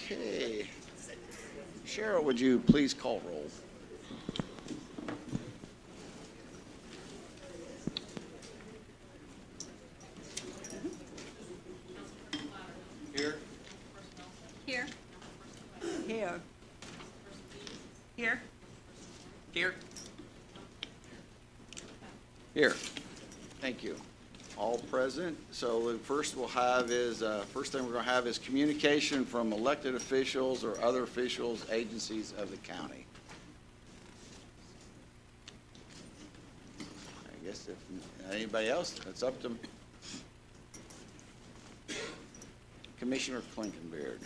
Okay. Cheryl, would you please call roll? Here. Here. Here. Here. Here. Here. Thank you. All present. So the first we'll have is, first thing we're going to have is communication from elected officials or other officials, agencies of the county. I guess if anybody else, it's up to Commissioner Clinkenbeard.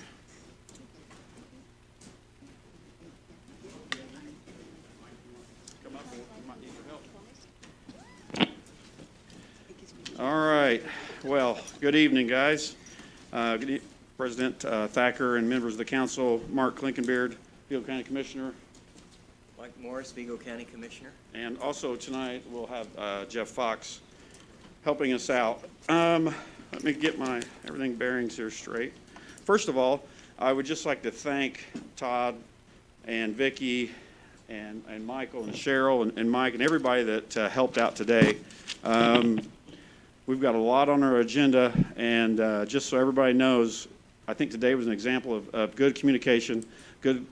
Come up, you might need your help. All right. Well, good evening, guys. President Thacker and members of the council, Mark Clinkenbeard, Vigo County Commissioner. Mike Morris, Vigo County Commissioner. And also tonight, we'll have Jeff Fox helping us out. Let me get my everything bearings here straight. First of all, I would just like to thank Todd and Vicki and Michael and Cheryl and Mike and everybody that helped out today. We've got a lot on our agenda, and just so everybody knows, I think today was an example of good communication, good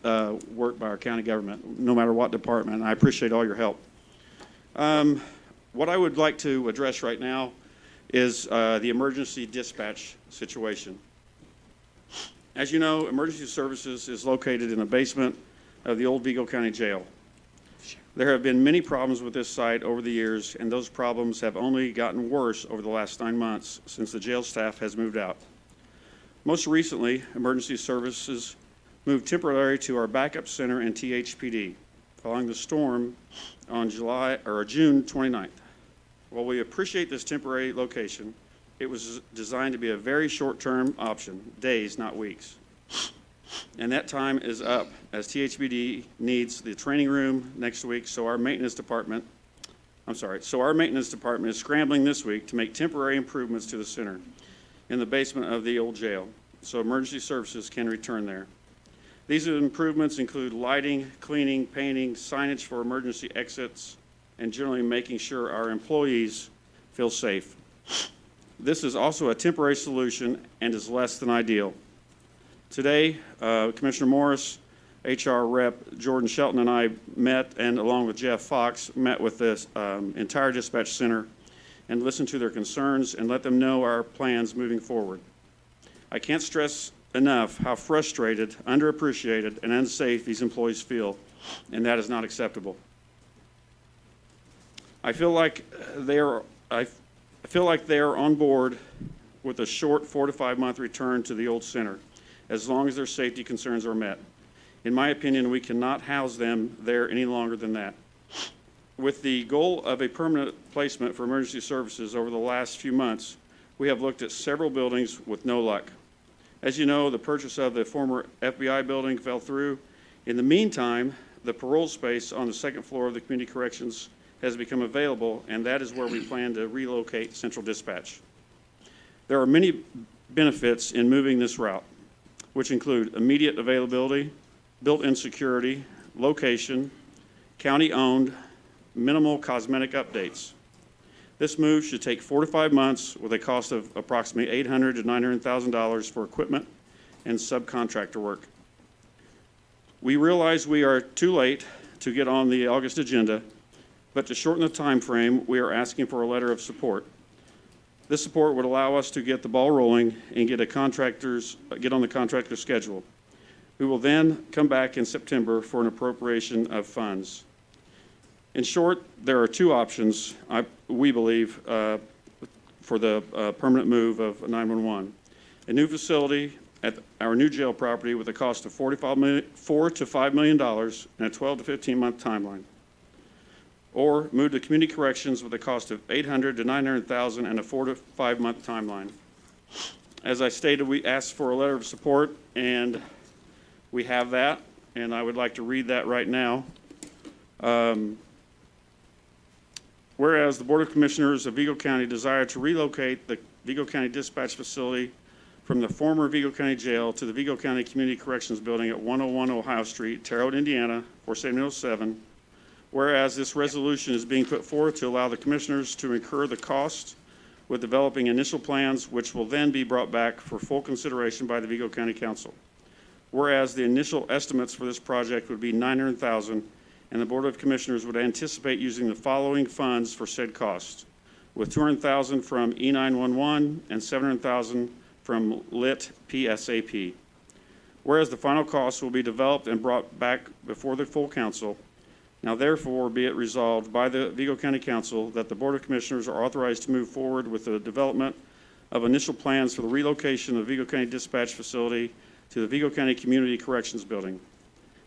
work by our county government, no matter what department. I appreciate all your help. What I would like to address right now is the emergency dispatch situation. As you know, emergency services is located in the basement of the old Vigo County Jail. There have been many problems with this site over the years, and those problems have only gotten worse over the last 9 months since the jail staff has moved out. Most recently, emergency services moved temporarily to our backup center in THPD following the storm on June 29th. While we appreciate this temporary location, it was designed to be a very short-term option, days, not weeks. And that time is up as THPD needs the training room next week, so our maintenance department is scrambling this week to make temporary improvements to the center in the basement of the old jail, so emergency services can return there. These improvements include lighting, cleaning, painting, signage for emergency exits, and generally making sure our employees feel safe. This is also a temporary solution and is less than ideal. Today, Commissioner Morris, HR Rep Jordan Shelton, and I met, and along with Jeff Fox, met with this entire dispatch center and listened to their concerns and let them know our plans moving forward. I can't stress enough how frustrated, underappreciated, and unsafe these employees feel, and that is not acceptable. I feel like they are on board with a short 4 to 5 month return to the old center, as long as their safety concerns are met. In my opinion, we cannot house them there any longer than that. With the goal of a permanent placement for emergency services over the last few months, we have looked at several buildings with no luck. As you know, the purchase of the former FBI building fell through. In the meantime, the parole space on the second floor of the community corrections has become available, and that is where we plan to relocate Central Dispatch. There are many benefits in moving this route, which include immediate availability, built-in security, location, county-owned, minimal cosmetic updates. This move should take 4 to 5 months with a cost of approximately $800,000 to $900,000 for equipment and subcontractor work. We realize we are too late to get on the August agenda, but to shorten the time frame, we are asking for a letter of support. This support would allow us to get the ball rolling and get on the contractor's schedule. We will then come back in September for an appropriation of funds. In short, there are two options, we believe, for the permanent move of 911. A new facility at our new jail property with a cost of $4 to $5 million and a 12 to 15 month timeline. Or move to community corrections with a cost of $800,000 to $900,000 and a 4 to 5 month timeline. As I stated, we asked for a letter of support, and we have that, and I would like to read that right now. Whereas the Board of Commissioners of Vigo County desire to relocate the Vigo County Dispatch Facility from the former Vigo County Jail to the Vigo County Community Corrections Building at 101 Ohio Street, Terre Haute, Indiana, 47807. Whereas this resolution is being put forth to allow the commissioners to incur the cost with developing initial plans, which will then be brought back for full consideration by the Vigo County Council. Whereas the initial estimates for this project would be $900,000, and the Board of Commissioners would anticipate using the following funds for said cost, with $200,000 from E911 and $700,000 from LIT PSAP. Whereas the final costs will be developed and brought back before the full council, now therefore be it resolved by the Vigo County Council that the Board of Commissioners are authorized to move forward with the development of initial plans for the relocation of the Vigo County Dispatch Facility to the Vigo County Community Corrections Building.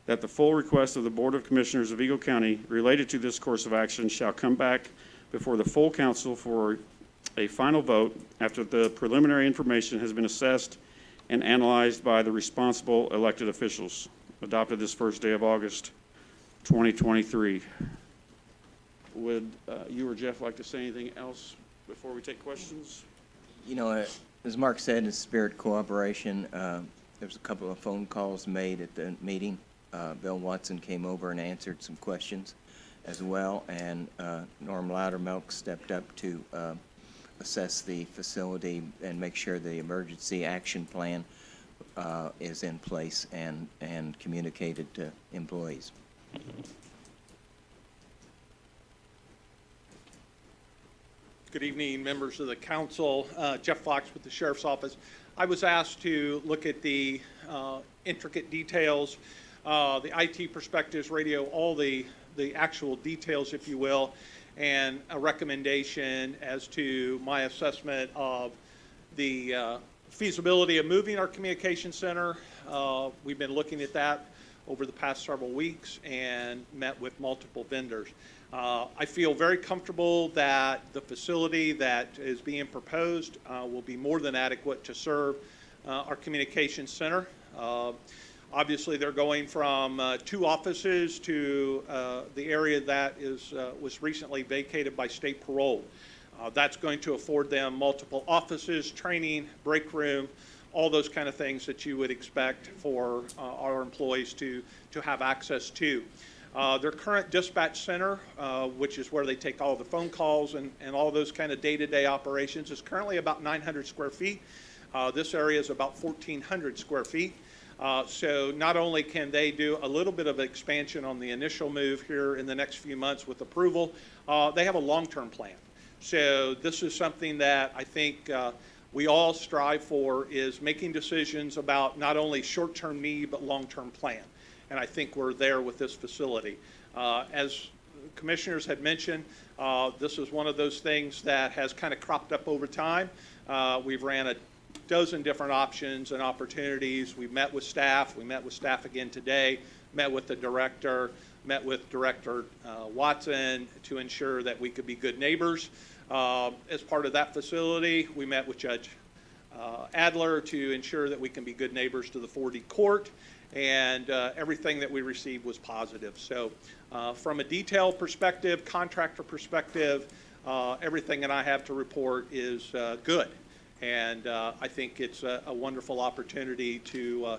That the full request of the Board of Commissioners of Vigo County related to this course of action shall come back before the full council for a final vote after the preliminary information has been assessed and analyzed by the responsible elected officials. Adopted this first day of August, 2023. Would you or Jeff like to say anything else before we take questions? You know, as Mark said, in spirit cooperation, there's a couple of phone calls made at the meeting. Bill Watson came over and answered some questions as well, and Norm Loudermilk stepped up to assess the facility and make sure the emergency action plan is in place and communicated to employees. Good evening, members of the council. Jeff Fox with the Sheriff's Office. I was asked to look at the intricate details, the IT perspectives, radio, all the actual details, if you will, and a recommendation as to my assessment of the feasibility of moving our communication center. We've been looking at that over the past several weeks and met with multiple vendors. I feel very comfortable that the facility that is being proposed will be more than adequate to serve our communications center. Obviously, they're going from 2 offices to the area that was recently vacated by state parole. That's going to afford them multiple offices, training, break room, all those kind of things that you would expect for our employees to have access to. Their current dispatch center, which is where they take all the phone calls and all those kind of day-to-day operations, is currently about 900 square feet. This area is about 1,400 square feet. So not only can they do a little bit of expansion on the initial move here in the next few months with approval, they have a long-term plan. So this is something that I think we all strive for, is making decisions about not only short-term need but long-term plan. And I think we're there with this facility. As commissioners had mentioned, this is one of those things that has kind of cropped up over time. We've ran a dozen different options and opportunities. We've met with staff. We met with staff again today, met with the director, met with Director Watson to ensure that we could be good neighbors. As part of that facility, we met with Judge Adler to ensure that we can be good neighbors to the 4D court, and everything that we received was positive. So from a detail perspective, contractor perspective, everything that I have to report is good. And I think it's a wonderful opportunity to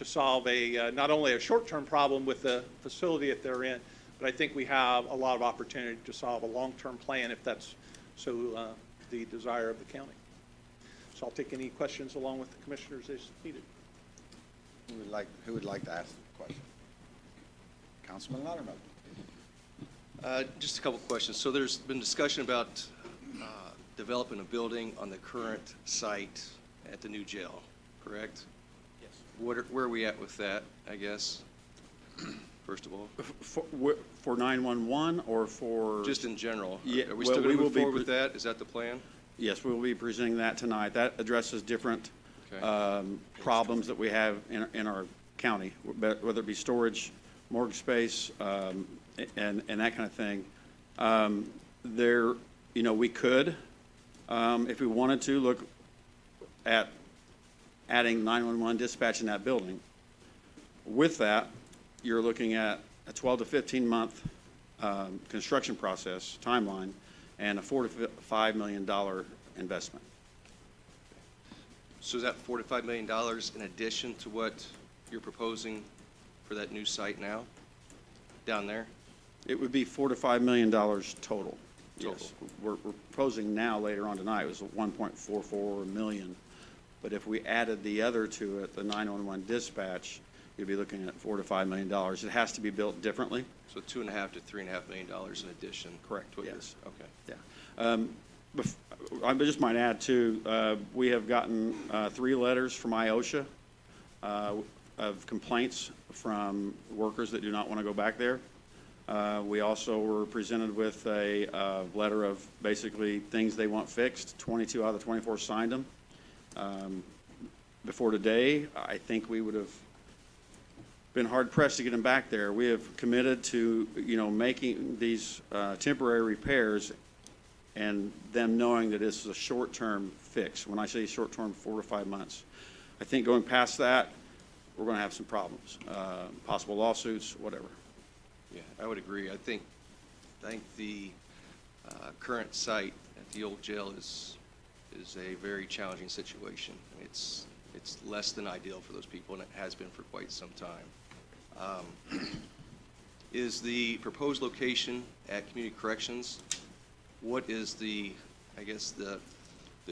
solve not only a short-term problem with the facility that they're in, but I think we have a lot of opportunity to solve a long-term plan if that's so the desire of the county. So I'll take any questions along with the commissioners as needed. Who would like to ask the question? Councilman Loudermilk. Just a couple questions. So there's been discussion about developing a building on the current site at the new jail, correct? Yes. Where are we at with that, I guess, first of all? For 911 or for? Just in general. Yeah, Are we well, still we going to will move be forward with that? Is that the plan? Yes, we will be presenting that tonight. That addresses different Okay. problems that we have in our county, whether it be storage, morgue space, and that kind of thing. We could, if we wanted to, look at adding 911 dispatch in that building. With that, you're looking at a 12 to 15 month construction process timeline and a $4 to $5 million investment. So is that $4 to $5 million in addition to what you're proposing for that new site now, down there? It would be $4 to $5 million total. Yes. Total. We're proposing now, later on tonight, it was 1.44 million. But if we added the other to it, the 911 dispatch, you'd be looking at $4 to $5 million. It has to be built differently. So $2.5 to $3.5 million in addition? Correct, to what you're- yes. Okay. Yeah. I just might add too, we have gotten 3 letters from IOSHA of complaints from workers that do not want to go back there. We also were presented with a letter of basically things they want fixed. 22 out of the 24 signed them. Before today, I think we would have been hard pressed to get them back there. We have committed to, making these temporary repairs and them knowing that this is a short-term fix. When I say short-term, 4 to 5 months. I think going past that, we're going to have some problems, possible lawsuits, whatever. Yeah, I would agree. I think the current site at the old jail is a very challenging situation. It's less than ideal for those people, and it has been for quite some time. Is the proposed location at Community Corrections, what is the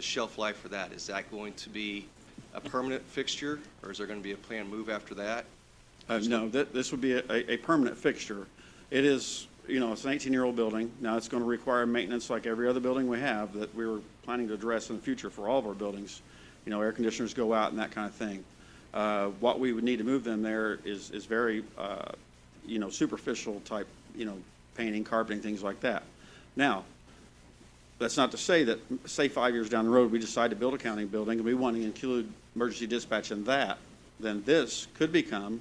shelf life for that? Is that going to be a permanent fixture, or is there going to be a planned move after that? No, this would be a permanent fixture. It is, it's an 18-year-old building. Now, it's going to require maintenance like every other building we have that we were planning to address in the future for all of our buildings. Air conditioners go out and that kind of thing. What we would need to move them there is very, superficial type, painting, carpeting, things like that. Now, that's not to say that, say 5 years down the road, we decide to build a county building and we want to include emergency dispatch in that, then this could become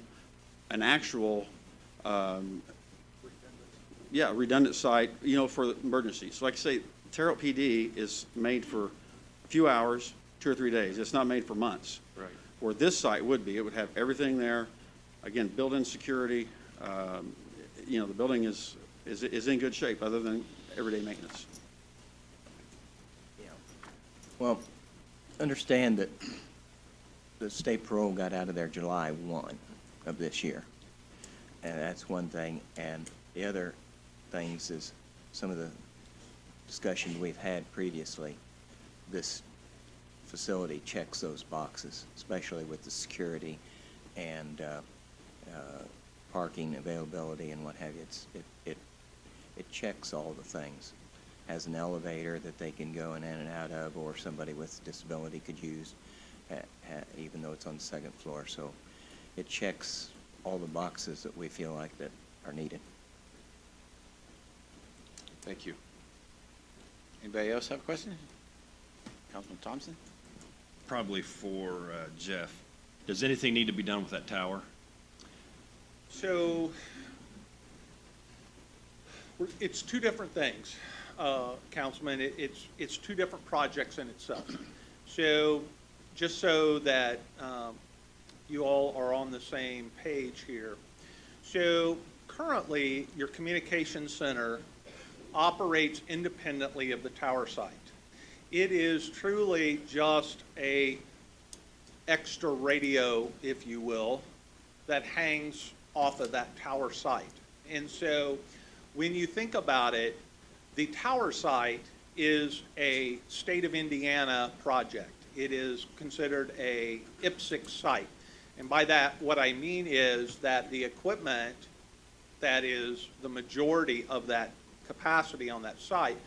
an actual, redundant site, for the emergencies. So like I say, Terrell PD is made for a few hours, 2 or 3 days. It's not made for months. Right. Where this site would be, it would have everything there. Again, built-in security. The building is in good shape other than everyday maintenance. Well, understand that the state parole got out of there July 1 of this year. And that's one thing. And the other things is some of the discussion we've had previously. This facility checks those boxes, especially with the security and parking availability and what have you. It checks all the things. Has an elevator that they can go in and out of, or somebody with a disability could use, even though it's on the 2nd floor. So it checks all the boxes that we feel like that are needed. Thank you. Anybody else have a question? Councilman Thompson? Probably for Jeff. Does anything need to be done with that tower? So it's 2 different things, Councilman. It's 2 different projects in itself. So just so that you all are on the same page here. So currently, your communications center operates independently of the tower site. It is truly just a extra radio, if you will, that hangs off of that tower site. And so when you think about it, the tower site is a state of Indiana project. It is considered a IPSC site. And by that, what I mean is that the equipment that is the majority of that capacity on that site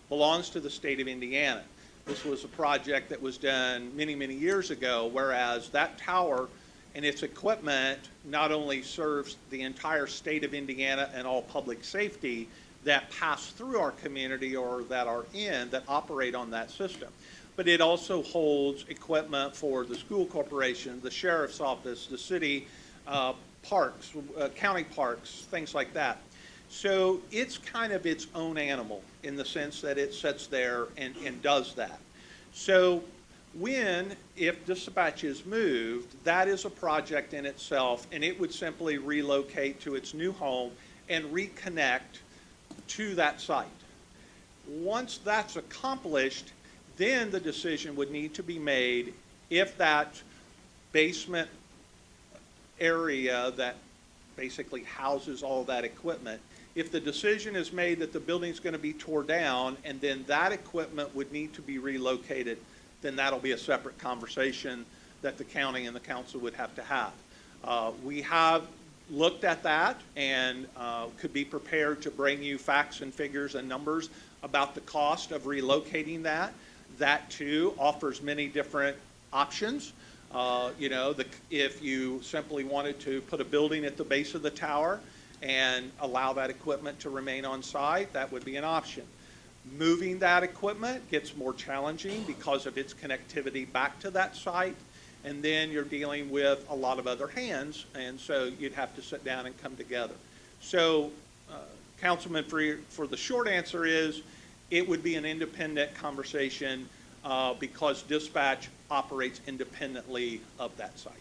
belongs to the state of Indiana. This was a project that was done many, many years ago, whereas that tower and its equipment not only serves the entire state of Indiana and all public safety that pass through our community or that are that operate on that system, but it also holds equipment for the school corporation, the sheriff's office, the city parks, county parks, things like that. So it's kind of its own animal in the sense that it sits there and does that. So if dispatch is moved, that is a project in itself, and it would simply relocate to its new home and reconnect to that site. Once that's accomplished, then the decision would need to be made if that basement area that basically houses all that equipment, if the decision is made that the building's going to be tore down and then that equipment would need to be relocated, then that'll be a separate conversation that the county and the council would have to have. We have looked at that and could be prepared to bring you facts and figures and numbers about the cost of relocating that. That too offers many different options. If you simply wanted to put a building at the base of the tower and allow that equipment to remain on site, that would be an option. Moving that equipment gets more challenging because of its connectivity back to that site, and then you're dealing with a lot of other hands, and so you'd have to sit down and come together. So, Councilman, for the short answer is, it would be an independent conversation because dispatch operates independently of that site.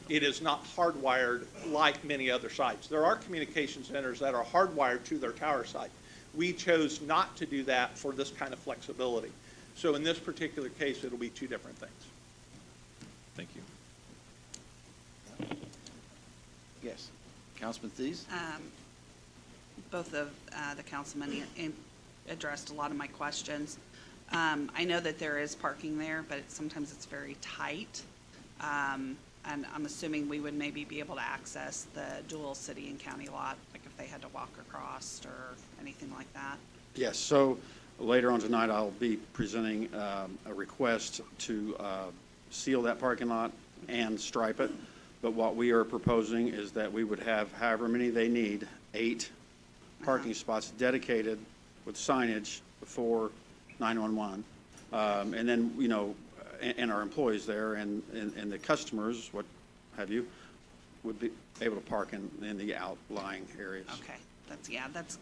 It is not hardwired like many other sites. There are communication centers that are hardwired to their tower site. We chose not to do that for this kind of flexibility. So in this particular case, it'll be two different things. Thank you. Yes. Councilman Thies? Both of the councilmen addressed a lot of my questions. I know that there is parking there, but sometimes it's very tight. And I'm assuming we would maybe be able to access the dual city and county lot, like if they had to walk across or anything like that. Yes, so later on tonight, I'll be presenting a request to seal that parking lot and stripe it. But what we are proposing is that we would have however many they need, 8 parking spots dedicated with signage for 911. And then, and our employees there and the customers, what have you, would be able to park in the outlying areas. Okay,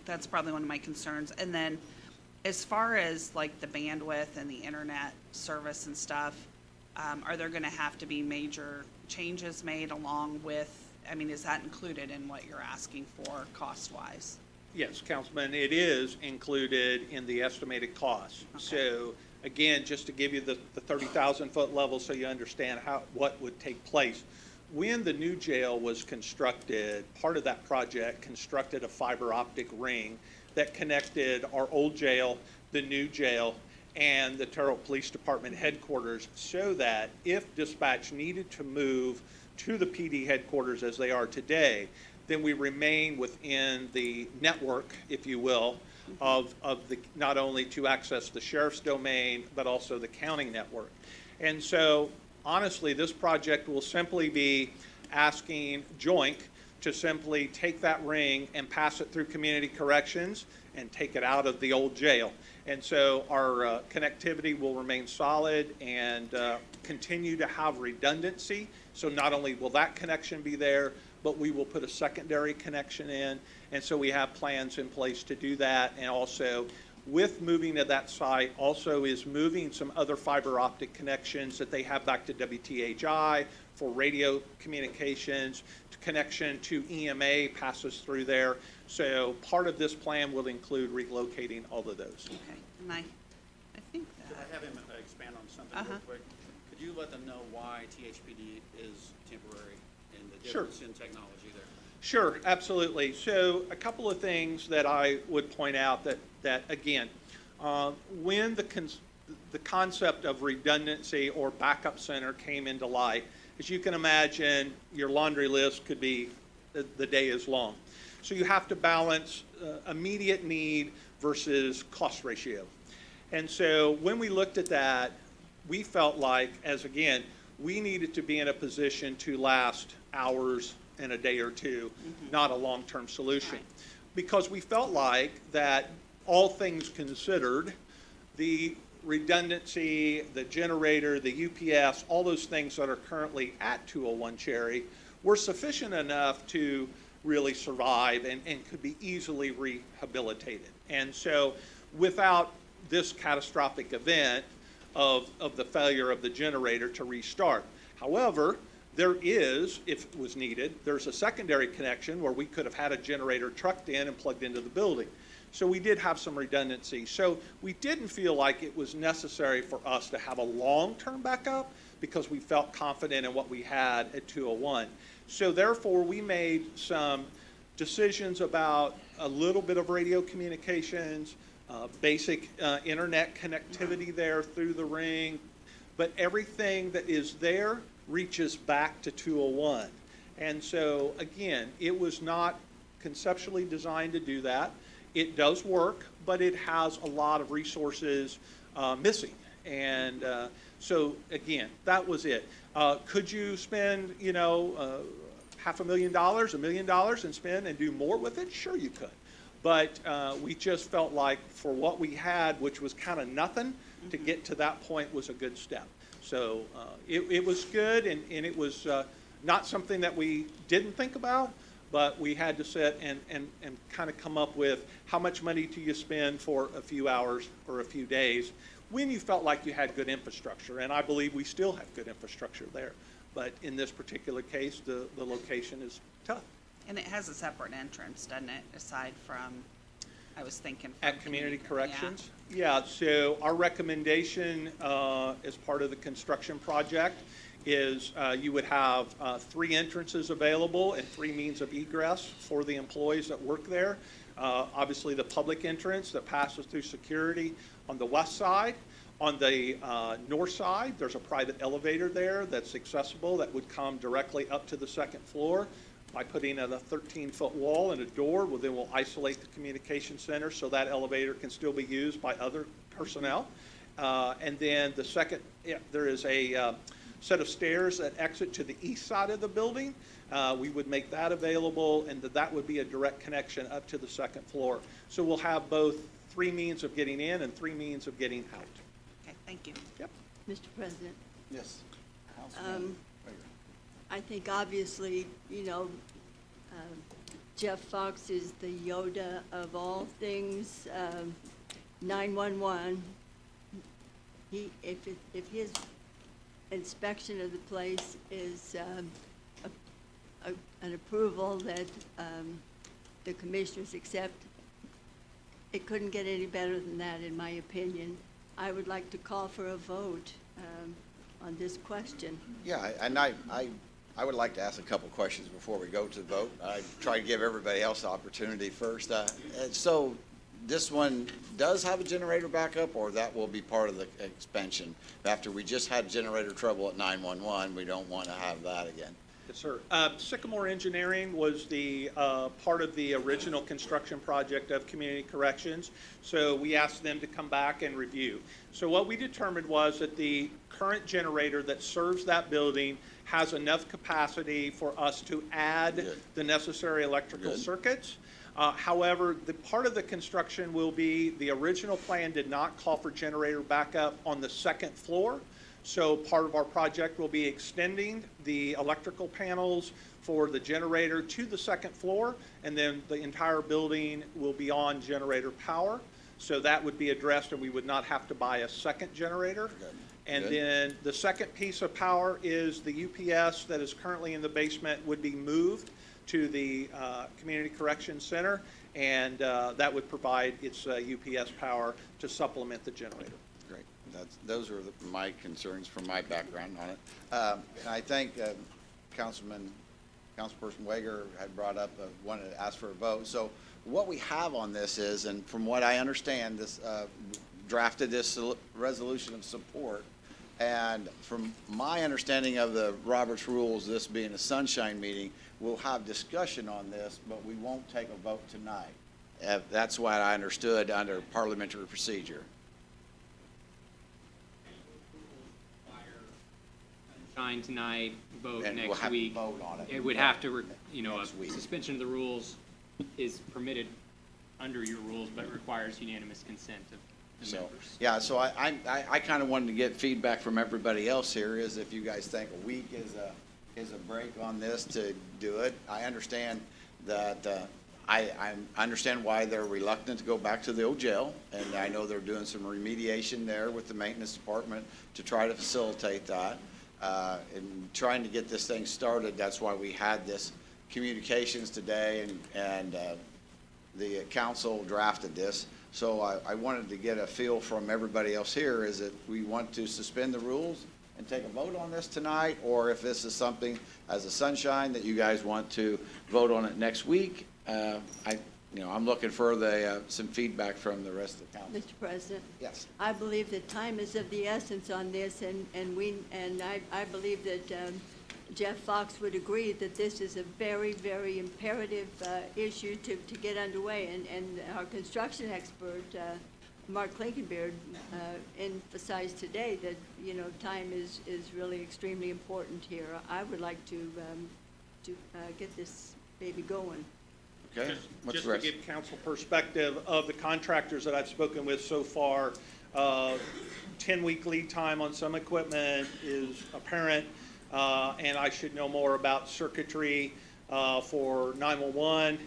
that's probably one of my concerns. And then as far as like the bandwidth and the internet service and stuff, are there gonna have to be major changes made along with, is that included in what you're asking for cost-wise? Yes, Councilman, it is included in the estimated cost. Okay. So again, just to give you the 30,000-foot level so you understand what would take place. When the new jail was constructed, part of that project constructed a fiber optic ring that connected our old jail, the new jail, and the Terrell Police Department headquarters, so that if dispatch needed to move to the PD headquarters as they are today, then we remain within the network, if you will, of the, not only to access the sheriff's domain, but also the county network. And so, honestly, this project will simply be asking Joink to simply take that ring and pass it through community corrections and take it out of the old jail. And so our connectivity will remain solid and continue to have redundancy. So not only will that connection be there, but we will put a secondary connection in. And so we have plans in place to do that. And also, with moving to that site, also is moving some other fiber optic connections that they have back to WTHI for radio communications. Connection to EMA passes through there. So part of this plan will include relocating all of those. Okay, and I think Could that, I have him expand on something real quick? Could you let them know why THPD is temporary and the Sure. difference in technology there? Sure, absolutely. So a couple of things that I would point out that again, when the concept of redundancy or backup center came into light, as you can imagine, your laundry list could be, the day is long. So you have to balance immediate need versus cost ratio. And so when we looked at that, we felt like, as again, we needed to be in a position to last hours and a day or two, not a long-term solution. Right. Because we felt like that, all things considered, the redundancy, the generator, the UPS, all those things that are currently at 201 Cherry were sufficient enough to really survive and could be easily rehabilitated. And so without this catastrophic event of the failure of the generator to restart. However, there is, if it was needed, there's a secondary connection where we could have had a generator trucked in and plugged into the building. So we did have some redundancy. So we didn't feel like it was necessary for us to have a long-term backup, because we felt confident in what we had at 201. So therefore, we made some decisions about a little bit of radio communications, basic internet connectivity there through the ring, but everything that is there reaches back to 201. And so, again, it was not conceptually designed to do that. It does work, but it has a lot of resources missing. And so, again, that was it. Could you spend, $500,000, $1 million and spend and do more with it? Sure you could. But we just felt like for what we had, which was kind of nothing, to get to that point was a good step. So it was good, and it was not something that we didn't think about, but we had to sit and kind of come up with how much money do you spend for a few hours or a few days when you felt like you had good infrastructure. And I believe we still have good infrastructure there. But in this particular case, the location is tough. And it has a separate entrance, doesn't it, aside from, I was thinking. from At Community Yeah. Corrections? Yeah, so our recommendation as part of the construction project is you would have 3 entrances available and 3 means of egress for the employees that work there. Obviously, the public entrance that passes through security on the west side. On the north side, there's a private elevator there that's accessible that would come directly up to the 2nd floor. By putting in a 13-foot wall and a door, well, then we'll isolate the communication center so that elevator can still be used by other personnel. And then the second, there is a set of stairs that exit to the east side of the building. We would make that available, and that would be a direct connection up to the 2nd floor. So we'll have both 3 means of getting in and 3 means of getting out. Okay, thank you. Yep. Mr. President, Yes. Councilman Wager. I think obviously, Jeff Fox is the Yoda of all things 911. If his inspection of the place is an approval that the commissioners accept, it couldn't get any better than that, in my opinion. I would like to call for a vote on this question. Yeah, and I would like to ask a couple questions before we go to the vote. I try to give everybody else the opportunity first. So this one does have a generator backup, or that will be part of the expansion? After we just had generator trouble at 911, we don't want to have that again. Yes, sir. Sycamore Engineering was the part of the original construction project of Community Corrections, so we asked them to come back and review. So what we determined was that the current generator that serves that building has enough capacity for us to add Good. the necessary electrical Good. circuits. However, the part of the construction will be, the original plan did not call for generator backup on the 2nd floor. So part of our project will be extending the electrical panels for the generator to the 2nd floor, and then the entire building will be on generator power. So that would be addressed, and we would not have to buy a second generator. Good. And Good. then the second piece of power is the UPS that is currently in the basement would be moved to the Community Corrections Center, and that would provide its UPS power to supplement the generator. Great. Those are my concerns from my background on it. And I think Councilperson Wager had brought up, wanted to ask for a vote. So what we have on this is, and from what I understand, this drafted this resolution of support. And from my understanding of the Roberts Rules, this being a sunshine meeting, we'll have discussion on this, but we won't take a vote tonight. That's what I understood under parliamentary procedure. Shine tonight, vote And we'll next have to week. vote on it. It would have to, Next week. suspension of the rules is permitted under your rules, but requires unanimous consent of the So, members. yeah, so I kind of wanted to get feedback from everybody else here, is if you guys think a week is a break on this to do it. I understand that, I understand why they're reluctant to go back to the old jail, and I know they're doing some remediation there with the maintenance department to try to facilitate that. And trying to get this thing started, that's why we had this communications today, and the council drafted this. So I wanted to get a feel from everybody else here, is that we want to suspend the rules and take a vote on this tonight, or if this is something as a sunshine that you guys want to vote on it next week. I'm looking for some feedback from the rest of the council. Mr. President, Yes. I believe that time is of the essence on this, and I believe that Jeff Fox would agree that this is a very, very imperative issue to get underway. And our construction expert, Mark Klinkenbeard, emphasized today that, time is really extremely important here. I would like to get this baby going. Okay? What's Just the to rest? give council perspective of the contractors that I've spoken with so far, 10-week lead time on some equipment is apparent, and I should know more about circuitry for 911.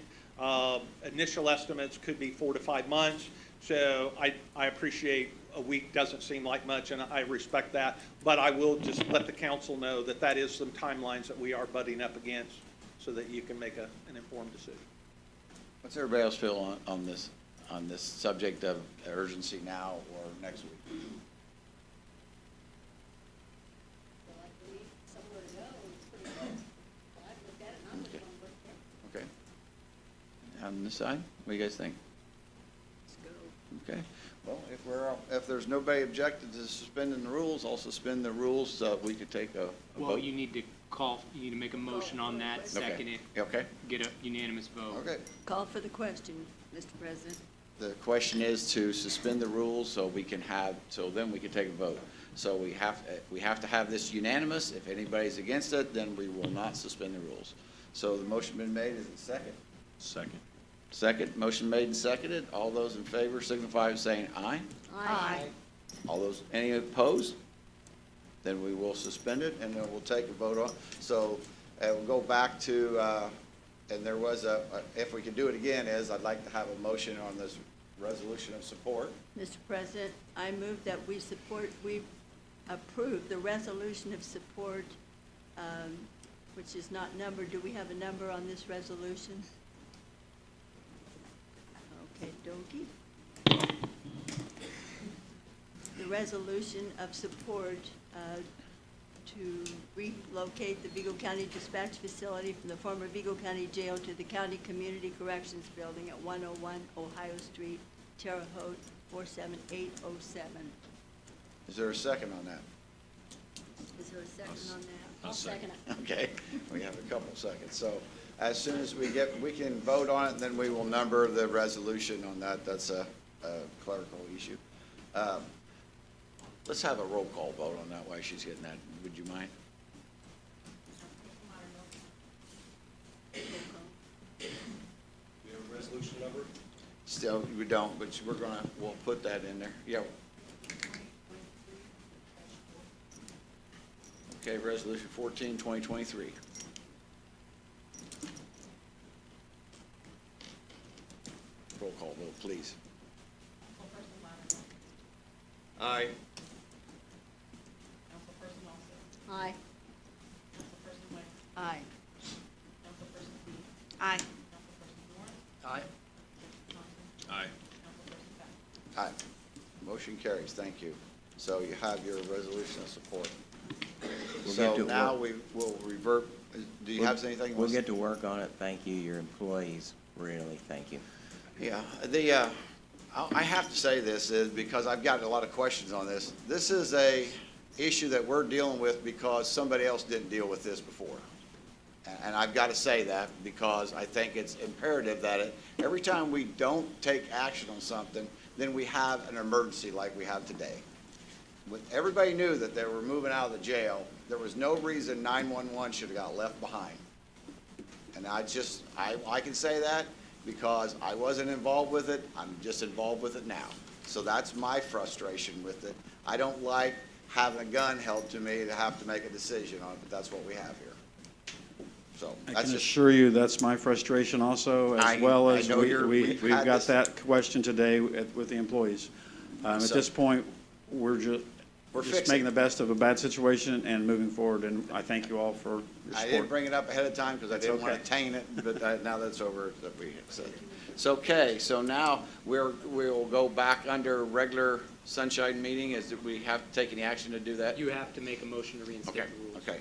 Initial estimates could be 4 to 5 months, so I appreciate a week doesn't seem like much, and I respect that, but I will just let the council know that that is some timelines that we are butting up against so that you can make an informed decision. What's everybody else feel on this subject of urgency now or next week? Okay. On this side, what do you guys think? Okay, well, if there's nobody objected to suspending the rules, I'll suspend the rules so we could take a Well, vote. you need to make a motion on that, second it, Okay, get a unanimous vote. okay. Call for the question, Mr. President. The question is to suspend the rules so then we can take a vote. So we have to have this unanimous. If anybody's against it, then we will not suspend the rules. So the motion been made, is it second? Second. Second, motion made and seconded. All those in favor signify by saying aye. Aye. Any opposed? Then we will suspend it, and then we'll take a vote on. So we'll go back to, and there was if we could do it again, I'd like to have a motion on this resolution of support. Mr. President, I move that we approve the resolution of support, which is not numbered. Do we have a number on this resolution? Okay, dokey. The resolution of support to relocate the Vigo County Dispatch Facility from the former Vigo County Jail to the County Community Corrections Building at 101 Ohio Street, Terre Haute, 47807. Is there a second on that? Is there a second on that? I'll second it. Okay, we have a couple seconds. So as soon as we can vote on it, then we will number the resolution on that. That's a clerical issue. Let's have a roll call vote on that while she's getting that. Would you mind? We have a resolution number? Still, we don't, but we'll put that in there. Yeah. Okay, resolution 14, 2023. Roll call vote, please. Aye. Aye. Aye. Aye. Aye. Aye. Aye. Motion carries, thank you. So you have your resolution of support. We'll So get to now work. we will revert, do you have anything? you We'll want to- get to work on it. Thank you. Your employees, really, thank you. Yeah, I have to say this is because I've gotten a lot of questions on this. This is a issue that we're dealing with because somebody else didn't deal with this before. And I've got to say that because I think it's imperative that every time we don't take action on something, then we have an emergency like we have today. When everybody knew that they were moving out of the jail, there was no reason 911 should have got left behind. And I can say that because I wasn't involved with it, I'm just involved with it now. So that's my frustration with it. I don't like having a gun held to me to have to make a decision on it, but that's what we have here. So I that's can just, assure you that's my frustration also, I as well as know we've we've had got this- that question today with the employees. At So- this point, we're just, We're just fixing making it. the best of a bad situation and moving forward, and I thank you all for your I didn't support. bring it up ahead of time because I didn't want okay. to taint it, but now that's over, that we said it. So, okay, so now we'll go back under regular sunshine meeting. Is that we have to take any action to do that? You have to make a motion to reinstate Okay, the rules. okay.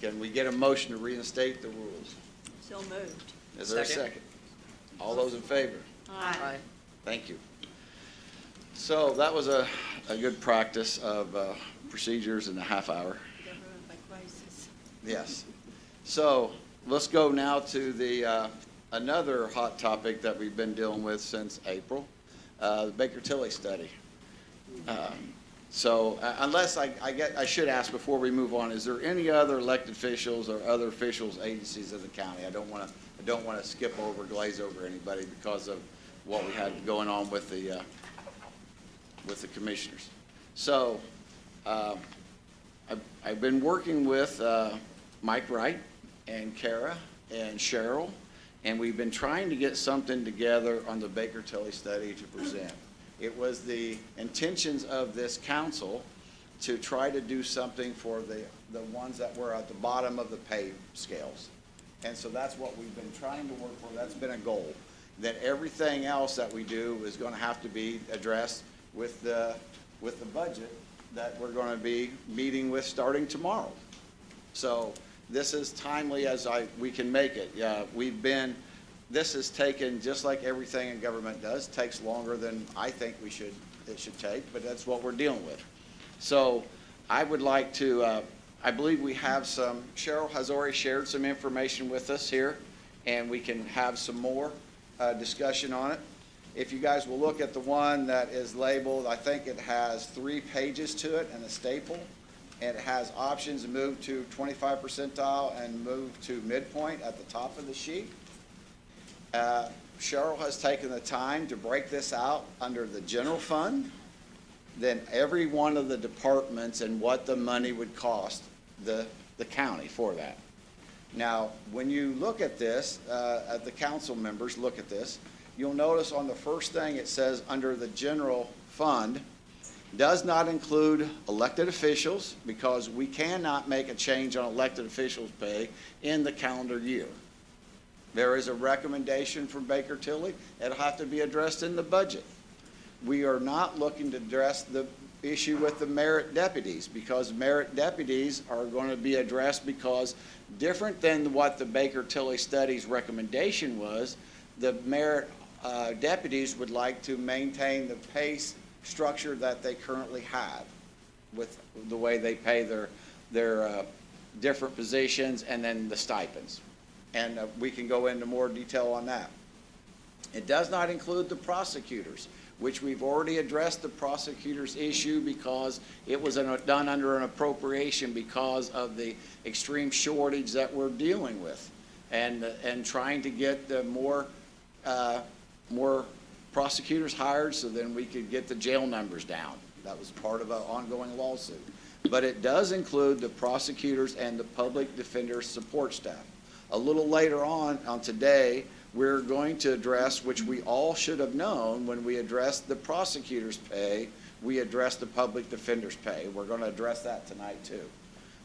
Can we get a motion to reinstate the rules? So moved. Is there a second? All those in favor? Aye. Thank you. So that was a good practice of procedures in a half hour. Government by crisis. Yes. So let's go now to the, another hot topic that we've been dealing with since April, the Baker Tilly study. So unless I should ask before we move on, is there any other elected officials or other officials, agencies of the county? I don't want to skip over, glaze over anybody because of what we had going on with the commissioners. So, I've been working with Mike Wright and Kara and Cheryl, and we've been trying to get something together on the Baker Tilly study to present. It was the intentions of this council to try to do something for the ones that were at the bottom of the pay scales. And so that's what we've been trying to work for. That's been a goal. Then everything else that we do is going to have to be addressed with the budget that we're going to be meeting with starting tomorrow. So this is timely as we can make it. Yeah, this has taken, just like everything in government does, takes longer than I think it should take, but that's what we're dealing with. So I would like to, I believe we have Cheryl has already shared some information with us here, and we can have some more discussion on it. If you guys will look at the one that is labeled, I think it has 3 pages to it and a staple, and it has options to move to 25 percentile and move to midpoint at the top of the sheet. Cheryl has taken the time to break this out under the general fund, then every one of the departments and what the money would cost the county for that. Now, when you look at this, the council members look at this, you'll notice on the first thing it says under the general fund, does not include elected officials because we cannot make a change on elected officials' pay in the calendar year. There is a recommendation from Baker Tilly. It'll have to be addressed in the budget. We are not looking to address the issue with the merit deputies because merit deputies are going to be addressed because different than what the Baker Tilly study's recommendation was, the merit deputies would like to maintain the pay structure that they currently have with the way they pay their different positions and then the stipends. And we can go into more detail on that. It does not include the prosecutors, which we've already addressed the prosecutors' issue because it was done under an appropriation because of the extreme shortage that we're dealing with and trying to get the more prosecutors hired so then we could get the jail numbers down. That was part of an ongoing lawsuit. But it does include the prosecutors and the public defender support staff. A little later on today, we're going to address, which we all should have known when we addressed the prosecutor's pay, we addressed the public defender's pay. We're going to address that tonight too.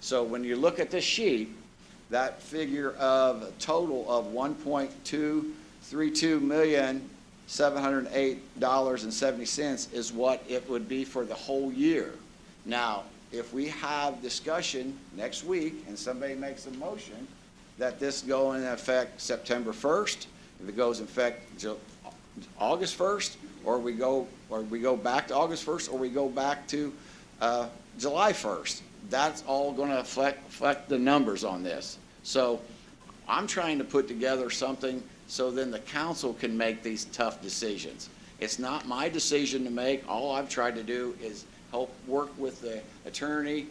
So when you look at this sheet, that figure of a total of $1.232,708.70 is what it would be for the whole year. Now, if we have discussion next week and somebody makes a motion that this go in effect September 1st, if it goes in effect August 1st, or we go back to August 1st, or we go back to July 1st, that's all going to affect the numbers on this. So I'm trying to put together something so then the council can make these tough decisions. It's not my decision to make. All I've tried to do is help work with the attorney,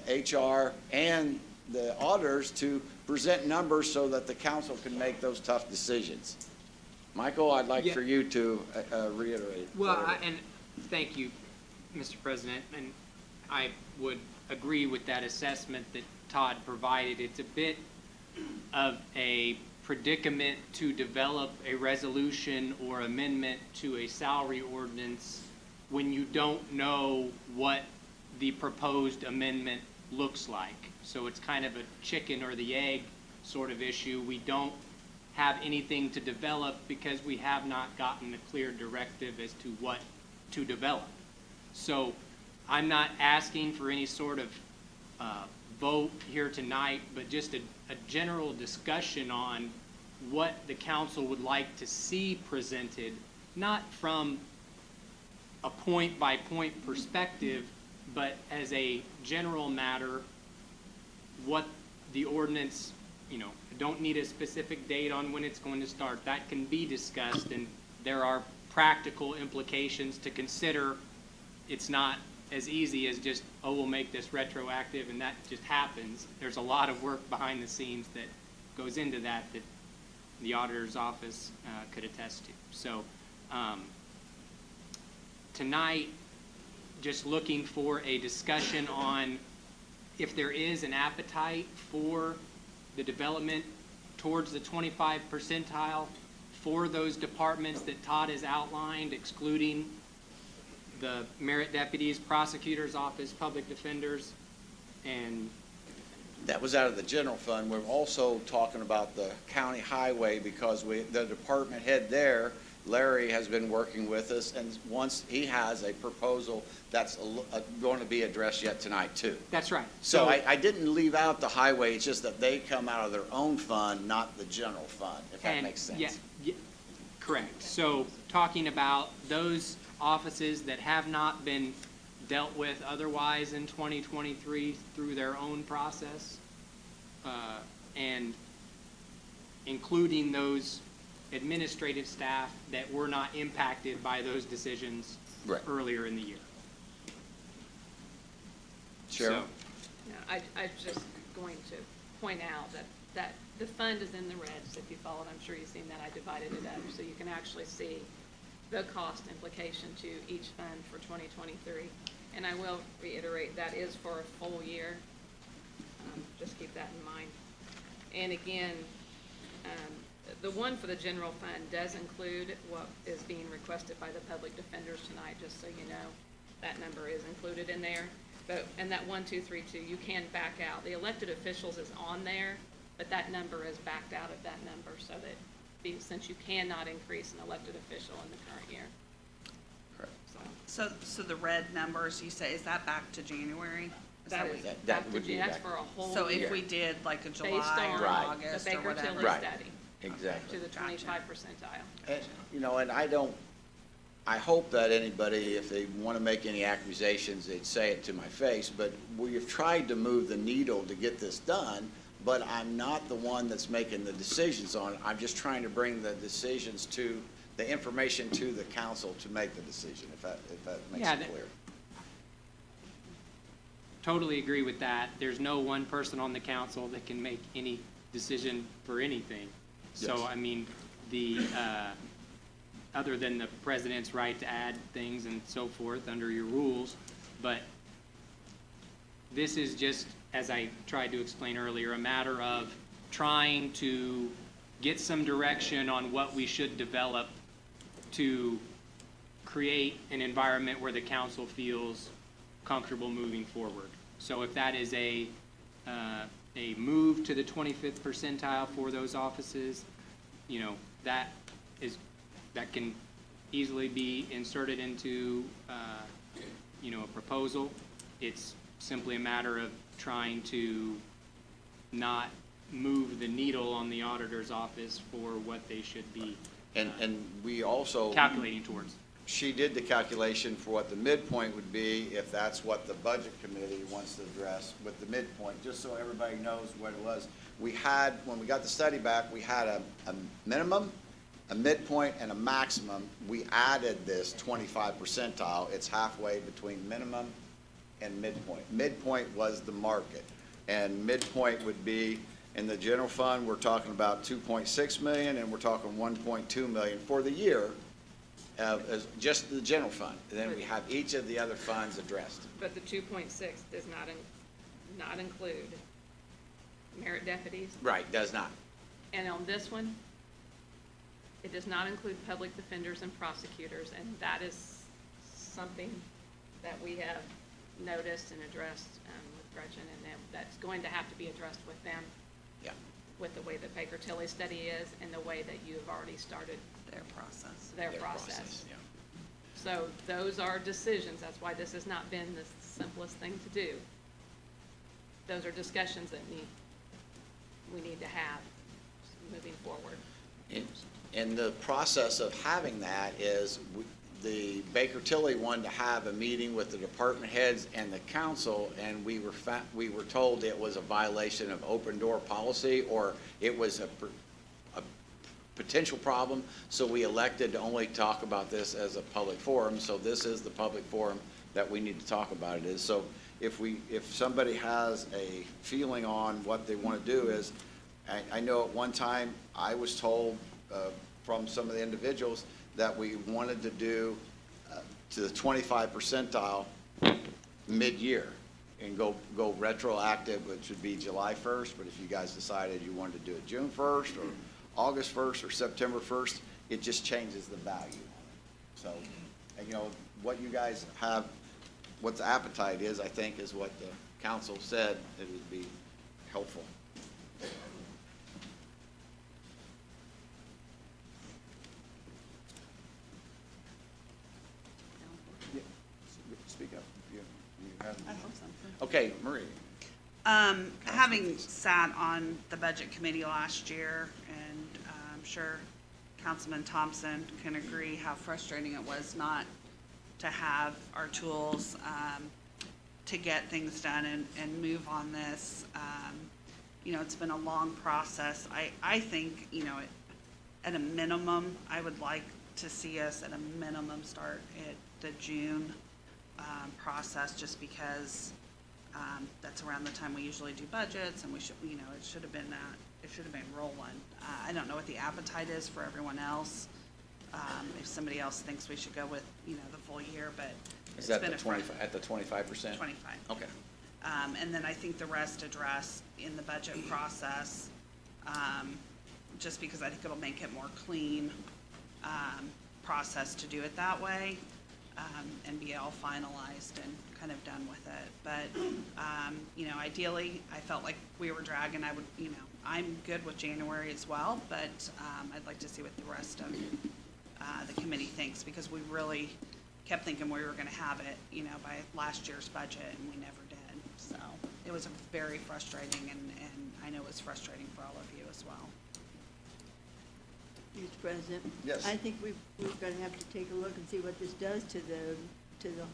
HR, and the auditors to present numbers so that the council can make those tough decisions. Michael, I'd like for you to reiterate. Well, and thank you, Mr. President, and I would agree with that assessment that Todd provided. It's a bit of a predicament to develop a resolution or amendment to a salary ordinance when you don't know what the proposed amendment looks like. So it's kind of a chicken or the egg sort of issue. We don't have anything to develop because we have not gotten a clear directive as to what to develop. So I'm not asking for any sort of vote here tonight, but just a general discussion on what the council would like to see presented, not from a point-by-point perspective, but as a general matter, what the ordinance, you know, don't need a specific date on when it's going to start. That can be discussed, and there are practical implications to consider. It's not as easy as just, oh, we'll make this retroactive and that just happens. There's a lot of work behind the scenes that goes into that the auditor's office could attest to. So tonight, just looking for a discussion on if there is an appetite for the development towards the 25 percentile for those departments that Todd has outlined, excluding the merit deputies, prosecutor's office, public defenders, and That was out of the general fund. We're also talking about the county highway because the department head there, Larry, has been working with us, and once he has a proposal that's going to be addressed yet tonight too. that's right. So I didn't leave out the highway, it's just that they come out of their own fund, not the general fund, if that And, makes sense. yeah, correct. So talking about those offices that have not been dealt with otherwise in 2023 through their own process, and including those administrative staff that were not impacted by those decisions Right. earlier in the year. Cheryl? So- No, I was just going to point out that the fund is in the red, so if you followed, I'm sure you've seen that, I divided it up, so you can actually see the cost implication to each fund for 2023. And I will reiterate, that is for a full year. Just keep that in mind. And again, the one for the general fund does include what is being requested by the public defenders tonight, just so you know. That number is included in there. But, and that 1232, you can back out. The elected officials is on there, but that number is backed out of that number so that, since you cannot increase an elected official in the current year. Correct. So the red numbers, you say, is that back to January? Is That what is, you- that would be that's back. for a whole So year. if we did like a Based July on or Right. August the or Baker whatever? Tilly Right. study Exactly. to the Gotcha. 25 percentile. And, you know, and I hope that anybody, if they want to make any accusations, they'd say it to my face, but we have tried to move the needle to get this done, but I'm not the one that's making the decisions on it. I'm just trying to bring the decisions to, the information to the council to make the decision, if that makes Yeah, it clear. Totally agree with that. There's no one person on the council that can make any decision for anything. So, Yes. I mean, other than the president's right to add things and so forth under your rules, but this is just, as I tried to explain earlier, a matter of trying to get some direction on what we should develop to create an environment where the council feels comfortable moving forward. So if that is a move to the 25th percentile for those offices, you know, that can easily be inserted into, you know, a proposal. It's simply a matter of trying to not move the needle on the auditor's office for what they should be And we also. calculating towards. She did the calculation for what the midpoint would be if that's what the budget committee wants to address with the midpoint, just so everybody knows what it was. We had, when we got the study back, we had a minimum, a midpoint, and a maximum. We added this 25 percentile. It's halfway between minimum and midpoint. Midpoint was the market, and midpoint would be, in the general fund, we're talking about 2.6 million, and we're talking 1.2 million for the year. As just the general fund, and then we have each of the other funds addressed. But the 2.6 does not include merit deputies. Right, does not. And on this one, it does not include public defenders and prosecutors, and that is something that we have noticed and addressed with Gretchen, and that's going to have to be addressed with them, Yeah. with the way the Baker Tilly study is and the way that you have already started Their process. their process. Yeah. So those are decisions. That's why this has not been the simplest thing to do. Those are discussions that we need to have moving forward. And the process of having that is, the Baker Tilly wanted to have a meeting with the department heads and the council, and we were told it was a violation of open door policy, or it was a potential problem, so we elected to only talk about this as a public forum, so this is the public forum that we need to talk about it is. So if somebody has a feeling on what they want to do is, I know at one time, I was told from some of the individuals that we wanted to do to the 25 percentile mid-year and go retroactive, which would be July 1st, but if you guys decided you wanted to do it June 1st or August 1st or September 1st, it just changes the value. So, and what you guys have, what the appetite is, I think, is what the council said, it would be helpful. Speak up. You have. I hope something. Okay, Marie. Having sat on the budget committee last year, and I'm sure Councilman Thompson can agree how frustrating it was not to have our tools to get things done and move on this. It's been a long process. I think, at a minimum, I would like to see us at a minimum start at the June process, just because that's around the time we usually do budgets, and we should, it should have been rolling. I don't know what the appetite is for everyone else. If somebody else thinks we should go with, the full year, but Is it's that been the a front- 25, at the 25%? 25. Okay. And then I think the rest addressed in the budget process, just because I think it'll make it more clean process to do it that way, and be all finalized and kind of done with it. But, ideally, I felt like we were dragging. I'm good with January as well, but I'd like to see what the rest of the committee thinks, because we really kept thinking we were going to have it, by last year's budget, and we never did. So it was very frustrating, and I know it was frustrating for all of you as well. Mr. President? Yes. I think we're going to have to take a look and see what this does to the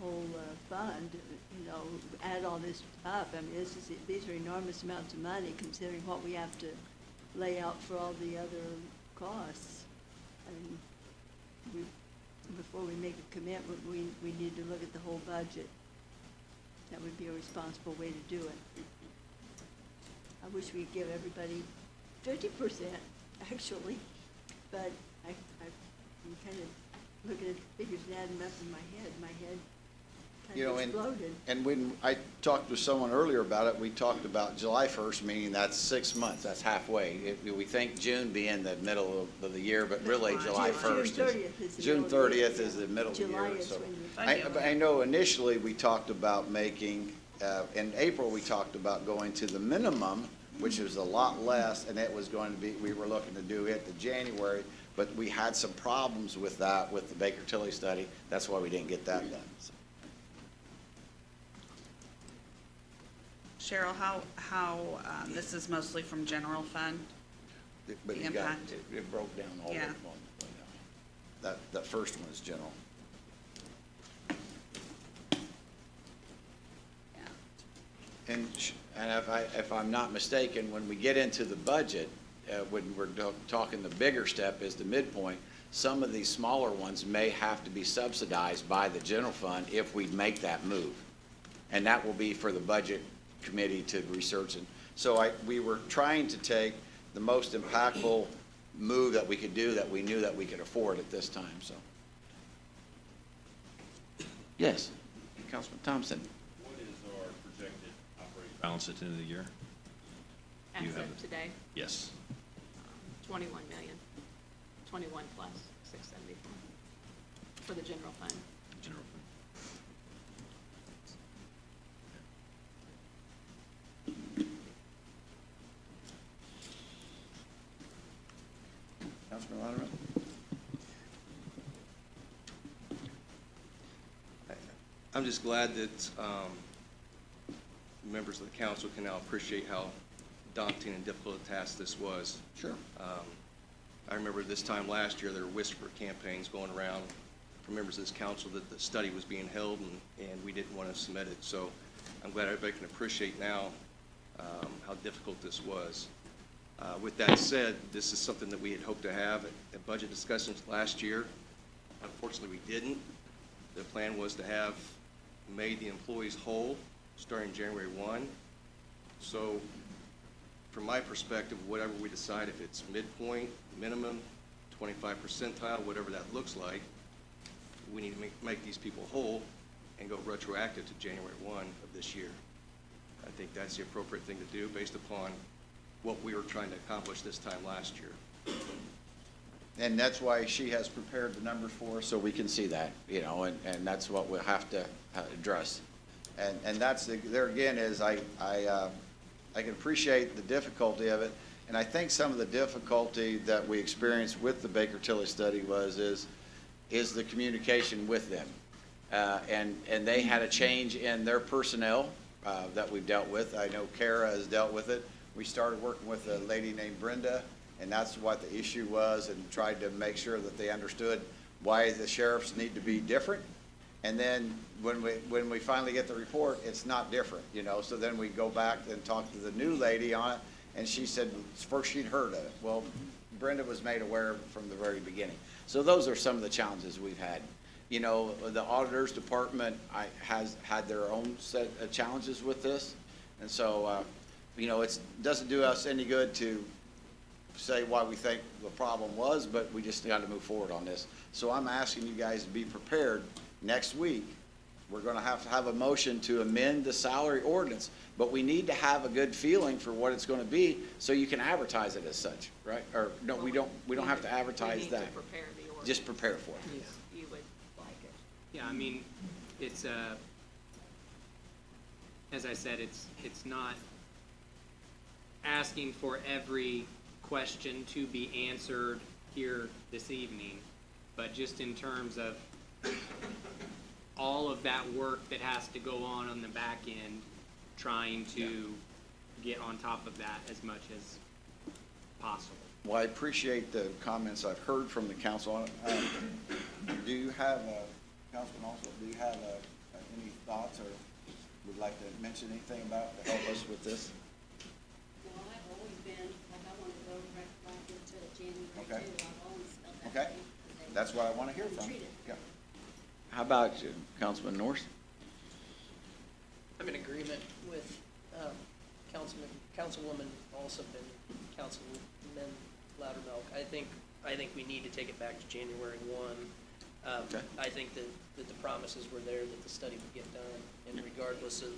whole fund, add all this up. I mean, these are enormous amounts of money, considering what we have to lay out for all the other costs. And before we make a commitment, we need to look at the whole budget. That would be a responsible way to do it. I wish we'd give everybody 50%, actually, but I'm kind of looking at the figures and adding them up in my head. My head kind of exploded. And when I talked with someone earlier about it, we talked about July 1st, meaning that's 6 months, that's halfway. We think June being the middle of the year, but really July 1st June 30th is the June middle of the year. 30th is the middle of the July year. is So when you- I know initially we talked about making, in April, we talked about going to the minimum, which was a lot less, and it was going to be, we were looking to do it to January, but we had some problems with that, with the Baker Tilly study. That's why we didn't get that done. So. Cheryl, how this is mostly from general fund? But The you got, impact. it broke down all Yeah. over. That first one is general. Yeah. And if I'm not mistaken, when we get into the budget, when we're talking the bigger step is the midpoint, some of these smaller ones may have to be subsidized by the general fund if we make that move. And that will be for the budget committee to research. And so we were trying to take the most impactful move that we could do that we knew that we could afford at this time, so. Yes, Councilman Thompson. What is our projected operating balance at the end of the year? Do you As have of it? today, 21 million, 21 plus 674 for the general fund. General fund. Councilman Loudermilk? I'm just glad that members of the council can now appreciate how daunting and difficult a task this was. Sure. I remember this time last year, there were whisper campaigns going around from members of this council that the study was being held and we didn't want to submit it. So I'm glad everybody can appreciate now how difficult this was. With that said, this is something that we had hoped to have at budget discussions last year. Unfortunately, we didn't. The plan was to have made the employees whole starting January 1. So from my perspective, whatever we decide, if it's midpoint, minimum, 25 percentile, whatever that looks like, we need to make these people whole and go retroactive to January 1 of this year. I think that's the appropriate thing to do based upon what we were trying to accomplish this time last year. And that's why she has prepared the numbers for us, so we can see that, you know, and that's what we'll have to address. And that's, there again is, I can appreciate the difficulty of it, and I think some of the difficulty that we experienced with the Baker Tilly study is the communication with them. And they had a change in their personnel that we've dealt with. I know Kara has dealt with it. We started working with a lady named Brenda, and that's what the issue was, and tried to make sure that they understood why the sheriffs need to be different. And then when we finally get the report, it's not different, you know, so then we go back and talk to the new lady on it, and she said first she'd heard of it. Well, Brenda was made aware of it from the very beginning. So those are some of the challenges we've had. You know, the auditor's department has had their own set of challenges with this, and so, you know, it doesn't do us any good to say why we think the problem was, but we just got to move forward on this. So I'm asking you guys to be prepared. Next week, we're going to have a motion to amend the salary ordinance, but we need to have a good feeling for what it's going to be so you can advertise it as such, right? Or no, we don't have to advertise We need that. to prepare the ordinance. Just prepare for it. You would like it. Yeah, I mean, it's, as I said, it's not asking for every question to be answered here this evening, but just in terms of all of that work that has to go on the back end, trying to get on top of that as much as possible. Well, I appreciate the comments I've heard from the council. Do you have, Councilman also, do you have any thoughts or would like to mention anything about to help us with this? Well, I've always been, like, I want to go retroactive to January Okay. 2. I've always felt that Okay. way. That's what I want to hear from you. Treat it. Yeah. How about you, Councilman Norris? I'm in agreement with Councilwoman Olson and Councilman Loudermilk. I think we need to take it back to January 1. Okay. I think that the promises were there that the study would get done, and regardless of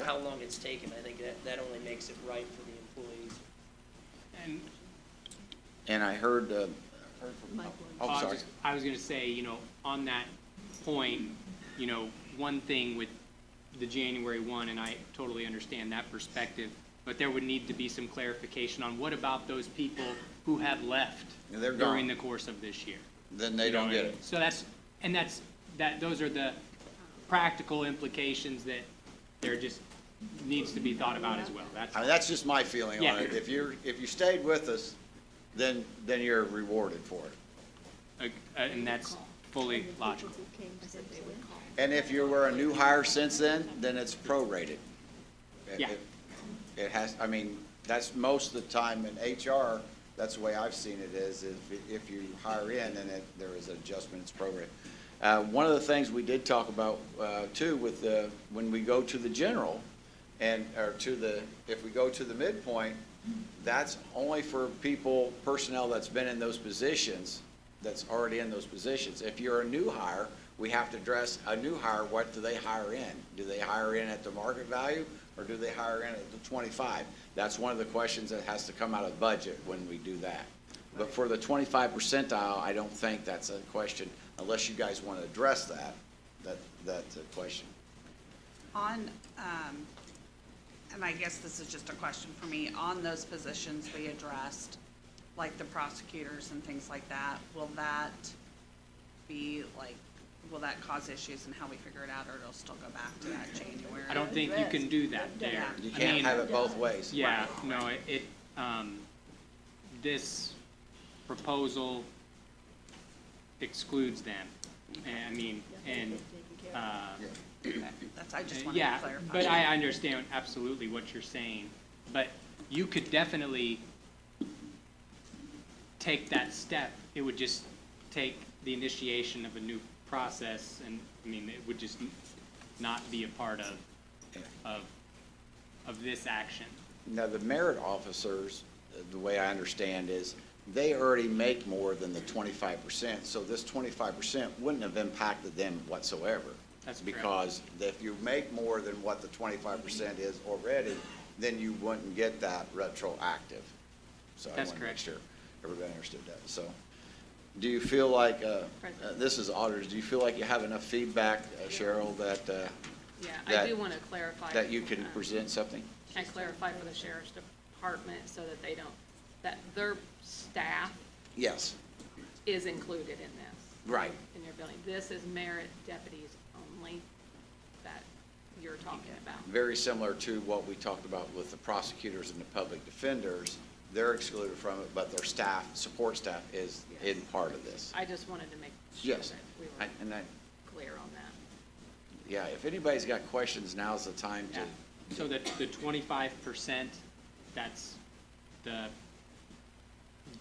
how long it's taken, I think that only makes it right for the employees. And And I heard from, Mike oh, sorry. I was gonna say, you know, on that point, you know, one thing with the January 1, and I totally understand that perspective, but there would need to be some clarification on what about those people who have left Yeah, they're during gone. the course of this year? Then they You know don't what I get mean? it. So those are the practical implications that there just needs to be thought about as well. I mean, that's just my feeling on Yeah. it. If you stayed with us, then you're rewarded for it. And that's fully logical. And if you were a new hire since then it's prorated. Yeah. It has, I mean, that's most of the time in HR, that's the way I've seen it is, if you hire in and there is an adjustment, it's prorated. One of the things we did talk about, too, with when we go to the general if we go to the midpoint, that's only for personnel that's been in those positions, that's already in those positions. If you're a new hire, we have to address a new hire, what do they hire in? Do they hire in at the market value, or do they hire in at the 25? That's one of the questions that has to come out of budget when we do that. But for the 25 percentile, I don't think that's a question, unless you guys want to address that's a question. On, and I guess this is just a question for me, on those positions we addressed, like the prosecutors and things like that, will that be like, will that cause issues in how we figure it out, or it'll still go back to that January? I don't think you can do that there. Yeah. You I can't mean, have it both ways. Yeah, no, this proposal excludes them. I mean, and, Okay, that's, I just wanted to yeah, clarify. but I understand absolutely what you're saying. But you could definitely take that step. It would just take the initiation of a new process, and, I mean, it would just not be a part of this action. Now, the merit officers, the way I understand is, they already make more than the 25%, so this 25% wouldn't have impacted them whatsoever. That's correct. Because if you make more than what the 25% is already, then you wouldn't get that retroactive. So I That's want to make correct. sure everybody understood that. So, do you feel like, this is auditors, do you feel like you have enough feedback, Cheryl, that, Yeah, I that- do want to clarify. that you can present something? Can I clarify for the sheriff's department so that they don't, that their staff Yes, is included in this? right. In your building. This is merit deputies only that you're talking about. Very similar to what we talked about with the prosecutors and the public defenders. They're excluded from it, but their staff, support staff is in part of this. I just wanted to make sure Yes. that we I- were And I, clear on that. yeah, if anybody's got questions, now's the time to, Yeah. So the 25%, that's the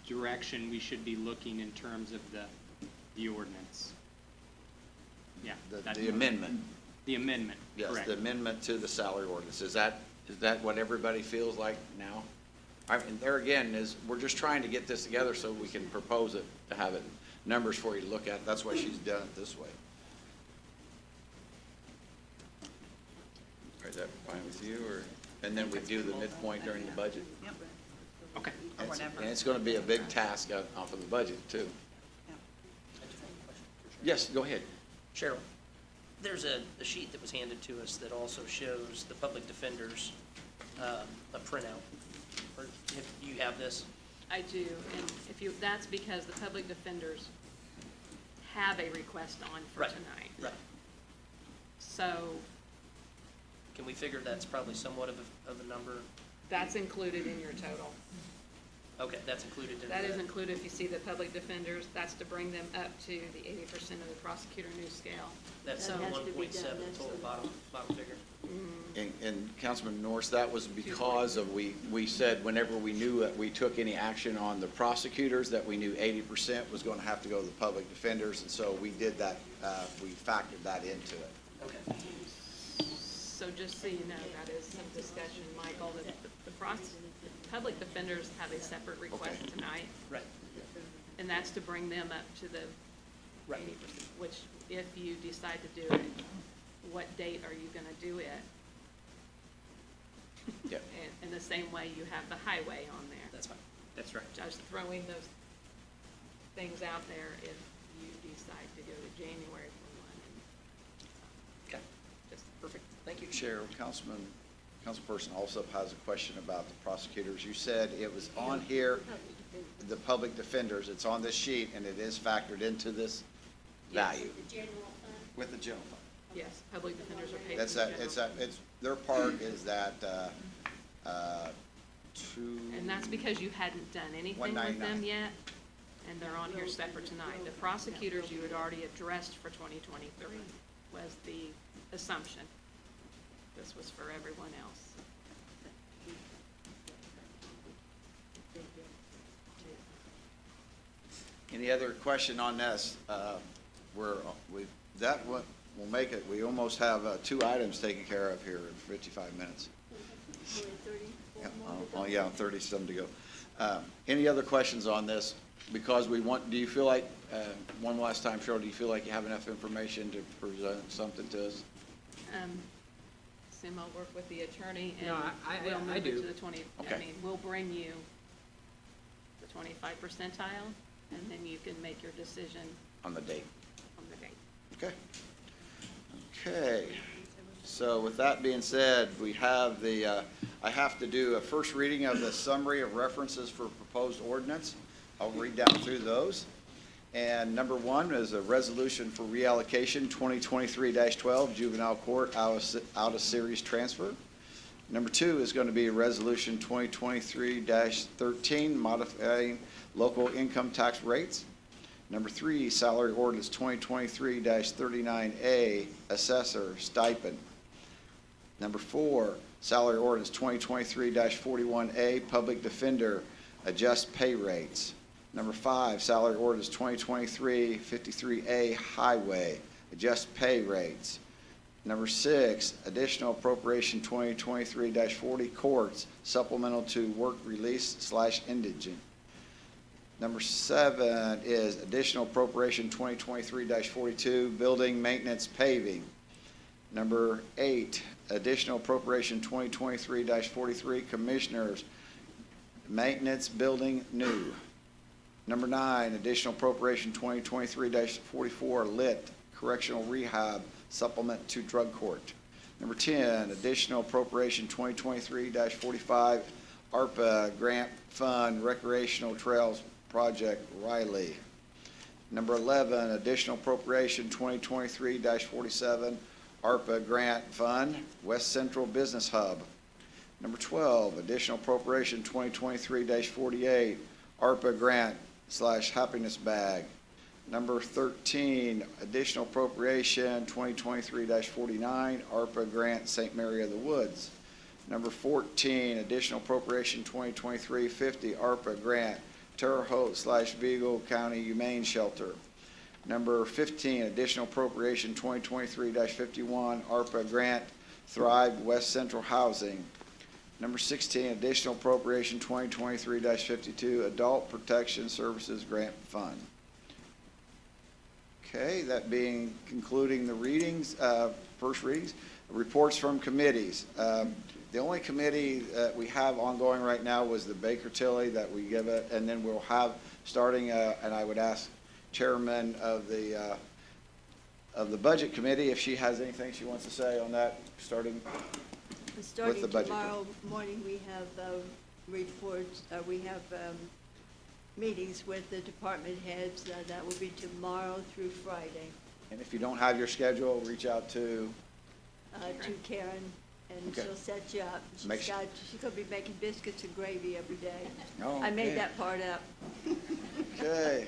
direction we should be looking in terms of the ordinance. Yeah. that- the amendment. The amendment, Yes, correct. the amendment to the salary ordinance. Is that what everybody feels like now? I mean, there again is, we're just trying to get this together so we can propose it, to have it, numbers for you to look at. That's why she's done it this way. Is that fine with you, or, and then we do the midpoint during the budget? Yep, Okay. or And whatever. it's gonna be a big task off of the budget, too. Yeah. I just have a question for Cheryl. Yes, go ahead. Cheryl, there's a sheet that was handed to us that also shows the public defenders, a printout. Or do you have this? I do, and if you, that's because the public defenders have a request on for Right, tonight. right. So Can we figure that's probably somewhat of a number? that's included in your total. Okay, that's included in That is the- included if you see the public defenders, that's to bring them up to the 80% of the prosecutor new scale. That's That has to be 1.7 done, total that's- bottom figure. And Councilman Norris, that was because of, we said whenever we knew that we took any action on the prosecutors, that we knew 80% was gonna have to go to the public defenders, and so we did that, we factored that into it. Okay. So just so you know, that is some discussion, Michael, that the public defenders have a separate request Okay. tonight, Right, and that's to bring them up to the right. 80%, which if you decide to do it, what date are you gonna do it? Yeah. And in the same way you have the highway on there. That's fine. That's right. Just throwing those things out there if you decide to go to January for one. Okay, Just perfect. Thank you. Cheryl, Councilperson Alsop has a question about the prosecutors. You said it was on here, the public defenders, it's on this sheet, and it is factored into this value The general fund. with the general fund. yes, public defenders are paid. That's from that, general it's that, it's, their part is that, And that's because you hadn't done anything with them $199. yet, and they're on here separate tonight. The prosecutors you had already addressed for 2023 was the assumption. This was for everyone else. Any other question on this? We'll make it, we almost have 2 items taken care of here in 55 minutes. Only 34 Yeah, more to go. oh, yeah, 30-some to go. Any other questions on this? Because do you feel like, one last time, Cheryl, do you feel like you have enough information to present something to us? Sim, I'll work with the attorney and No, I we'll move it do. to the 20, I Okay. mean, we'll bring you the 25 percentile, and then you can make your decision On the date? on the date. Okay. Okay. So with that being said, we have I have to do a first reading of the summary of references for proposed ordinance. I'll read down through those. And number one is a resolution for reallocation 2023-12 juvenile court out of series transfer. Number two is going to be a resolution 2023-13 modifying local income tax rates. Number three, salary ordinance 2023-39A assessor stipend. Number four, salary ordinance 2023-41A public defender adjust pay rates. Number five, salary ordinance 2023-53A highway adjust pay rates. Number six, additional appropriation 2023-40 courts supplemental to work release / indigent. Number seven is additional appropriation 2023-42 building maintenance paving. Number eight, additional appropriation 2023-43 commissioners maintenance building new. Number nine, additional appropriation 2023-44 lit correctional rehab supplement to drug court. Number 10, additional appropriation 2023-45 ARPA grant fund recreational trails project Riley. Number 11, additional appropriation 2023-47 ARPA grant fund West Central Business Hub. Number 12, additional appropriation 2023-48 ARPA grant / happiness bag. Number 13, additional appropriation 2023-49 ARPA grant St. Mary of the Woods. Number 14, additional appropriation 2023-50 ARPA grant Terre Haute / Vigo County Humane Shelter. Number 15, additional appropriation 2023-51 ARPA grant Thrive West Central Housing. Number 16, additional appropriation 2023-52 Adult Protection Services Grant Fund. Okay, that being concluding the readings, first readings, reports from committees. The only committee that we have ongoing right now was the Baker Tilly that we give it, and then we'll have starting, and I would ask Chairman of the Budget Committee if she has anything she wants to say on that, starting with the budget. Tomorrow morning, we have reports, we have meetings with the department heads. That will be tomorrow through Friday. And if you don't have your schedule, reach out to Karen, and Okay. she'll set you up. She's Make su- gonna be making biscuits and gravy every day. Oh, I made okay. that part up. Okay.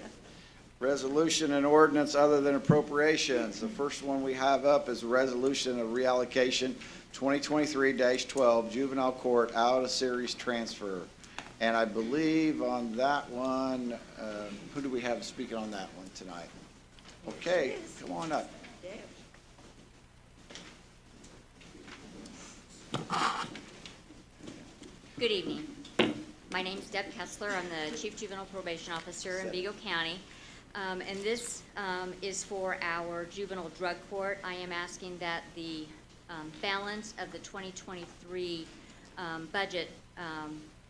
Resolution and ordinance other than appropriations. The first one we have up is a resolution of reallocation 2023-12 juvenile court out of series transfer. And I believe on that one, who do we have speaking on that one tonight? Okay, come on up. Damn. Good evening. My name's Deb Kessler. I'm the Chief Juvenile Probation Officer in Vigo County. And this is for our juvenile drug court. I am asking that the balance of the 2023 budget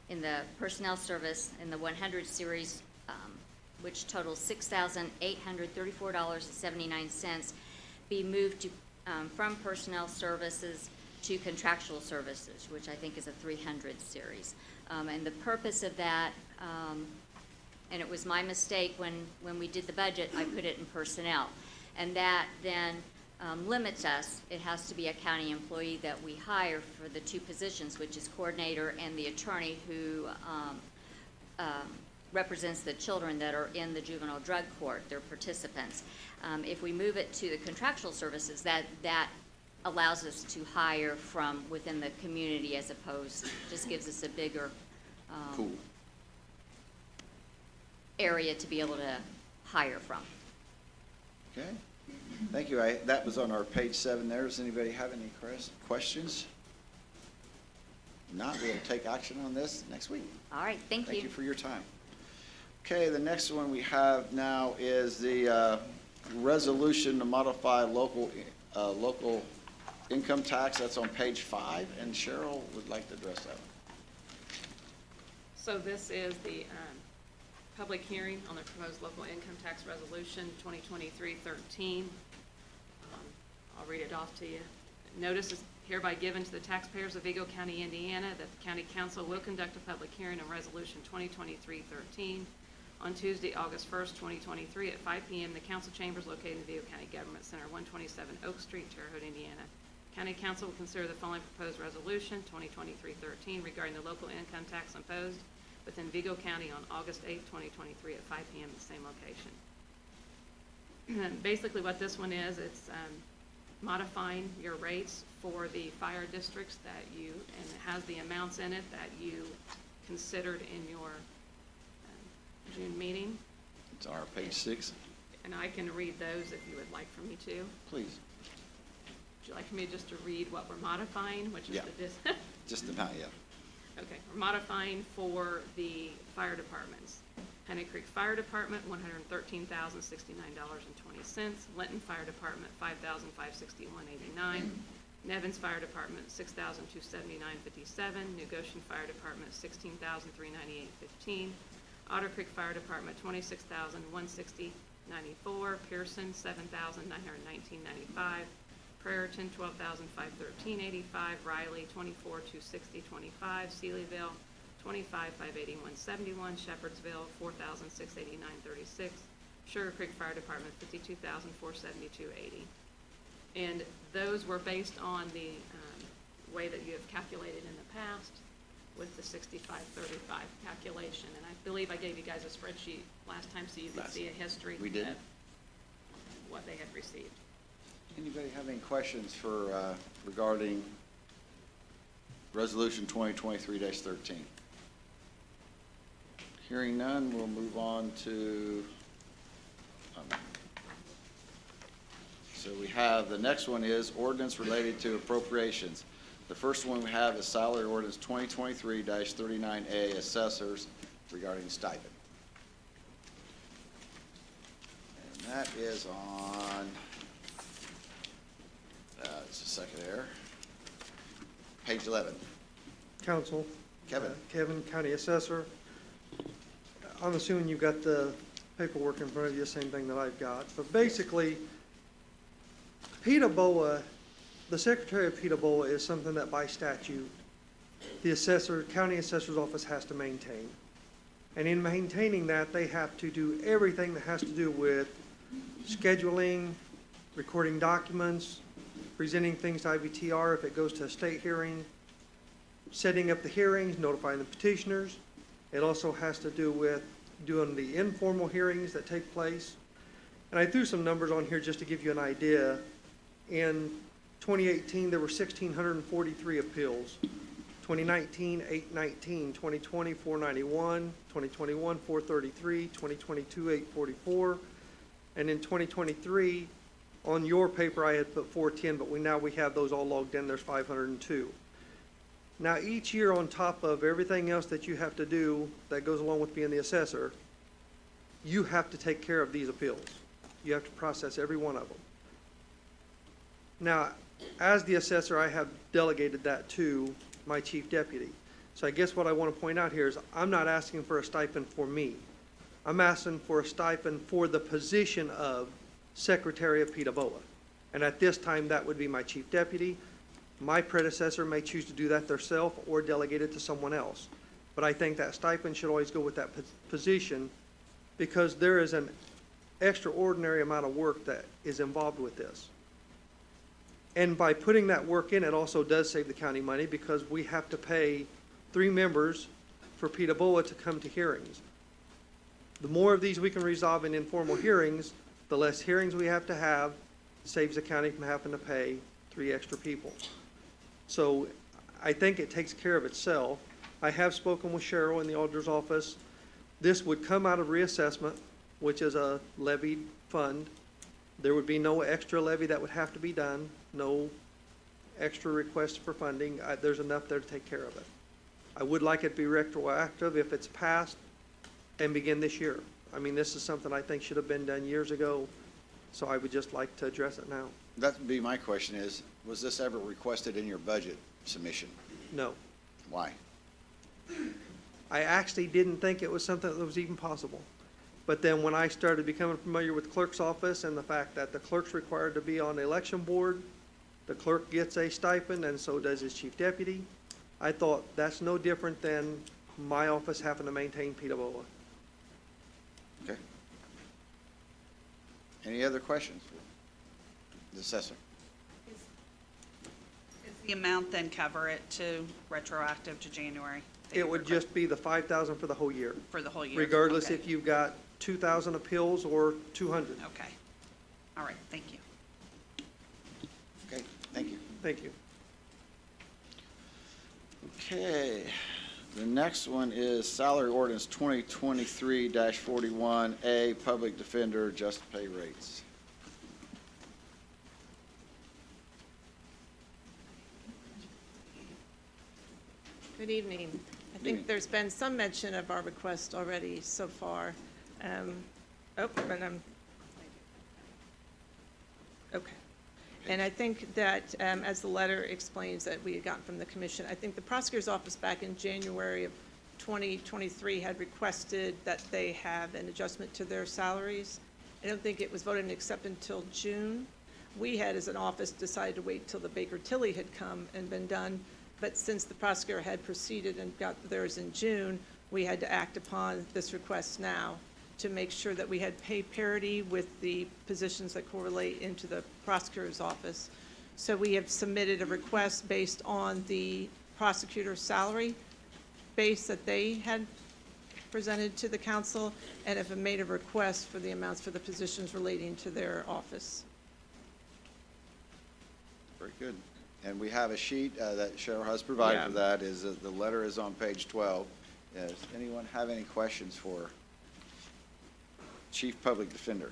in the personnel service in the 100 series, which totals $6,834.79, be moved to, from personnel services to contractual services, which I think is a 300 series. And the purpose of that, and it was my mistake when we did the budget, I put it in personnel. And that then limits us. It has to be a county employee that we hire for the two positions, which is coordinator and the attorney who represents the children that are in the juvenile drug court, their participants. If we move it to the contractual services, that allows us to hire from within the community as opposed, just gives us a bigger Cool. area to be able to hire from. Okay. Thank you. That was on our page 7 there. Does anybody have any questions? Not, we'll take action on this next week. All right, thank you. Thank you for your time. Okay, the next one we have now is the resolution to modify local income tax. That's on page 5, and Cheryl would like to address that one. So this is the public hearing on the proposed local income tax resolution 2023-13. I'll read it off to you. Notice is hereby given to the taxpayers of Vigo County, Indiana, that the county council will conduct a public hearing on resolution 2023-13 on Tuesday, August 1st, 2023 at 5 p.m. in the council chambers located in the Vigo County Government Center, 127 Oak Street, Terre Haute, Indiana. County Council will consider the following proposed resolution, 2023-13, regarding the local income tax imposed within Vigo County on August 8th, 2023 at 5 p.m. at the same location. Basically what this one is, it's modifying your rates for the fire districts that you, and it has the amounts in it that you considered in your June meeting. It's our page 6. And I can read those if you would like for me to. Please. Would you like for me just to read what we're modifying, which is Yeah. the Just about, yeah. Okay, we're modifying for the fire departments. Honey Creek Fire Department, $113,069.20. Linton Fire Department, $5,561.89. Nevins Fire Department, $6,279.57. New Goshen Fire Department, $16,398.15. Otter Creek Fire Department, $26,160.94. Pearson, $7,919.95. Prairiton, $12,513.85. Riley, $24,260.25. Sealyville, $25,581.71. Shepherdsville, $4,689.36. Sugar Creek Fire Department, $52,472.80. And those were based on the way that you have calculated in the past with the 65-35 calculation. And I believe I gave you guys a spreadsheet last time so you could see a history We did. of what they had received. Anybody have any questions for, regarding Resolution 2023-13? Hearing none, we'll move on to, so we have, the next one is ordinance related to appropriations. The first one we have is salary ordinance 2023-39A, assessors regarding stipend. And that is on, it's a second there, page 11. Council. Kevin. Kevin, County Assessor. I'm assuming you've got the paperwork in front of you, same thing that I've got. But basically, PETA BOA, the Secretary of PETA BOA is something that by statute, the assessor, county assessor's office has to maintain. And in maintaining that, they have to do everything that has to do with scheduling, recording documents, presenting things to IVTR if it goes to a state hearing, setting up the hearings, notifying the petitioners. It also has to do with doing the informal hearings that take place. And I threw some numbers on here just to give you an idea. In 2018, there were 1,643 appeals. 2019, 819. 2020, 491. 2021, 433. 2022, 844. And in 2023, on your paper, I had put 410, but now we have those all logged in. There's 502. Now, each year on top of everything else that you have to do that goes along with being the assessor, you have to take care of these appeals. You have to process every one of them. Now, as the assessor, I have delegated that to my chief deputy. So I guess what I want to point out here is I'm not asking for a stipend for me. I'm asking for a stipend for the position of Secretary of PETA BOA. And at this time, that would be my chief deputy. My predecessor may choose to do that themselves or delegate it to someone else. But I think that stipend should always go with that position because there is an extraordinary amount of work that is involved with this. And by putting that work in, it also does save the county money because we have to pay 3 members for PETA BOA to come to hearings. The more of these we can resolve in informal hearings, the less hearings we have to have, saves the county from having to pay 3 extra people. So I think it takes care of itself. I have spoken with Cheryl in the auditor's office. This would come out of reassessment, which is a levied fund. There would be no extra levy that would have to be done, no extra requests for funding. There's enough there to take care of it. I would like it to be retroactive if it's passed and begin this year. I mean, this is something I think should have been done years ago, so I would just like to address it now. That would be my question is, was this ever requested in your budget submission? No. Why? I actually didn't think it was something that was even possible. But then when I started becoming familiar with clerk's office and the fact that the clerk's required to be on the election board, the clerk gets a stipend and so does his chief deputy, I thought that's no different than my office having to maintain PETA BOA. Any other questions for the assessor? Does the amount then cover it to retroactive to January? that It you would request just be the 5,000 for the whole year, For the whole year? regardless Okay. if you've got 2,000 appeals or 200. Okay. All right, thank you. Okay, thank you. Thank you. Okay, the next one is salary ordinance 2023-41A, public defender, just pay rates. Good evening. I evening. think there's been some mention of our request already so far. Okay. And I think that, as the letter explains that we had gotten from the commission, I think the prosecutor's office back in January of 2023 had requested that they have an adjustment to their salaries. I don't think it was voted and accepted until June. We had, as an office, decided to wait till the Baker Tilly had come and been done. But since the prosecutor had proceeded and got theirs in June, we had to act upon this request now to make sure that we had pay parity with the positions that correlate into the prosecutor's office. So we have submitted a request based on the prosecutor's salary base that they had presented to the council, and have made a request for the amounts for the positions relating to their office. Very good. And we have a sheet that Cheryl has provided for that. The letter is on page 12. Does anyone have any questions for Chief Public Defender?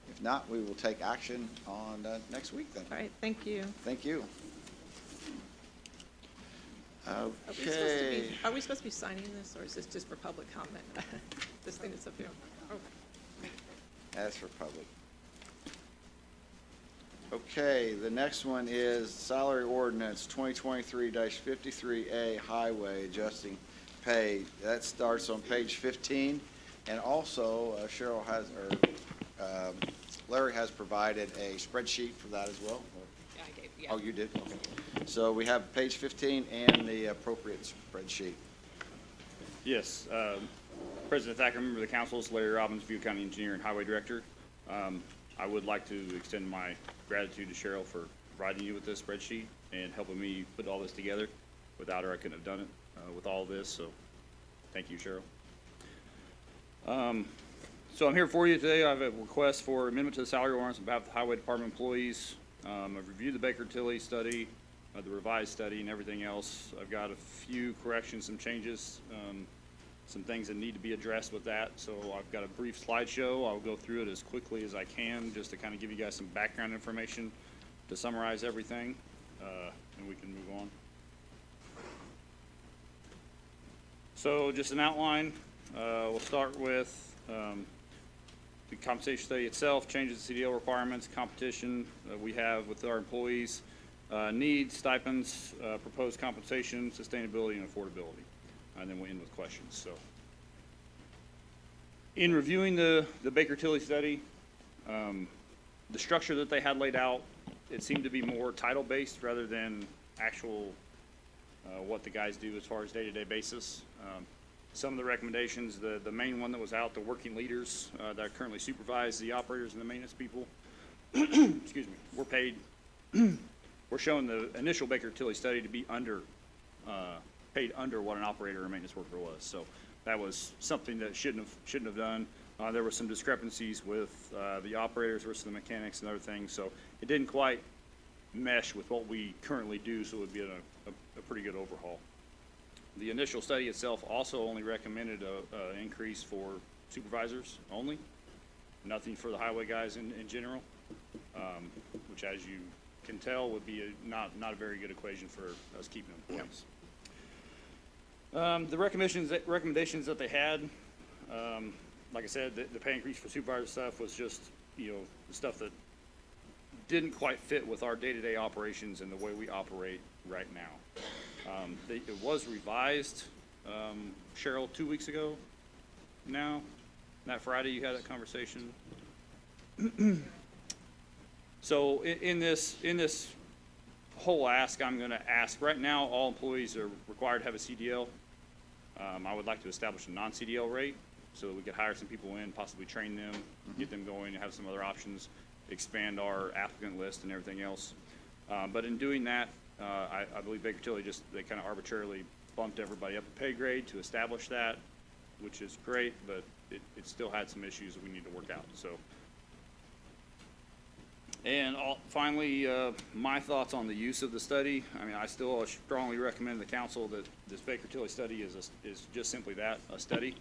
If not, we will take action on next week then. All right, thank you. Thank you. Are we supposed to be, Okay. are we supposed to be signing this, or is this just for public comment? This thing that's up here? Okay. As for public. Okay, the next one is salary ordinance 2023-53A, highway adjusting pay. That starts on page 15. And also, Cheryl has, or Larry has provided a spreadsheet for that as well. Yeah, I gave, Oh, you did? Okay. So we have page 15 and the appropriate spreadsheet. Yes, President Thacker, member of the council, is Larry Robbins, View County Engineer and Highway Director. I would like to extend my gratitude to Cheryl for providing you with this spreadsheet and helping me put all this together. Without her, I couldn't have done it with all this, so thank you, Cheryl. So I'm here for you today. I have a request for amendment to the salary ordinance on behalf of the Highway Department employees. I've reviewed the Baker Tilly study, the revised study, and everything else. I've got a few corrections, some changes, some things that need to be addressed with that. So I've got a brief slideshow. I'll go through it as quickly as I can, just to kind of give you guys some background information to summarize everything, and we can move on. So just an outline. We'll start with the compensation study itself, changes to CDL requirements, competition we have with our employees, needs, stipends, proposed compensation, sustainability, and affordability. And then we'll end with questions. So, in reviewing the Baker Tilly study, the structure that they had laid out, it seemed to be more title-based rather than actual what the guys do as far as day-to-day basis. Some of the recommendations, the main one that was out, the working leaders that currently supervise the operators and the maintenance people, excuse me, were paid. We're showing the initial Baker Tilly study to be paid under what an operator or maintenance worker was. So that was something that shouldn't have done. There were some discrepancies with the operators versus the mechanics and other things. So it didn't quite mesh with what we currently do. So it would be a pretty good overhaul. The initial study itself also only recommended an increase for supervisors only, nothing for the highway guys in general, which, as you can tell, would be not a very good equation for us keeping employees. The recommendations that they had, like I said, the pay increase for supervisor stuff was just, the stuff that didn't quite fit with our day-to-day operations and the way we operate right now. It was revised, Cheryl, 2 weeks ago now. That Friday you had that conversation. So in this whole ask, I'm going to ask, right now all employees are required to have a CDL. I would like to establish a non-CDL rate so that we could hire some people in, possibly train them, get them going, and have some other options, expand our applicant list and everything else. But in doing that, I believe Baker Tilly they kind of arbitrarily bumped everybody up a pay grade to establish that, which is great, but it still had some issues that we need to work out, so. And finally, my thoughts on the use of the study. I mean, I still strongly recommend to the council that this Baker Tilly study is just simply that, a study.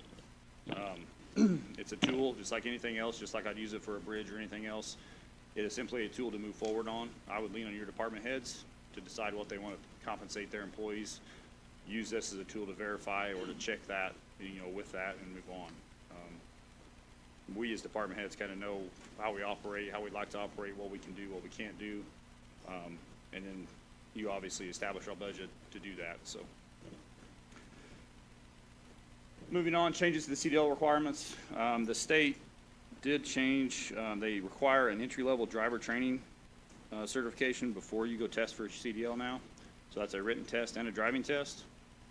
It's a tool, just like anything else, just like I'd use it for a bridge or anything else. It is simply a tool to move forward on. I would lean on your department heads to decide what they want to compensate their employees. Use this as a tool to verify or to check that, with that and move on. We as department heads kind of know how we operate, how we'd like to operate, what we can do, what we can't do. And then you obviously establish our budget to do that, so. Moving on, changes to the CDL requirements. The state did change, they require an entry-level driver training certification before you go test for your CDL now. So that's a written test and a driving test.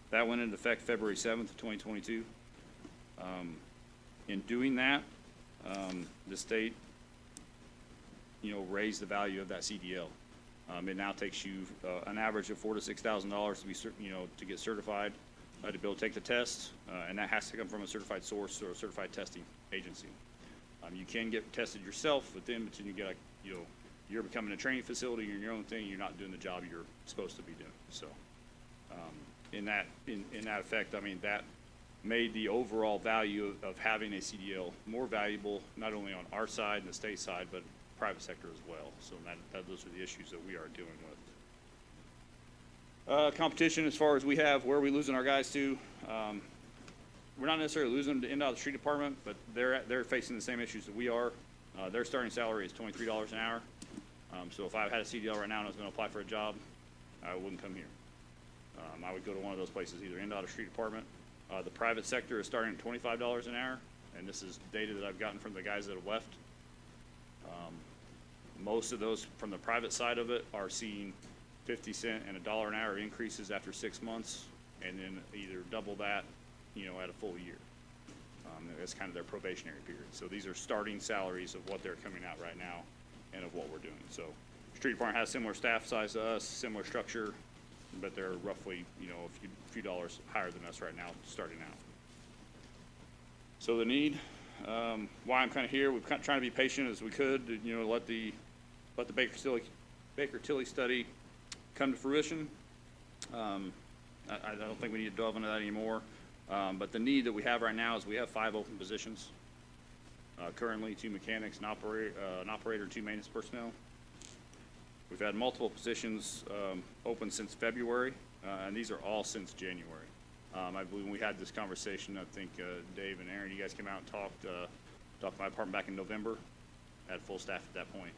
That went into effect February 7th of 2022. In doing that, the state, raised the value of that CDL. It now takes you an average of $4,000 to $6,000 to be, to get certified, to be able to take the test, and that has to come from a certified source or a certified testing agency. You can get tested yourself, but then you get, you're becoming a training facility, you're in your own thing, you're not doing the job you're supposed to be doing. So, in that effect, I mean, that made the overall value of having a CDL more valuable, not only on our side and the state side, but private sector as well. So those are the issues that we are dealing with. Competition, as far as where are we losing our guys to? We're not necessarily losing them to NDOT street department, but they're facing the same issues that we are. Their starting salary is $23 an hour. So if I had a CDL right now and I was going to apply for a job, I wouldn't come here. I would go to one of those places, either NDOT or street department. The private sector is starting at $25 an hour, and this is data that I've gotten from the guys that have left. Most of those from the private side of it are seeing 50 cent and $1 an hour increases after 6 months, and then either double that, at a full year. That's kind of their probationary period. So these are starting salaries of what they're coming out right now and of what we're doing. So street department has similar staff size to us, similar structure, but they're roughly, a few dollars higher than us right now, starting out. So the need, why I'm kind of here, we've kind of trying to be patient as we could, let the Baker Tilly study come to fruition. I don't think we need to delve into that anymore. But the need that we have right now is we have 5 open positions. Currently 2 mechanics, an operator, 2 maintenance personnel. We've had multiple positions open since February, and these are all since January. I believe when we had this conversation, I think Dave and Aaron, you guys came out and talked to my department back in November. Had full staff at that point.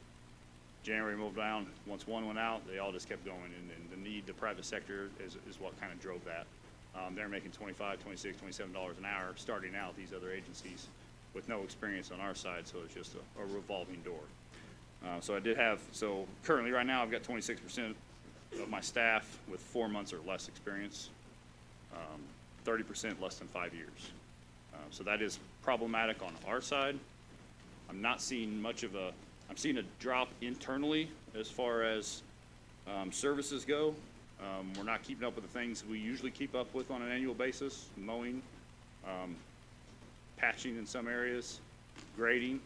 January moved down. Once one went out, they all just kept going, and the need, the private sector is what kind of drove that. They're making $25, $26, $27 an hour starting out, these other agencies, with no experience on our side, so it's just a revolving door. So currently right now I've got 26% of my staff with 4 months or less experience, 30% less than 5 years. So that is problematic on our side. I'm not seeing I'm seeing a drop internally as far as services go. We're not keeping up with the things we usually keep up with on an annual basis, mowing, patching in some areas, grading,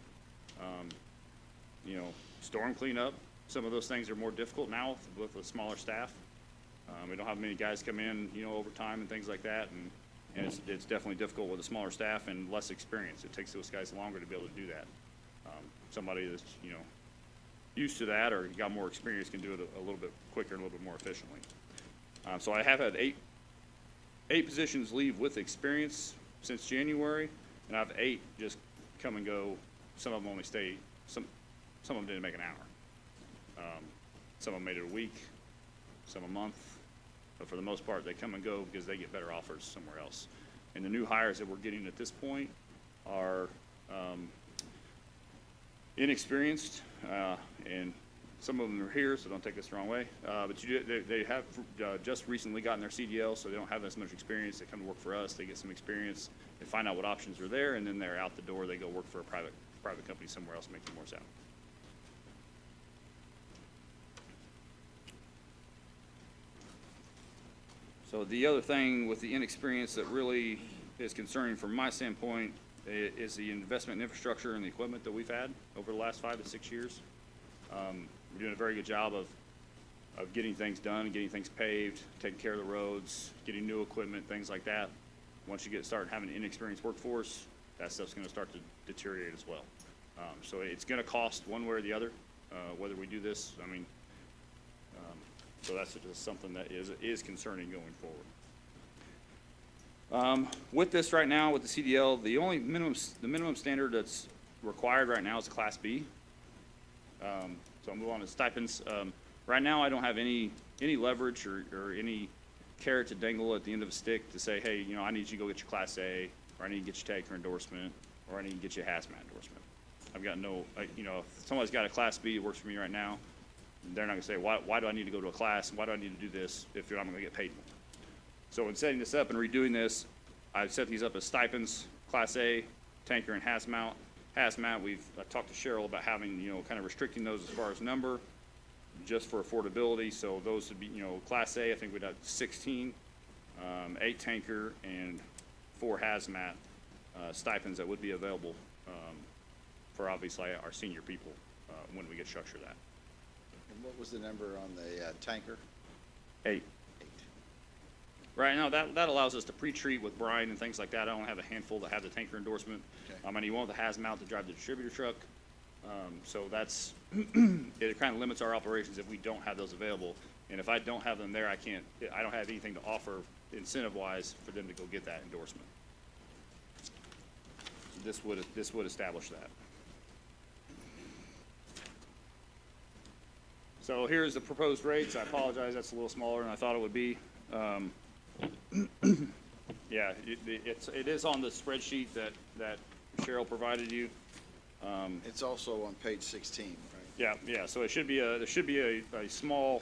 storm cleanup. Some of those things are more difficult now with a smaller staff. We don't have many guys come in, overtime and things like that, and it's definitely difficult with a smaller staff and less experience. It takes those guys longer to be able to do that. Somebody that's, used to that or got more experience can do it a little bit quicker and a little bit more efficiently. So I have had eight positions leave with experience since January, and I have 8 just come and go. Some of them only stay, some of them didn't make an hour. Some of them made it a week, some a month, but for the most part, they come and go because they get better offers somewhere else. And the new hires that we're getting at this point are inexperienced, and Some of them are here, so don't take this the wrong way. But they have just recently gotten their CDL, so they don't have as much experience. They come to work for us, they get some experience, they find out what options are there, and then they're out the door. They go work for a private company somewhere else, making more salary. So the other thing with the inexperience that really is concerning from my standpoint is the investment in infrastructure and the equipment that we've had over the last 5 to 6 years. We're doing a very good job of getting things done, getting things paved, taking care of the roads, getting new equipment, things like that. Once you start having an inexperienced workforce, that stuff's gonna start to deteriorate as well. So it's gonna cost one way or the other, whether we do this, I mean, so that's just something that is concerning going forward. With this right now, with the CDL, the minimum standard that's required right now is a Class B. So I'll move on to stipends. Right now, I don't have any leverage or any carrot to dangle at the end of a stick to say, hey, I need you to go get your Class A, or I need to get your tanker endorsement, or I need to get you a hazmat endorsement. I've got no, if somebody's got a Class B, it works for me right now, they're not gonna say, why do I need to go to a class? Why do I need to do this if I'm gonna get paid more? So in setting this up and redoing this, I've set these up as stipends, Class A, tanker, and hazmat. I talked to Cheryl about having, kind of restricting those as far as number, just for affordability. So those would be, Class A, I think we'd have 16, 8 tanker, and 4 hazmat stipends that would be available for obviously our senior people when we get structured that. And what was the number on the tanker? 8. Right now, that allows us to pre-treat with brine and things like that. I only have a handful that have the tanker endorsement. Okay. And you want the hazmat to drive the distributor truck. So that's, it kind of limits our operations if we don't have those available. And if I don't have them there, I don't have anything to offer incentive-wise for them to go get that endorsement. This would establish that. So here's the proposed rates. I apologize, that's a little smaller than I thought it would be. Yeah, it is on the spreadsheet that Cheryl provided you. It's also on page 16, right? Yeah, so there should be a small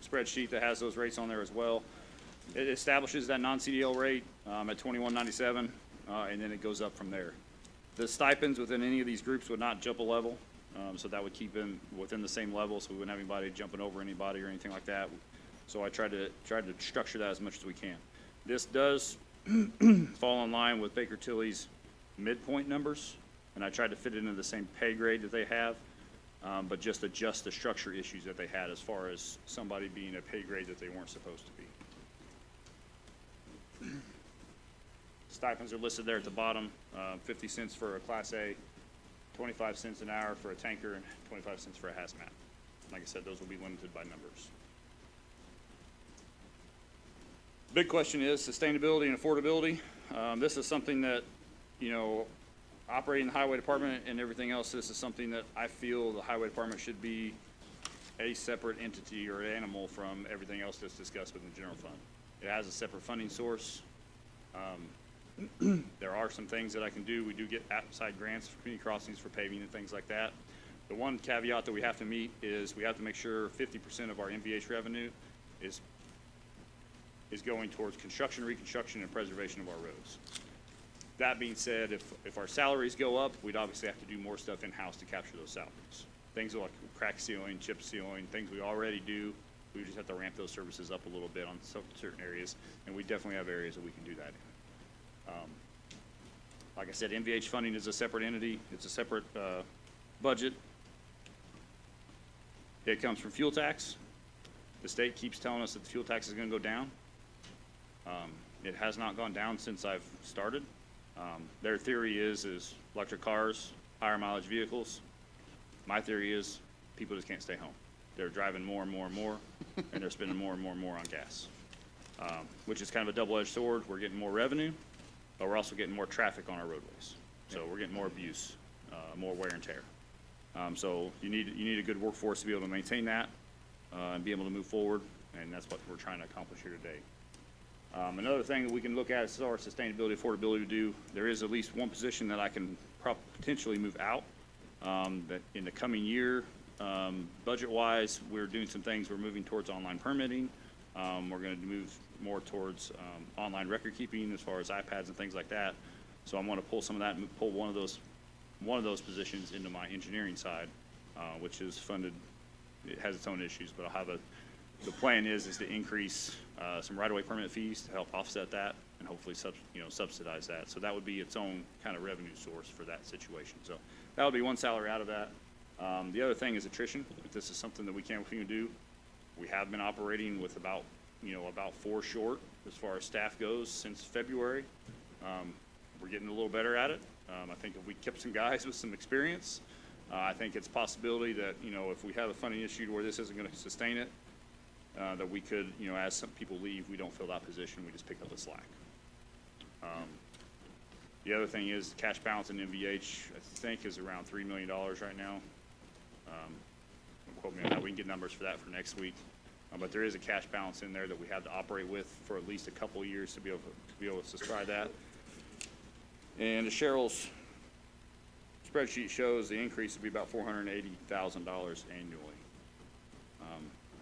spreadsheet that has those rates on there as well. It establishes that non-CDL rate at $21.97, and then it goes up from there. The stipends within any of these groups would not jump a level, so that would keep them within the same level, so we wouldn't have anybody jumping over anybody or anything like that. So I tried to structure that as much as we can. This does fall in line with Baker Tilly's midpoint numbers, and I tried to fit it into the same pay grade that they have, but just adjust the structure issues that they had as far as somebody being a pay grade that they weren't supposed to be. Stipends are listed there at the bottom, 50 cents for a Class A, 25 cents an hour for a tanker, and 25 cents for a hazmat. Like I said, those will be limited by numbers. Big question is sustainability and affordability. This is something that, operating the highway department and everything else, this is something that I feel the highway department should be a separate entity or animal from everything else that's discussed within the general fund. It has a separate funding source. There are some things that I can do. We do get outside grants for community crossings for paving and things like that. The one caveat that we have to meet is we have to make sure 50% of our MVH revenue is going towards construction, reconstruction, and preservation of our roads. That being said, if our salaries go up, we'd obviously have to do more stuff in-house to capture those salaries. Things like crack sealing, chip sealing, things we already do, we just have to ramp those services up a little bit on certain areas, and we definitely have areas that we can do that in. Like I said, MVH funding is a separate entity. It's a separate budget. It comes from fuel tax. The state keeps telling us that the fuel tax is going to go down. It has not gone down since I've started. Their theory is electric cars, higher mileage vehicles. My theory is people just can't stay home. They're driving more and more and more, and they're spending more and more and more on gas, which is kind of a double-edged sword. We're getting more revenue, but we're also getting more traffic on our roadways. So we're getting more abuse, more wear and tear. So you need a good workforce to be able to maintain that and be able to move forward, and that's what we're trying to accomplish here today. Another thing that we can look at as far as sustainability, affordability to do, there is at least one position that I can potentially move out. That in the coming year, Budget-wise, we're doing some things. We're moving towards online permitting. We're going to move more towards online record keeping as far as iPads and things like that. So I'm going to pull some of that and pull one of those positions into my engineering side, which is funded. It has its own issues, but I'll have the plan is to increase some right-of-way permit fees to help offset that and hopefully subsidize that. So that would be its own kind of revenue source for that situation. So that would be one salary out of that. The other thing is attrition. If this is something that we can do, we have been operating with about 4 short as far as staff goes since February. We're getting a little better at it. I think if we kept some guys with some experience, I think it's a possibility that, if we have a funding issue where this isn't going to sustain it, that we could, as some people leave, we don't fill that position, we just pick up the slack. The other thing is cash balance in MVH, I think, is around $3 million right now. Don't quote me on that. We can get numbers for that for next week. But there is a cash balance in there that we have to operate with for at least a couple of years to be able to subscribe that. And the Cheryl's spreadsheet shows the increase would be about $480,000 annually.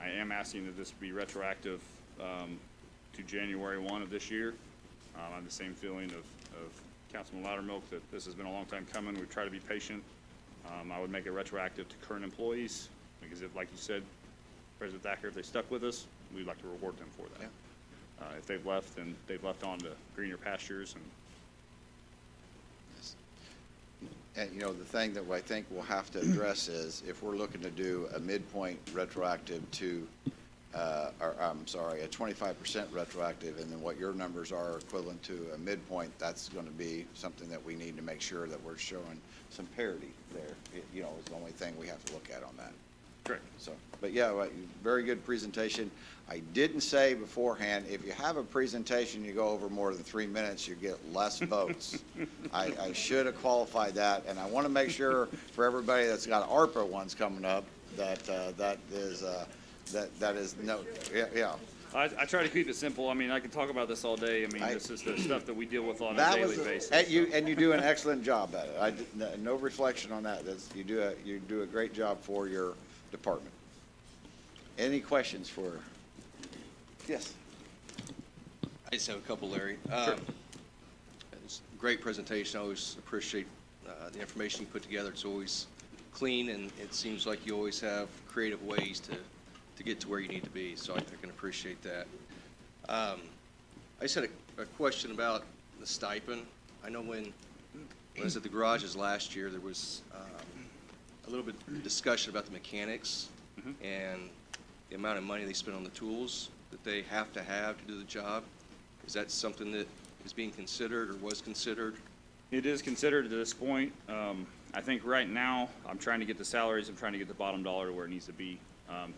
I am asking that this be retroactive to January 1 of this year. I have the same feeling of Councilman Loudermilk that this has been a long time coming. We've tried to be patient. I would make it retroactive to current employees because if, like you said, President Thacker, if they stuck with us, we'd like to reward them for that. Yeah. If they've left, then they've left on to greener pastures. And, the thing that I think we'll have to address is if we're looking to do a midpoint retroactive to, a 25% retroactive, and then what your numbers are equivalent to a midpoint, that's going to be something that we need to make sure that we're showing some parity there. Is the only thing we have to look at on that. Correct. So, but yeah, very good presentation. I didn't say beforehand, if you have a presentation, you go over more than 3 minutes, you get less votes. I should have qualified that, and I want to make sure for everybody that's got ARPA ones coming up, that is no, yeah. I try to keep it simple. I mean, I can talk about this all day. I mean, this is the stuff that we deal with on a daily basis. And you do an excellent job at it. No reflection on that. You do a great job for your department. Any questions for? Yes. I just have a couple, Larry. Sure. It's a great presentation. I always appreciate the information you put together. It's always clean, and it seems like you always have creative ways to get to where you need to be, so I can appreciate that. I just had a question about the stipend. I know when I was at the garages last year, there was a little bit of discussion about the mechanics and the amount of money they spend on the tools that they have to do the job. Is that something that is being considered or was considered? It is considered at this point. I think right now, I'm trying to get the salaries, I'm trying to get the bottom dollar to where it needs to be.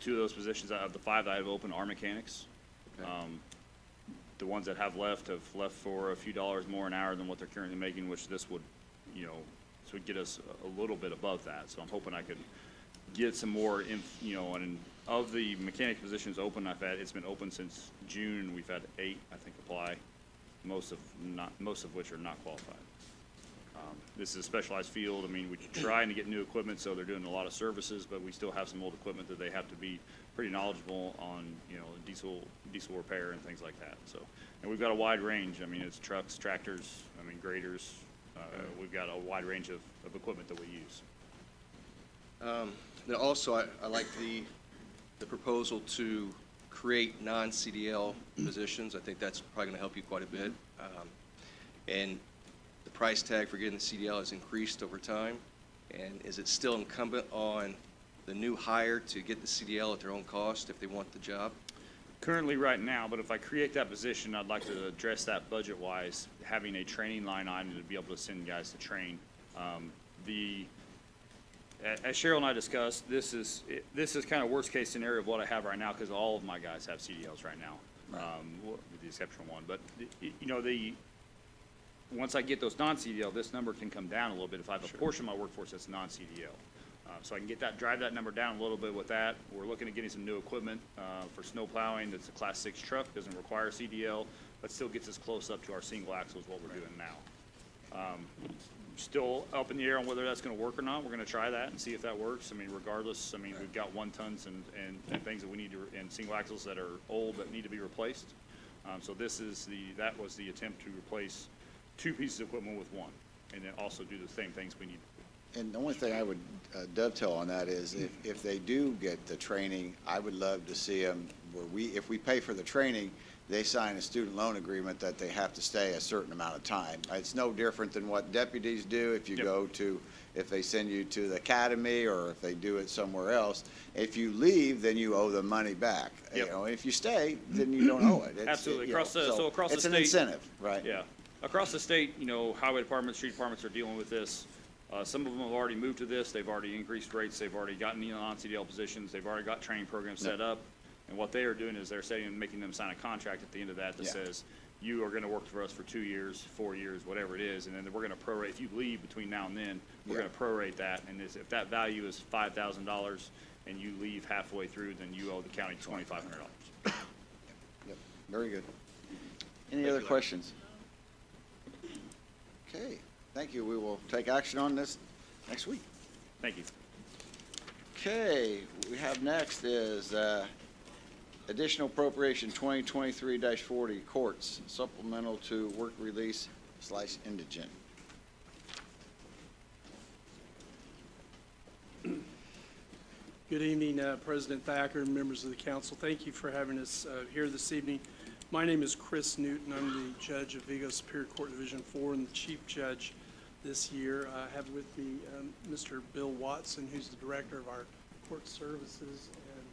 2 of those positions out of the 5 that I have open are mechanics. Okay. The ones that have left for a few dollars more an hour than what they're currently making, which this would, this would get us a little bit above that. So I'm hoping I could get some more, and of the mechanic positions open, it's been open since June. We've had 8, I think, apply, most of which are not qualified. This is a specialized field. I mean, we're trying to get new equipment, so they're doing a lot of services, but we still have some old equipment that they have to be pretty knowledgeable on, diesel repair and things like that. So, and we've got a wide range. I mean, it's trucks, tractors, graders. We've got a wide range of equipment that we use. Now also, I like the proposal to create non-CDL positions. I think that's probably going to help you quite a bit. And the price tag for getting the CDL has increased over time. And is it still incumbent on the new hire to get the CDL at their own cost if they want the job? Currently right now, but if I create that position, I'd like to address that budget-wise, having a training line item to be able to send guys to train. As Cheryl and I discussed, this is kind of worst-case scenario of what I have right now because all of my guys have CDLs right now, with the exception of one. But, once I get those non-CDL, this number can come down a little bit if I have a portion of my workforce that's non-CDL. So I can drive that number down a little bit with that. We're looking at getting some new equipment for snow plowing. That's a Class 6 truck, doesn't require CDL, but still gets us close up to our single axle is what we're doing now. Still up in the air on whether that's gonna work or not. We're gonna try that and see if that works. I mean, regardless, I mean, we've got 1 tons and things that we need to, and single axles that are old that need to be replaced. So that was the attempt to replace 2 pieces of equipment with 1, and then also do the same things we need. And the only thing I would dovetail on that is if they do get the training, I would love to see them where if we pay for the training, they sign a student loan agreement that they have to stay a certain amount of time. It's no different than what deputies do if you go to, if they send you to the academy or if they do it somewhere else. If you leave, then you owe them money back. You know, if you stay, then you don't owe it. Absolutely. You know, Across the it's state. an incentive, right? Yeah. Across the state, you know, highway departments, street departments are dealing with this. Some of them have already moved to this. They've already increased rates. They've already gotten non-CDL positions. They've already got training programs set up. And what they are doing is they're setting and making them sign a contract at the end of that says, you are going to work for us for 2 years, 4 years, whatever it is, and then we're going to prorate. If you leave between now and then, we're going to prorate that. And if that value is $5,000 and you leave halfway through, then you owe the county $2,500. Yep, very good. Any other questions? Okay, thank you. We will take action on this next week. Thank you. Okay, we have next is additional appropriation 2023-40 courts supplemental to work release / indigent. Good evening, President Thacker and members of the council. Thank you for having us here this evening. My name is Chris Newton. I'm the judge of Vigo Superior Court Division 4 and the chief judge this year. I have with me Mr. Bill Watson, who's the director of our court services, and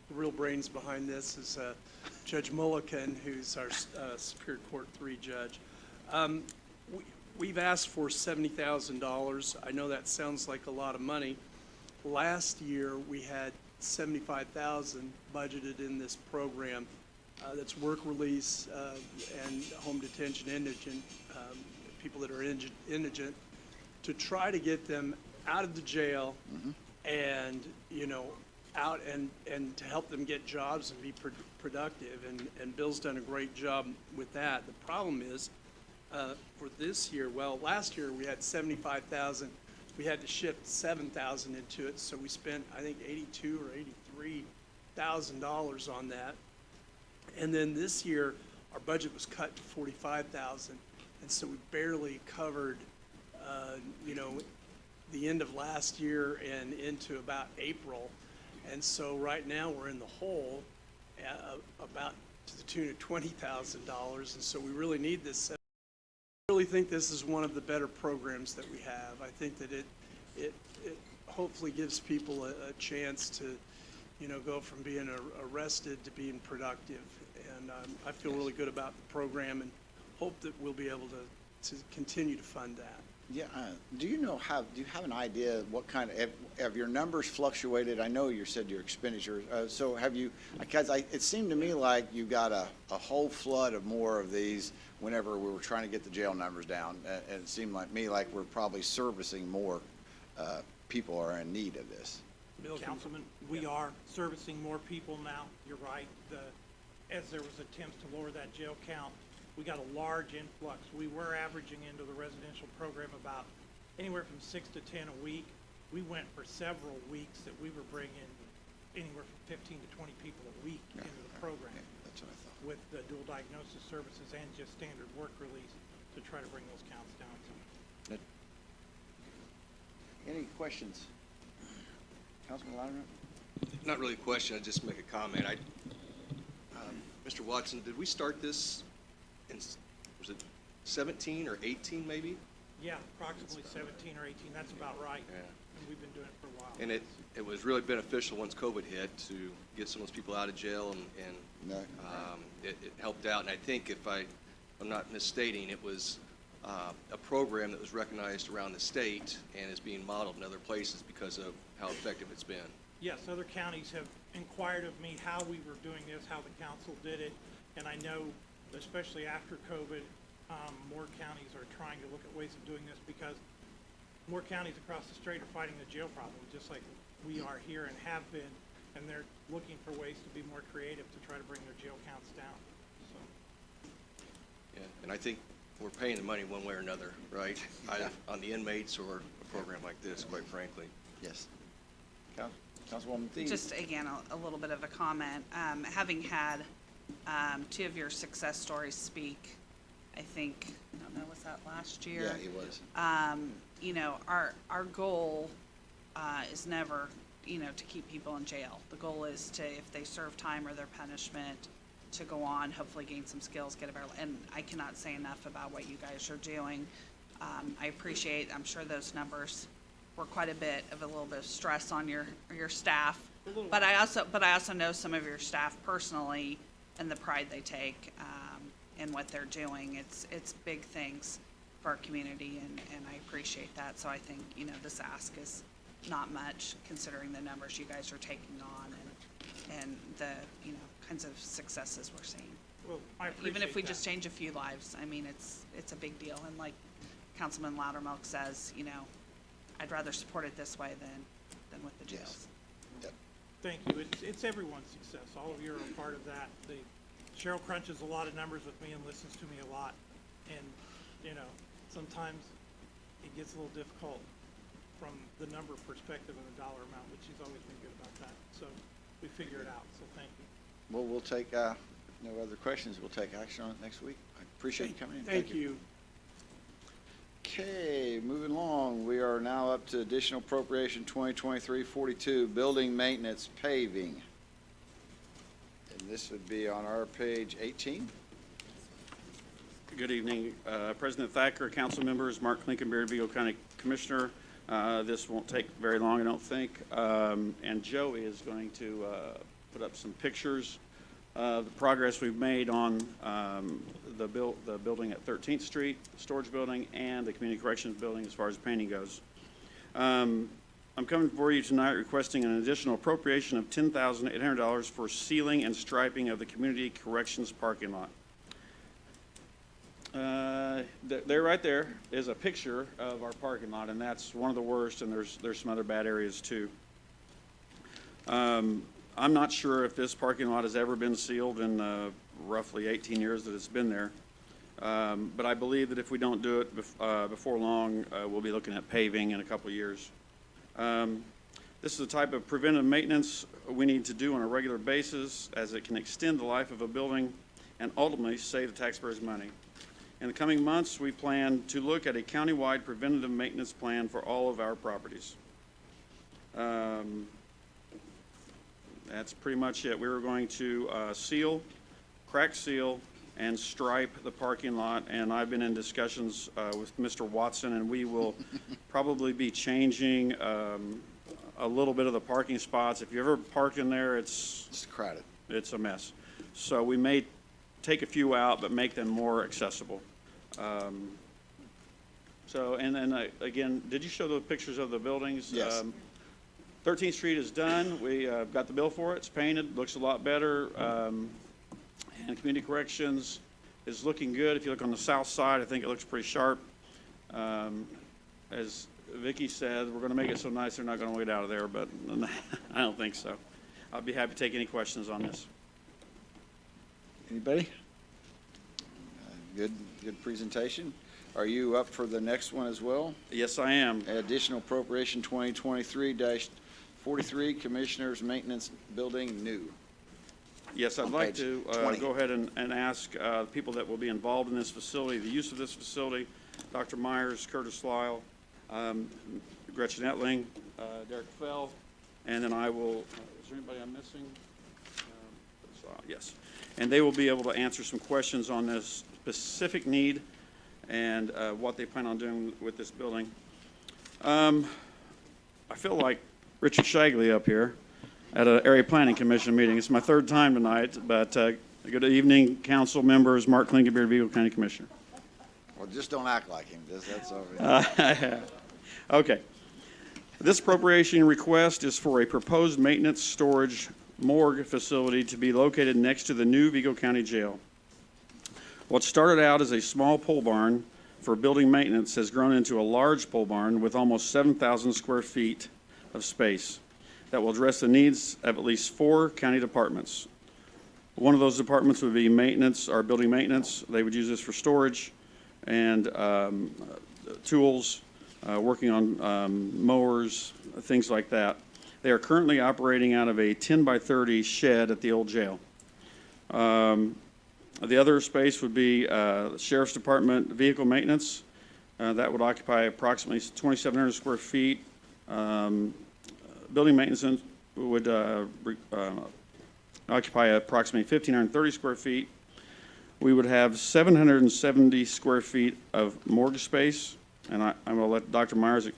the real brains behind this is Judge Mulliken, who's our Superior Court 3 judge. We've asked for $70,000. I know that sounds like a lot of money. Last year, we had $75,000 budgeted in this program. That's work release and home detention indigent, people that are indigent, to try to get them out of the jail and, you know, out and to help them get jobs and be productive. And Bill's done a great job with that. The problem is, for this year, well, last year we had $75,000. We had to shift $7,000 into it, so we spent, I think, $82,000 or $83,000 on that. And then this year, our budget was cut to $45,000, and so we barely covered, you know, the end of last year and into about April. And so right now, we're in the hole about to the tune of $20,000, and so we really need this. I really think this is one of the better programs that we have. I think that it hopefully gives people a chance to, you know, go from being arrested to being productive. And I feel really good about the program and hope that we'll be able to continue to fund that. Yeah, do you have an idea what kind of, have your numbers fluctuated? I know you said your expenditures, so have you, because it seemed to me like you got a whole flood of more of these whenever we were trying to get the jail numbers down, and it seemed like we're probably servicing more people are in need of this. Bill, Councilman, we are servicing more people now. You're right. As there was attempts to lower that jail count, we got a large influx. We were averaging into the residential program about anywhere from 6 to 10 a week. We went for several weeks that we were bringing anywhere from 15 to 20 people a week into the program. That's what I thought. With the dual diagnosis services and just standard work release to try to bring those counts down. Any questions? Councilman Loudermilk? Not really a question, I'd just make a comment. Mr. Watson, did we start this in, was it 17 or 18 maybe? Yeah, approximately 17 or 18, that's about right. Yeah. And we've been doing it for a while. And it was really beneficial once COVID hit to get some of those people out of jail, and it helped out. And I think if I'm not misstating, it was a program that was recognized around the state and is being modeled in other places because of how effective it's been. Yes, other counties have inquired of me how we were doing this, how the council did it, and I know, especially after COVID, more counties are trying to look at ways of doing this because more counties across the state are fighting the jail problem, just like we are here and have been, and they're looking for ways to be more creative to try to bring their jail counts down. So. Yeah, and I think we're paying the money one way or another, right? Either on the inmates or a program like this, quite frankly. Yes. Councilwoman Thies. Just again, a little bit of a comment. Having had two of your success stories speak, I think, I don't know, was that last year? Yeah, it was. You know, our goal is never, you know, to keep people in jail. The goal is to, if they serve time or their punishment, to go on, hopefully gain some skills, get a better, and I cannot say enough about what you guys are doing. I appreciate, I'm sure those numbers were quite a bit of a little bit of stress on your staff. But I also know some of your staff personally and the pride they take in what they're doing. It's big things for our community, and I appreciate that. So I think, you know, this ask is not much considering the numbers you guys are taking on and the, you know, kinds of successes we're seeing. Well, I appreciate Even if we that. just change a few lives, I mean, it's a big deal. And like Councilman Loudermilk says, you know, I'd rather support it this way than with the jails. Yep. Thank you. It's everyone's success. All of you are a part of that. Cheryl crunches a lot of numbers with me and listens to me a lot. And, you know, sometimes it gets a little difficult from the number perspective and the dollar amount, but she's always been good about that. So we figure it out. So thank you. Well, we'll take, no other questions. We'll take action on it next week. I appreciate you coming in. Thank you. Okay, moving along, we are now up to additional appropriation 2023-42, building maintenance paving. And this would be on our page 18. Good evening, President Thacker, council members, Mark Clinkenbeard, Vigo County Commissioner. This won't take very long, I don't think. And Joe is going to put up some pictures of the progress we've made on the building at 13th Street, the storage building, and the community corrections building as far as painting goes. I'm coming before you tonight requesting an additional appropriation of $10,800 for sealing and striping of the community corrections parking lot. There, right there, is a picture of our parking lot, and that's one of the worst, and there's some other bad areas too. I'm not sure if this parking lot has ever been sealed in roughly 18 years that it's been there. But I believe that if we don't do it before long, we'll be looking at paving in a couple of years. This is the type of preventive maintenance we need to do on a regular basis, as it can extend the life of a building and ultimately save the taxpayers money. In the coming months, we plan to look at a countywide preventative maintenance plan for all of our properties. That's pretty much it. We were going to seal, crack seal, and stripe the parking lot, and I've been in discussions with Mr. Watson, and we will probably be changing a little bit of the parking spots. If you ever park in there, it's crowded. It's a mess. So we may take a few out, but make them more accessible. And then again, did you show the pictures of the buildings? Yes. 13th Street is done. We got the bill for it. It's painted, looks a lot better. And community corrections is looking good. If you look on the south side, I think it looks pretty sharp. As Vicki said, we're going to make it so nice they're not going to get out of there, but I don't think so. I'll be happy to take any questions on this. Anybody? Good presentation. Are you up for the next one as well? Yes, I am. Additional appropriation 2023-43, Commissioners Maintenance Building New. Yes, I'd On like page to 20. go ahead and ask people that will be involved in this facility, the use of this facility, Dr. Myers, Curtis Lyle, Gretchen Etling, Derek Fell, and then I will, is there anybody I'm missing? Yes. And they will be able to answer some questions on this specific need and what they plan on doing with this building. I feel like Richard Shagley up here at an Area Planning Commission meeting. It's my third time tonight, but good evening, council members, Mark Clinkenbeard, Vigo County Commissioner. Well, just don't act like him. That's over. Okay. This appropriation request is for a proposed maintenance storage morgue facility to be located next to the new Vigo County Jail. What started out as a small pole barn for building maintenance has grown into a large pole barn with almost 7,000 square feet of space that will address the needs of at least 4 county departments. One of those departments would be maintenance, or building maintenance. They would use this for storage. and tools, working on mowers, things like that. They are currently operating out of a 10 by 30 shed at the old jail. The other space would be Sheriff's Department vehicle maintenance. That would occupy approximately 2,700 square feet. Building maintenance would occupy approximately 1,530 square feet. We would have 770 square feet of morgue space, and I'm going to let Dr. Myers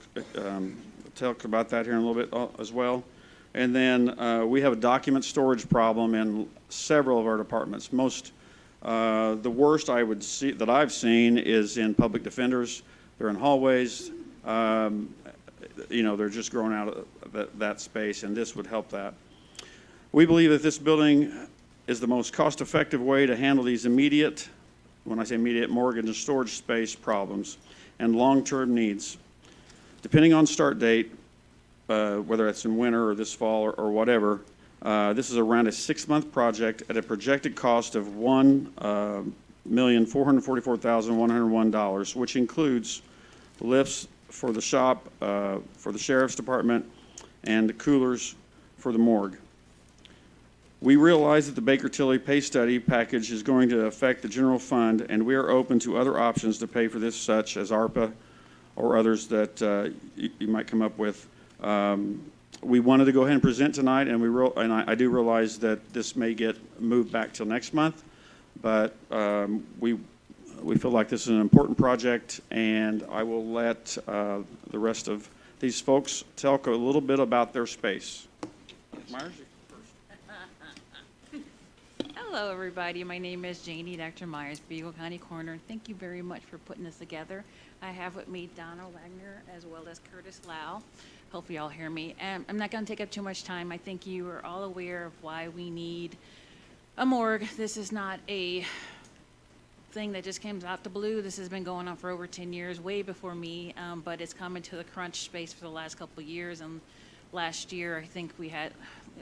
talk about that here in a little bit as well. And then we have a document storage problem in several of our departments. The worst I would see that I've seen is in public defenders. They're in hallways. They're just growing out of that space, and this would help that. We believe that this building is the most cost-effective way to handle these immediate, when I say immediate, mortgage and storage space problems and long-term needs. Depending on start date, whether it's in winter or this fall or whatever, this is around a 6-month project at a projected cost of $1,444,101, which includes lifts for the shop, for the Sheriff's Department, and coolers for the morgue. We realize that the Baker Tilly pay study package is going to affect the general fund, and we are open to other options to pay for this, such as ARPA or others that you might come up with. We wanted to go ahead and present tonight, and I do realize that this may get moved back till next month, but we feel like this is an important project, and I will let the rest of these folks talk a little bit about their space. Myers? Hello, everybody. My name is Janie Dr. Myers, Beagle County Coroner. Thank you very much for putting this together. I have with me Donna Wagner as well as Curtis Lau. Hopefully y'all hear me. I'm not going to take up too much time. I think you are all aware of why we need a morgue. This is not a thing that just came out the blue. This has been going on for over 10 years, way before me, but it's come into the crunch space for the last couple of years. And last year, I think we had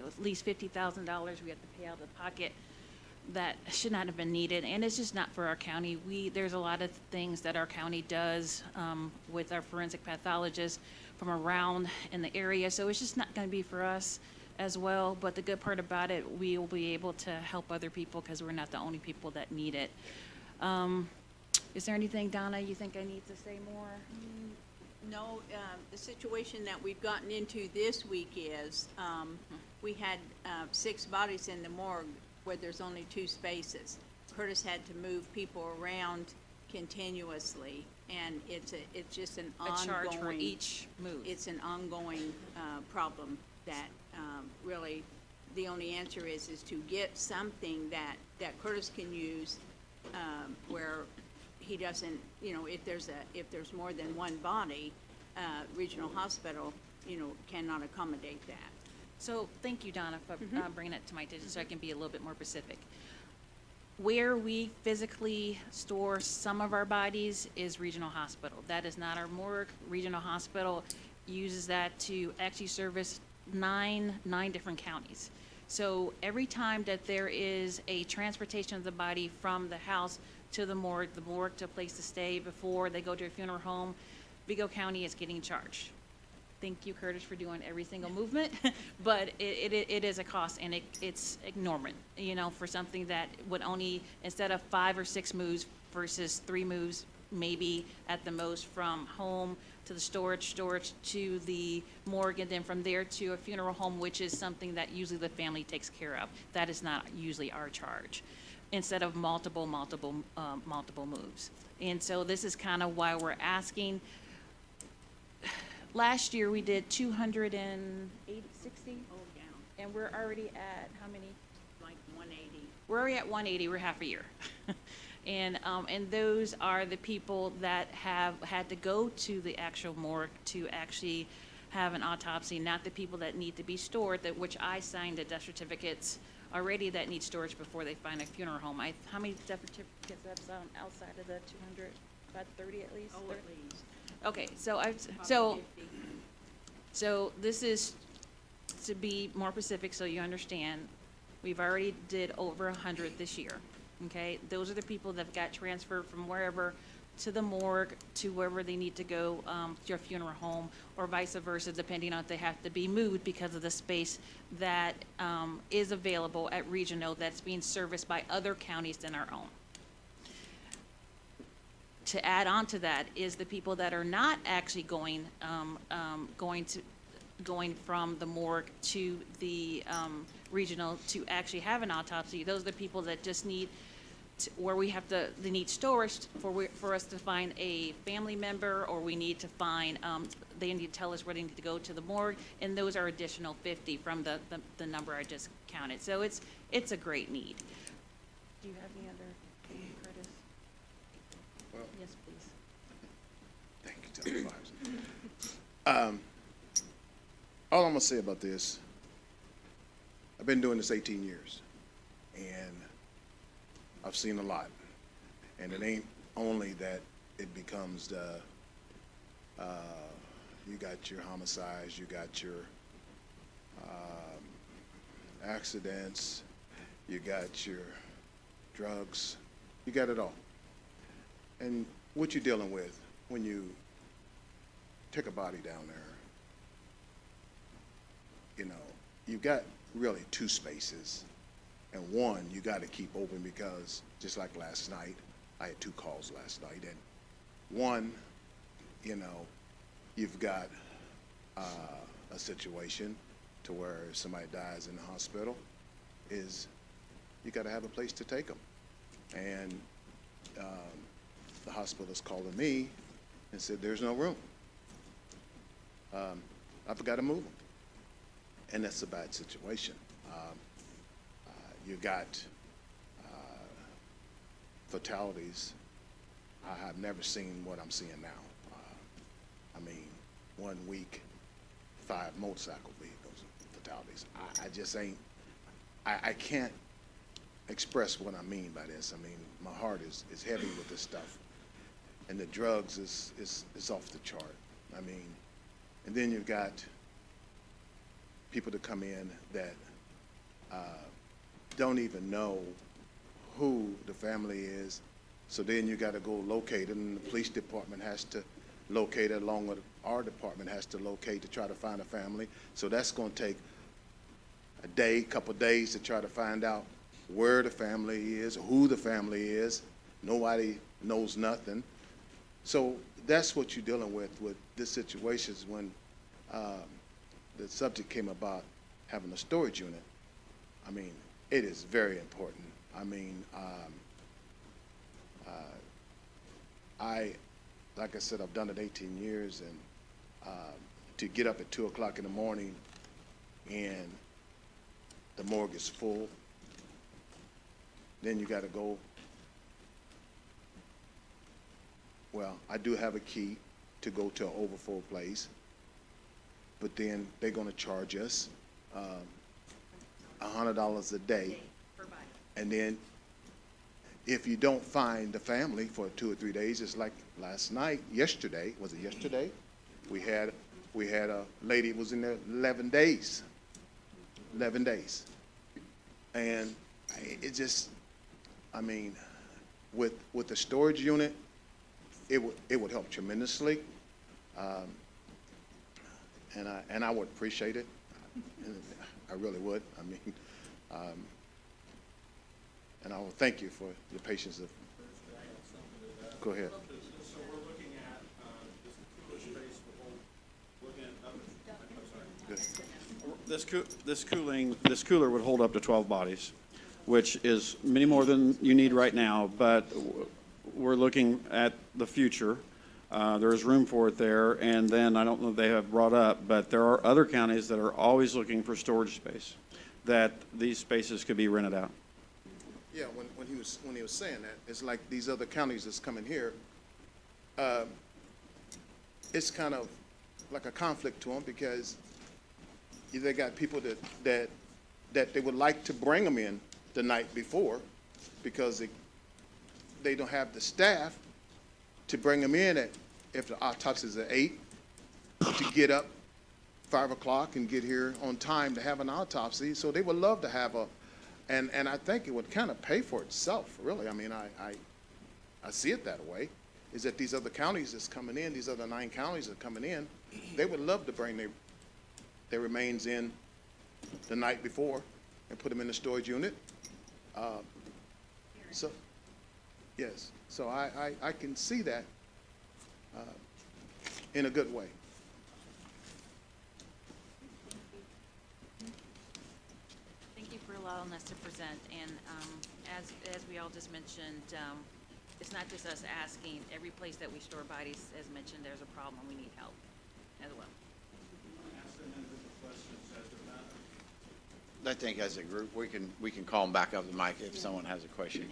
at least $50,000 we had to pay out of the pocket that should not have been needed, and it's just not for our county. There's a lot of things that our county does with our forensic pathologists from around in the area, so it's just not going to be for us as well. But the good part about it, we will be able to help other people because we're not the only people that need it. Is there anything, Donna, you think I need to say more? No, the situation that we've gotten into this week is we had 6 bodies in the morgue where there's only 2 spaces. Curtis had to move people around continuously, and it's just an ongoing. A charge for each move. It's an ongoing problem that really the only answer is to get something that Curtis can use where he doesn't, if there's more than one body, regional hospital, cannot accommodate that. So thank you, Donna, for bringing it to my attention so I can be a little bit more specific. Where we physically store some of our bodies is regional hospital. That is not our morgue. Regional hospital uses that to actually service nine different counties. So every time that there is a transportation of the body from the house to the morgue to a place to stay before they go to a funeral home, Vigo County is getting charged. Thank you, Curtis, for doing every single movement, but it is a cost, and it's enormous, for something that would only, instead of 5 or 6 moves versus 3 moves, maybe at the most, from home to the storage to the morgue, and then from there to a funeral home, which is something that usually the family takes care of. That is not usually our charge, instead of multiple moves. And so this is kind of why we're asking. Last year, we did 260. Oh, yeah. And we're already at how many? Like 180. We're already at 180. We're half a year. And those are the people that have had to go to the actual morgue to actually have an autopsy, not the people that need to be stored, which I signed the death certificates already that need storage before they find a funeral home. How many death certificates that's outside of the 200? About 30 at least? Oh, at least. Okay, so this is to be more specific so you understand. We've already did over 100 this year, okay? Those are the people that got transferred from wherever to the morgue, to wherever they need to go, to your funeral home, or vice versa, depending on if they have to be moved because of the space that is available at Regional that's being serviced by other counties than our own. To add on to that is the people that are not actually going from the morgue to the Regional to actually have an autopsy. Those are the people that just need where they need storage for us to find a family member, or we need to find, they need to tell us where they need to go to the morgue, and those are additional 50 from the number I just counted. So it's a great need. Do you have any other, Curtis? Well, Yes, please. thank you, Dr. Fox. All I'm gonna say about this, I've been doing this 18 years, and I've seen a lot. And it ain't only that it becomes the, you got your homicides, you got your accidents, you got your drugs, you got it all. And what you're dealing with when you take a body down there, you know, you've got really two spaces. And one, you got to keep open because just like last night, I had 2 calls last night. And one, you know, you've got a situation to where if somebody dies in the hospital, is you got to have a place to take them. And the hospital's calling me and said, there's no room. I've got to move them. And that's a bad situation. You got fatalities. I have never seen what I'm seeing now. I mean, 1 week, 5 motorcycle vehicles, fatalities. I just ain't, I can't express what I mean by this. I mean, my heart is heavy with this stuff. And the drugs is off the chart. I mean, and then you've got people that come in that don't even know who the family is. So then you got to go locate it, and the police department has to locate it along with our department has to locate to try to find a family. So that's going to take a day, couple days to try to find out where the family is, who the family is. Nobody knows nothing. So that's what you're dealing with this situation is when the subject came about having a storage unit. I mean, it is very important. I mean, like I said, I've done it 18 years, and to get up at 2 o'clock in the morning and the morgue is full, then you got to go. Well, I do have a key to go to an overflow place, but then they're going to charge us $100 a day. And then if you don't find the family for 2 or 3 days, it's like last night, yesterday, was it yesterday? We had a lady who was in there 11 days. 11 days. And it just, I mean, with the storage unit, it would help tremendously. And I would appreciate it. I really would. I mean, and I will thank you for your patience. Go ahead. So we're looking at this cooler space will hold, this cooler would hold up to 12 bodies, which is many more than you need right now, but we're looking at the future. There is room for it there, and then I don't know if they have brought up, but there are other counties that are always looking for storage space, that these spaces could be rented out. Yeah, when he was saying that, it's like these other counties that's coming here. It's kind of like a conflict to them because they got people that they would like to bring them in the night before because they don't have the staff to bring them in if the autopsy is at 8 to get up 5 o'clock and get here on time to have an autopsy. So they would love to have and I think it would kind of pay for itself, really. I mean, I see it that way. is that these other counties that's coming in, these other 9 counties that are coming in, they would love to bring their remains in the night before and put them in the storage unit. So, yes, so I can see that in a good way. Thank you for allowing us to present, and as we all just mentioned, it's not just us asking. Every place that we store bodies, as mentioned, there's a problem, we need help as well. I think as a group, we can call them back up the mic if someone has a question.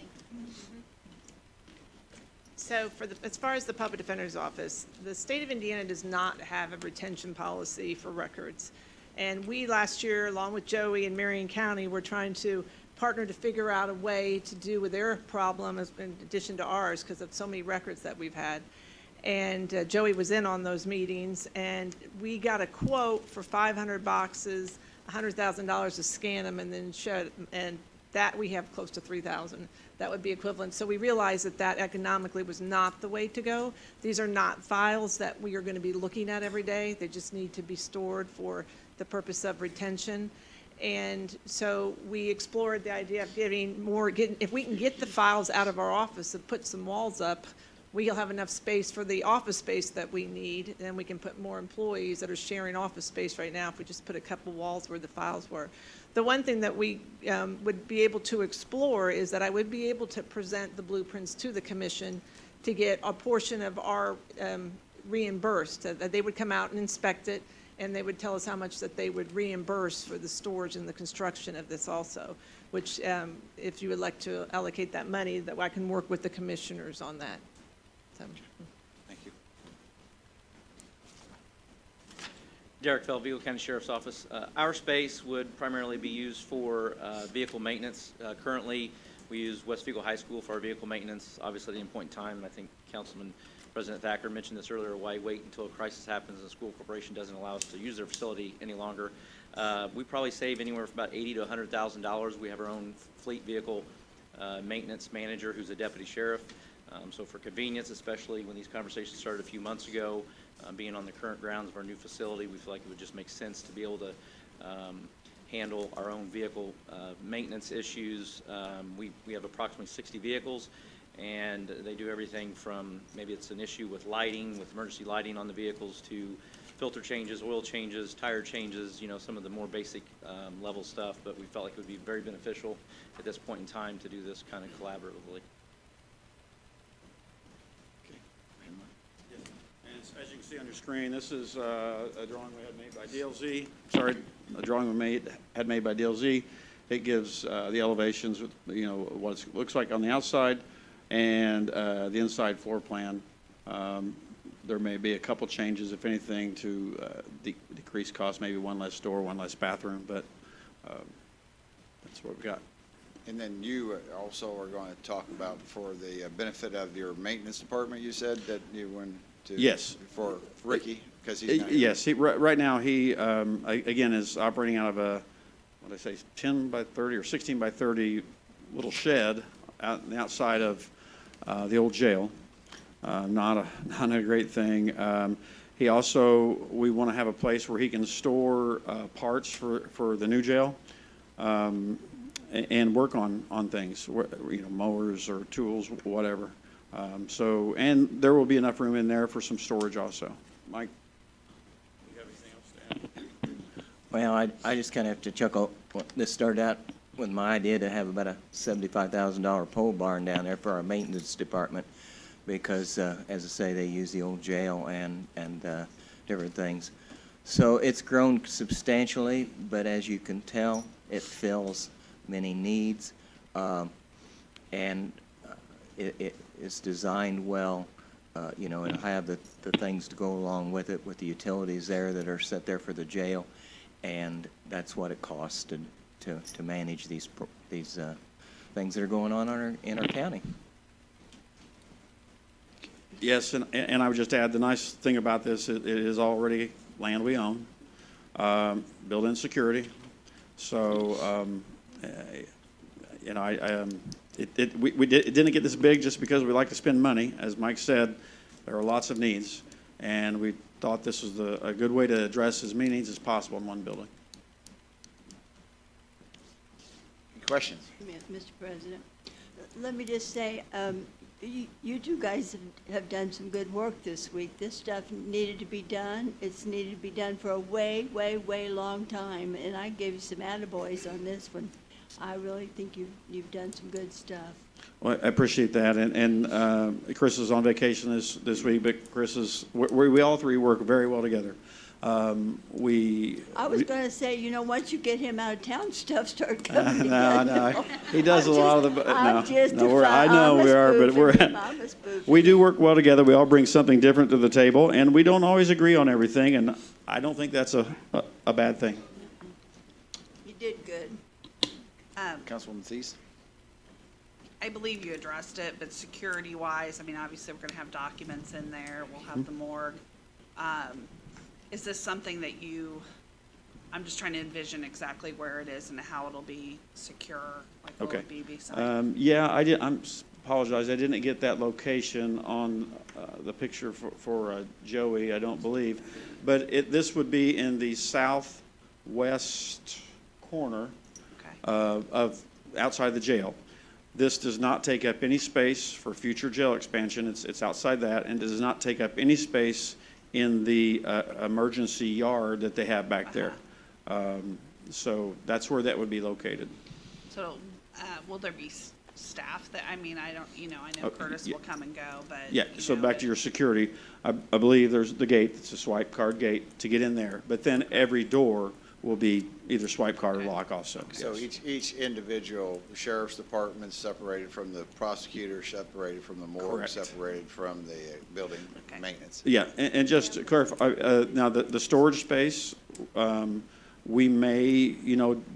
So as far as the Public Defender's Office, the state of Indiana does not have a retention policy for records. And we last year, along with Joey and Marion County, were trying to partner to figure out a way to do with their problem in addition to ours because of so many records that we've had. And Joey was in on those meetings, and we got a quote for 500 boxes, $100,000 to scan them and then show, and that we have close to 3,000. That would be equivalent. So we realized that economically was not the way to go. These are not files that we are going to be looking at every day. They just need to be stored for the purpose of retention. And so we explored the idea of if we can get the files out of our office and put some walls up, we'll have enough space for the office space that we need, and we can put more employees that are sharing office space right now if we just put a couple walls where the files were. The one thing that we would be able to explore is that I would be able to present the blueprints to the commission to get a portion of our reimbursed, that they would come out and inspect it, and they would tell us how much that they would reimburse for the storage and the construction of this also, which if you would like to allocate that money, that I can work with the commissioners on that. So. Thank you. Derek Fell, Vigo County Sheriff's Office. Our space would primarily be used for vehicle maintenance. Currently, we use West Vigo High School for our vehicle maintenance. Obviously, at any point in time, I think Councilman President Thacker mentioned this earlier, why wait until a crisis happens and the school corporation doesn't allow us to use their facility any longer. We probably save anywhere from about $80,000 to $100,000. We have our own fleet vehicle maintenance manager who's a deputy sheriff. So for convenience, especially when these conversations started a few months ago, being on the current grounds of our new facility, we feel like it would just make sense to be able to handle our own vehicle maintenance issues. We have approximately 60 vehicles, and they do everything from maybe it's an issue with lighting, with emergency lighting on the vehicles, to filter changes, oil changes, tire changes, you know, some of the more basic level stuff. But we felt like it would be very beneficial at this point in time to do this kind of collaboratively. As you can see on your screen, this is a drawing we had made by DLZ. Sorry, a drawing we had made by DLZ. It gives the elevations, with, you know, what it looks like on the outside and the inside floor plan. There may be a couple changes, if anything, to decrease cost, maybe one less store, one less bathroom, but that's what we've got. And then you also are going to talk about, for the benefit of your maintenance department, you said that you went to. Yes. For Ricky, because he's not here. Yes, right now he, again, is operating out of a, what did I say, 10 by 30 or 16 by 30 little shed out on the outside of the old jail. Not a great thing. He also, we want to have a place where he can store parts for the new jail and work on things, you know, mowers or tools, whatever. So, and there will be enough room in there for some storage also. Mike, do you have anything else to add? Well, I just kind of have to chuckle. This started out with my idea to have about a $75,000 pole barn down there for our maintenance department because, as I say, they use the old jail and different things. So it's grown substantially, but as you can tell, it fills many needs, and it's designed well, you know, and I have the things to go along with it, with the utilities there that are set there for the jail, and that's what it costs to manage these things that are going on in our county. Yes, and I would just add, the nice thing about this, it is already land we own, built-in security. So, you know, it didn't get this big just because we like to spend money. As Mike said, There are lots of needs, and we thought this was a good way to address as many needs as possible in one building. Questions? Mr. President, let me just say, you two guys have done some good work this week. This stuff needed to be done. It's needed to be done for a way, way, way long time, and I gave you some attaboys on this one. I really think you've done some good stuff. Well, I appreciate that, and Chris is on vacation this week, but we all three work very well together. I was going to say, once you get him out of town, stuff start coming together. No, he does a lot of the. I know we are, but we do work well together. We all bring something different to the table, and we don't always agree on everything, and I don't think that's a bad thing. You did good. Councilwoman Thies? I believe you addressed it, but security-wise, I mean, obviously, we're gonna have documents in there, we'll have the morgue. Is this something that I'm just trying to envision exactly where it is and how it'll be secure, like will Okay. it be beside? Yeah, apologize, I didn't get that location on the picture for Joey, I don't believe. But this would be in the southwest corner of outside the jail. This does not take up any space for future jail expansion. It's outside that, and does not take up any space in the emergency yard that they have back there. So that's where that would be located. So, will there be staff that, I mean, I know Curtis will come and go, but. Yeah, so back to your security, I believe there's the gate, it's a swipe card gate to get in there, but then every door will be either swipe card or lock also. So yes. each individual sheriff's department separated from the prosecutor, separated from the morgue, Correct. separated from the building maintenance. Yeah, and just to clarify, now the storage space, we may,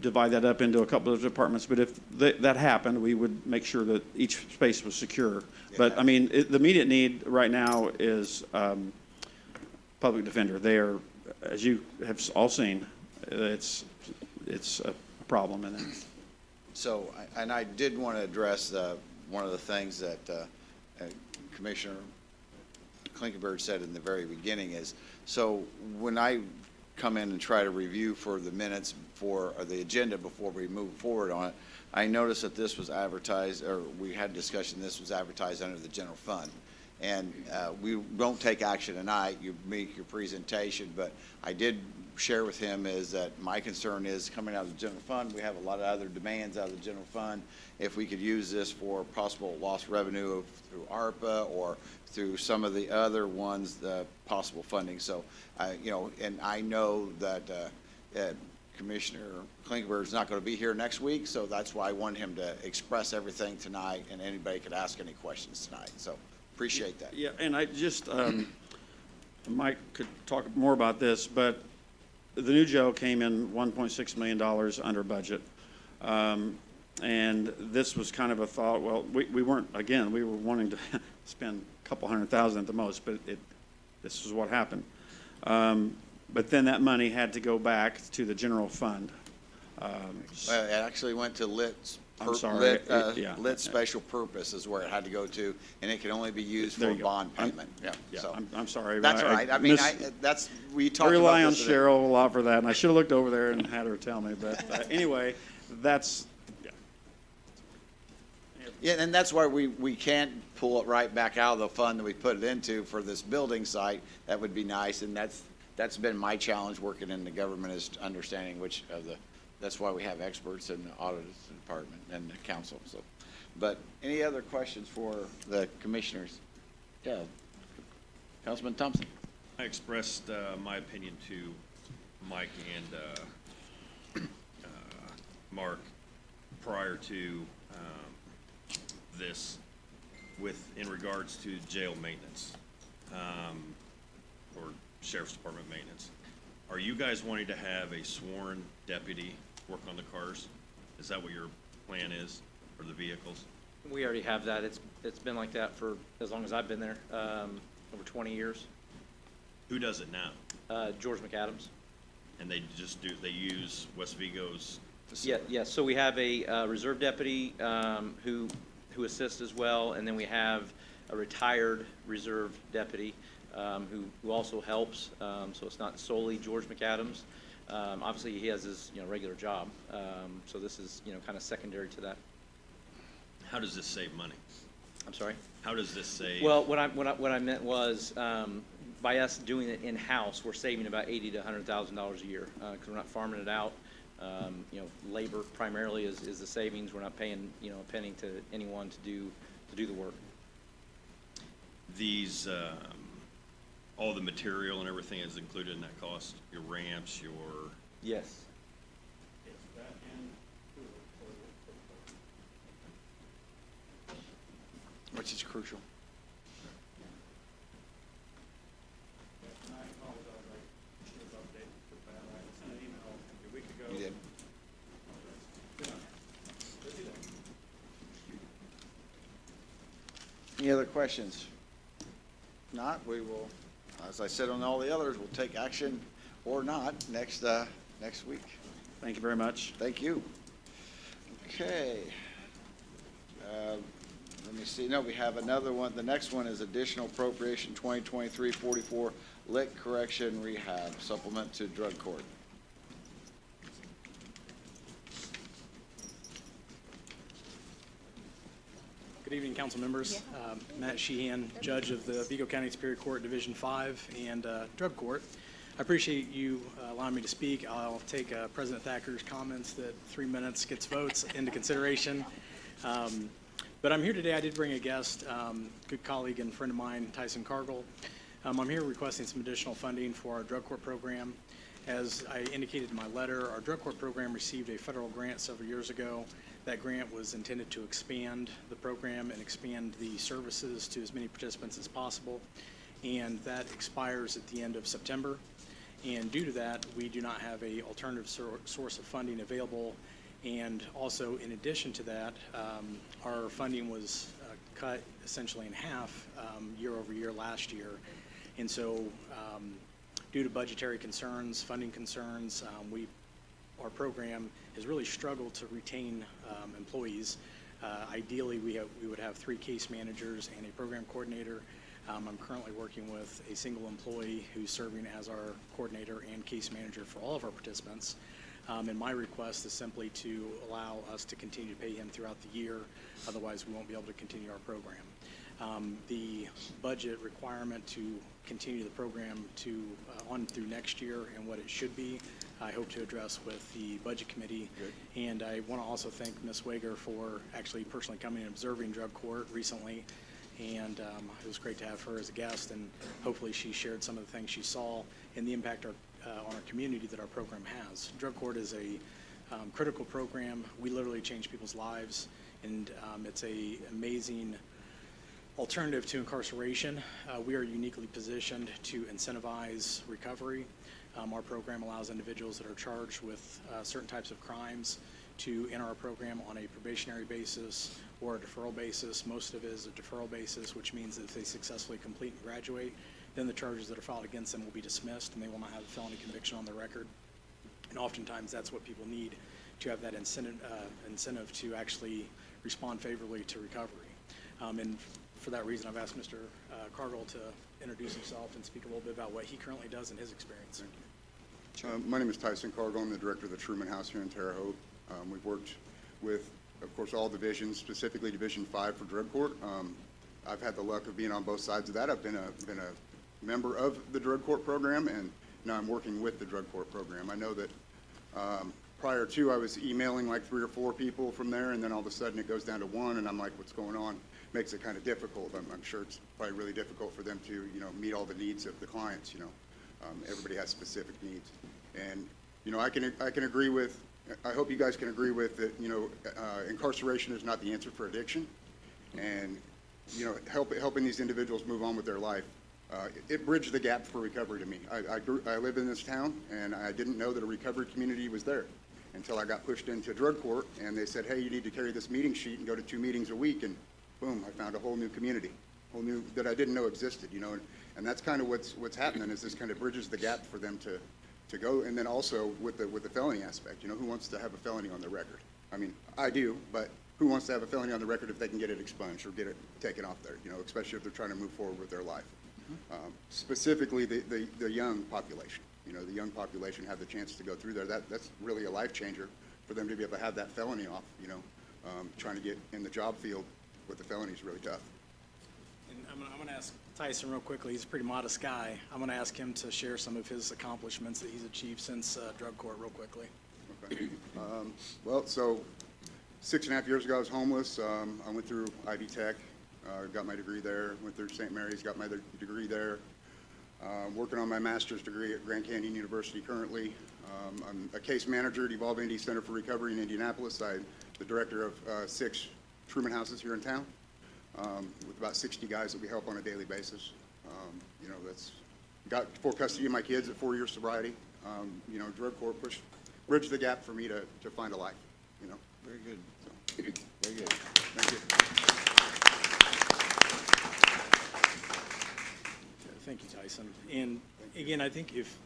divide that up into a couple of departments, but if that happened, we would make sure that each space was secure. But, I mean, the immediate need right now is public defender. They are, as you have all seen, it's a problem in that. So, and I did want to address one of the things that Commissioner Klinkenberg said in the very beginning is, so when I come in and try to review for the minutes or the agenda before we move forward on it, I noticed that this was advertised, or we had discussion, this was advertised under the general fund. And we won't take action tonight, you make your presentation, but I did share with him is that my concern is coming out of the general fund, we have a lot of other demands out of the general fund. If we could use this for possible lost revenue through ARPA or through some of the other ones, the possible funding. So, and I know that Commissioner Klinkenberg is not going to be here next week, so that's why I wanted him to express everything tonight, and anybody could ask any questions tonight. So, appreciate that. Yeah, and I just, Mike could talk more about this, but the new jail came in $1.6 million under budget. And this was kind of a thought, well, we weren't, again, we were wanting to spend a couple $100,000 at the most, but this is what happened. But then that money had to go back to the general fund. Well, it actually went to lit special purpose is where it had to go to, and it can only be used for bond payment. So I'm sorry. That's all right. I mean, we talked about this. I rely on Cheryl a lot for that, and I should have looked over there and had her tell me. But anyway, that's. Yeah, and that's why we can't pull it right back out of the fund that we put it into for this building site. That would be nice, and that's been my challenge working in the government, is understanding which of the. That's why we have experts in the audit department and the council. So, but any other questions for the commissioners? Yeah, Councilman Thompson. I expressed my opinion to Mike and Mark prior to this, in regards to jail maintenance or sheriff's department maintenance. Are you guys wanting to have a sworn deputy work on the cars? Is that what your plan is for the vehicles? We already have that. It's been like that for as long as I've been there, over 20 years. Who does it now? George McAdams. And they use West Vigo's facility? Yeah, so we have a reserve deputy who assists as well, and then we have a retired reserve deputy who also helps, so it's not solely George McAdams. Obviously, he has his, regular job, so this is, kind of secondary to that. How does this save money? I'm sorry? How does this save? Well, what I meant was, by us doing it in-house, we're saving about $80,000 to $100,000 a year, because we're not farming it out. Labor primarily is the savings. We're not paying, a penny to anyone to do the work. These, all the material and everything is included in that cost? Your ramps, your... Yes. Which is crucial. You did. Any other questions? Not, we will, as I said on all the others, we'll take action or not next week. Thank you very much. Thank you. Okay. Let me see, no, we have another one. The next one is additional appropriation 2023-44 lit correction rehab supplement to drug court. Good evening, council members. Matt Sheehan, judge of the Vigo County Superior Court Division 5 and Drug Court. I appreciate you allowing me to speak. I'll take President Thacker's comments that 3 minutes gets votes into consideration. But I'm here today. I did bring a guest, good colleague and friend of mine, Tyson Cargill. I'm here requesting some additional funding for our drug court program. As I indicated in my letter, our drug court program received a federal grant several years ago. That grant was intended to expand the program and expand the services to as many participants as possible. And that expires at the end of September. And due to that, we do not have an alternative source of funding available. And also, in addition to that, our funding was cut essentially in half year over year last year. And so, due to budgetary concerns, funding concerns, our program has really struggled to retain employees. Ideally, we would have 3 case managers and a program coordinator. I'm currently working with a single employee who's serving as our coordinator and case manager for all of our participants. And my request is simply to allow us to continue to pay him throughout the year. Otherwise, we won't be able to continue our program. The budget requirement to continue the program on through next year and what it should be, I hope to address with the Budget Committee. Good. And I want to also thank Ms. Wager for actually personally coming and observing drug court recently. And it was great to have her as a guest, and hopefully she shared some of the things she saw and the impact on our community that our program has. Drug court is a critical program. We literally change people's lives, and it's an amazing alternative to incarceration. We are uniquely positioned to incentivize recovery. Our program allows individuals that are charged with certain types of crimes to enter our program on a probationary basis or a deferral basis. Most of it is a deferral basis, which means that if they successfully complete and graduate, then the charges that are filed against them will be dismissed and they will not have a felony conviction on their record. And oftentimes that's what people need to have that incentive to actually respond favorably to recovery. And for that reason, I've asked Mr. Cargill to introduce himself and speak a little bit about what he currently does in his experience. My name is Tyson Cargill. I'm the director of the Truman House here in Terre Haute. We've worked with, of course, all divisions, specifically Division 5 for drug court. I've had the luck of being on both sides of that. I've been a member of the drug court program, and now I'm working with the drug court program. I know that prior to, I was emailing like 3 or 4 people from there, and then all of a sudden it goes down to 1, and I'm like, what's going on? Makes it kind of difficult. I'm sure it's probably really difficult for them to, meet all the needs of the clients. Everybody has specific needs, and I can agree with. I hope you guys can agree with that. Incarceration is not the answer for addiction, and helping these individuals move on with their life. It bridged the gap for recovery to me. I live in this town, and I didn't know that a recovery community was there until I got pushed into drug court, and they said, hey, you need to carry this meeting sheet and go to 2 meetings a week, and boom, I found a whole new community, that I didn't know existed, and that's kind of what's happening is this kind of bridges the gap for them to go, and then also with the felony aspect, who wants to have a felony on their record? I mean, I do, but who wants to have a felony on the record if they can get it expunged or get it taken off there, you know, especially if they're trying to move forward with their life. Specifically, the young population. You know, the young population have the chance to go through there. That's really a life changer for them to be able to have that felony off, you know. Trying to get in the job field with the felony is really tough. And I'm going to ask Tyson real quickly. He's a pretty modest guy. I'm going to ask him to share some of his accomplishments that he's achieved since drug court real quickly. Okay. Well, so 6.5 years ago, I was homeless. I went through Ivy Tech, got my degree there. Went through St. Mary's, got my degree there. Working on my master's degree at Grand Canyon University currently. I'm a case manager at Evolve Indy Center for Recovery in Indianapolis. I'm the director of 6 Truman houses here in town, with about 60 guys that we help on a daily basis. You know, that's got full custody of my kids at 4 years sobriety. You know, drug court bridged the gap for me to find a life, you know. Very good. So, Very good. thank you. Thank you, Tyson. And again, I think if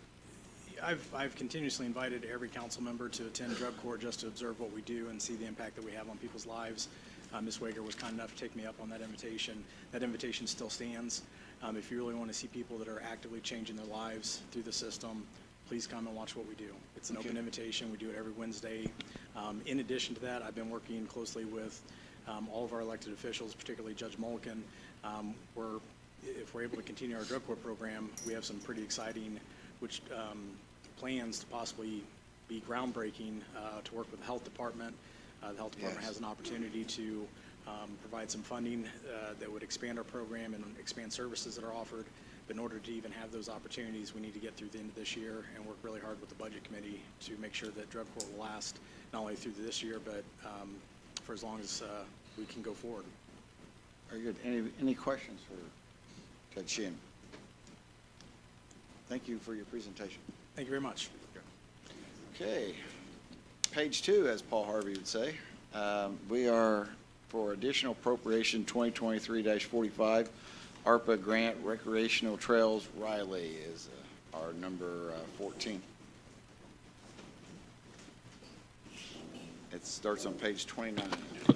I've continuously invited every council member to attend drug court just to observe what we do and see the impact that we have on people's lives. Ms. Wager was kind enough to take me up on that invitation. That invitation still stands. If you really want to see people that are actively changing their lives through the system, please come and watch what we do. It's an open invitation. We do it every Wednesday. In addition to that, I've been working closely with all of our elected officials, particularly Judge Mulliken. If we're able to continue our drug court program, we have some pretty exciting plans to possibly be groundbreaking to work with the health department. The health department has an opportunity to provide some funding that would expand our program and expand services that are offered. But in order to even have those opportunities, we need to get through the end of this year and work really hard with the budget committee to make sure that drug court will last not only through this year, but for as long as we can go forward. Very good. Any questions for Judge Sheehan? Thank you for your presentation. Thank you very much. Okay. Page 2, as Paul Harvey would say. We are for additional appropriation 2023-45, ARPA grant recreational trails. Riley is our number 14. It starts on page 29.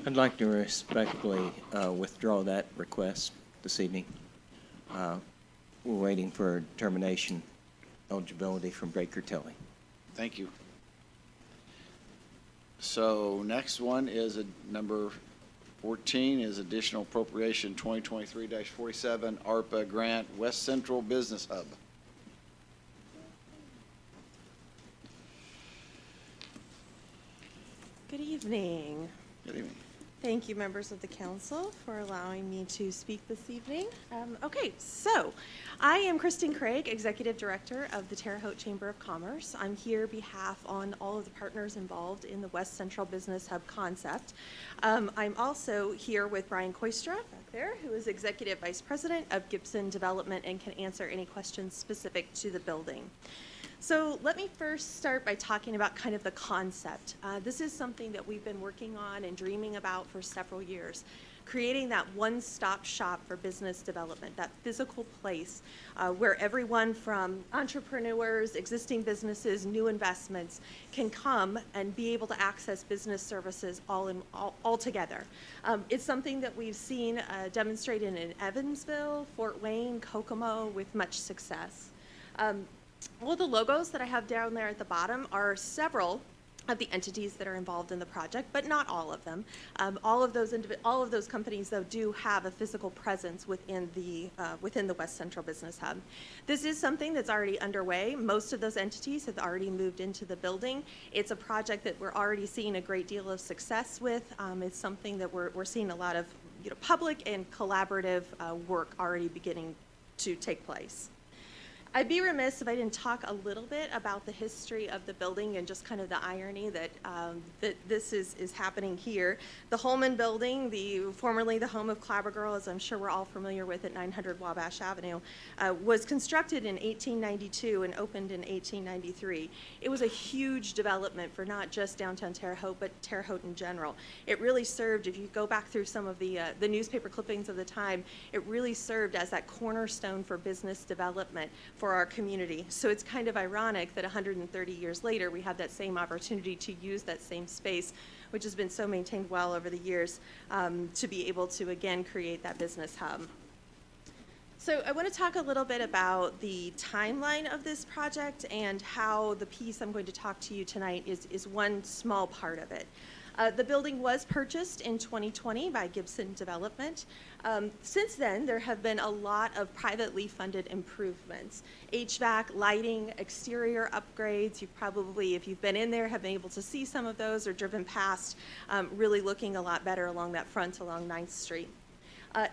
I'd like to respectfully withdraw that request this evening. We're waiting for determination eligibility from Baker Tilly. Thank you. So next one is number 14 is additional appropriation 2023-47 ARPA grant West Central Business Hub. Good evening. Good evening. Thank you, members of the council, for allowing me to speak this evening. Okay, so I am Kristen Craig, Executive Director of the Terre Haute Chamber of Commerce. I'm here behalf on all of the partners involved in the West Central Business Hub concept. I'm also here with Brian Koistra back there, who is Executive Vice President of Gibson Development and can answer any questions specific to the building. So let me first start by talking about kind of the concept. This is something that we've been working on and dreaming about for several years, creating that one-stop shop for business development, that physical place where everyone from entrepreneurs, existing businesses, new investments can come and be able to access business services all together. It's something that we've seen demonstrated in Evansville, Fort Wayne, Kokomo with much success. Well, the logos that I have down there at the bottom are several of the entities that are involved in the project, but not all of them. All of those companies, though, do have a physical presence within the West Central Business Hub. This is something that's already underway. Most of those entities have already moved into the building. It's a project that we're already seeing a great deal of success with. It's something that we're seeing a lot of public and collaborative work already beginning to take place. I'd be remiss if I didn't talk a little bit about the history of the building and just kind of the irony that this is happening here. The Holman Building, formerly the home of Clabber Girl, as I'm sure we're all familiar with at 900 Wabash Avenue, was constructed in 1892 and opened in 1893. It was a huge development for not just downtown Terre Haute, but Terre Haute in general. It really served, if you go back through some of the newspaper clippings of the time, it really served as that cornerstone for business development for for our community. So it's kind of ironic that 130 years later, we have that same opportunity to use that same space, which has been so maintained well over the years, to be able to, again, create that business hub. So I want to talk a little bit about the timeline of this project and how the piece I'm going to talk to you tonight is one small part of it. The building was purchased in 2020 by Gibson Development. Since then, there have been a lot of privately funded improvements. HVAC, lighting, exterior upgrades. You probably, if you've been in there, have been able to see some of those or driven past, really looking a lot better along that front along 9th Street.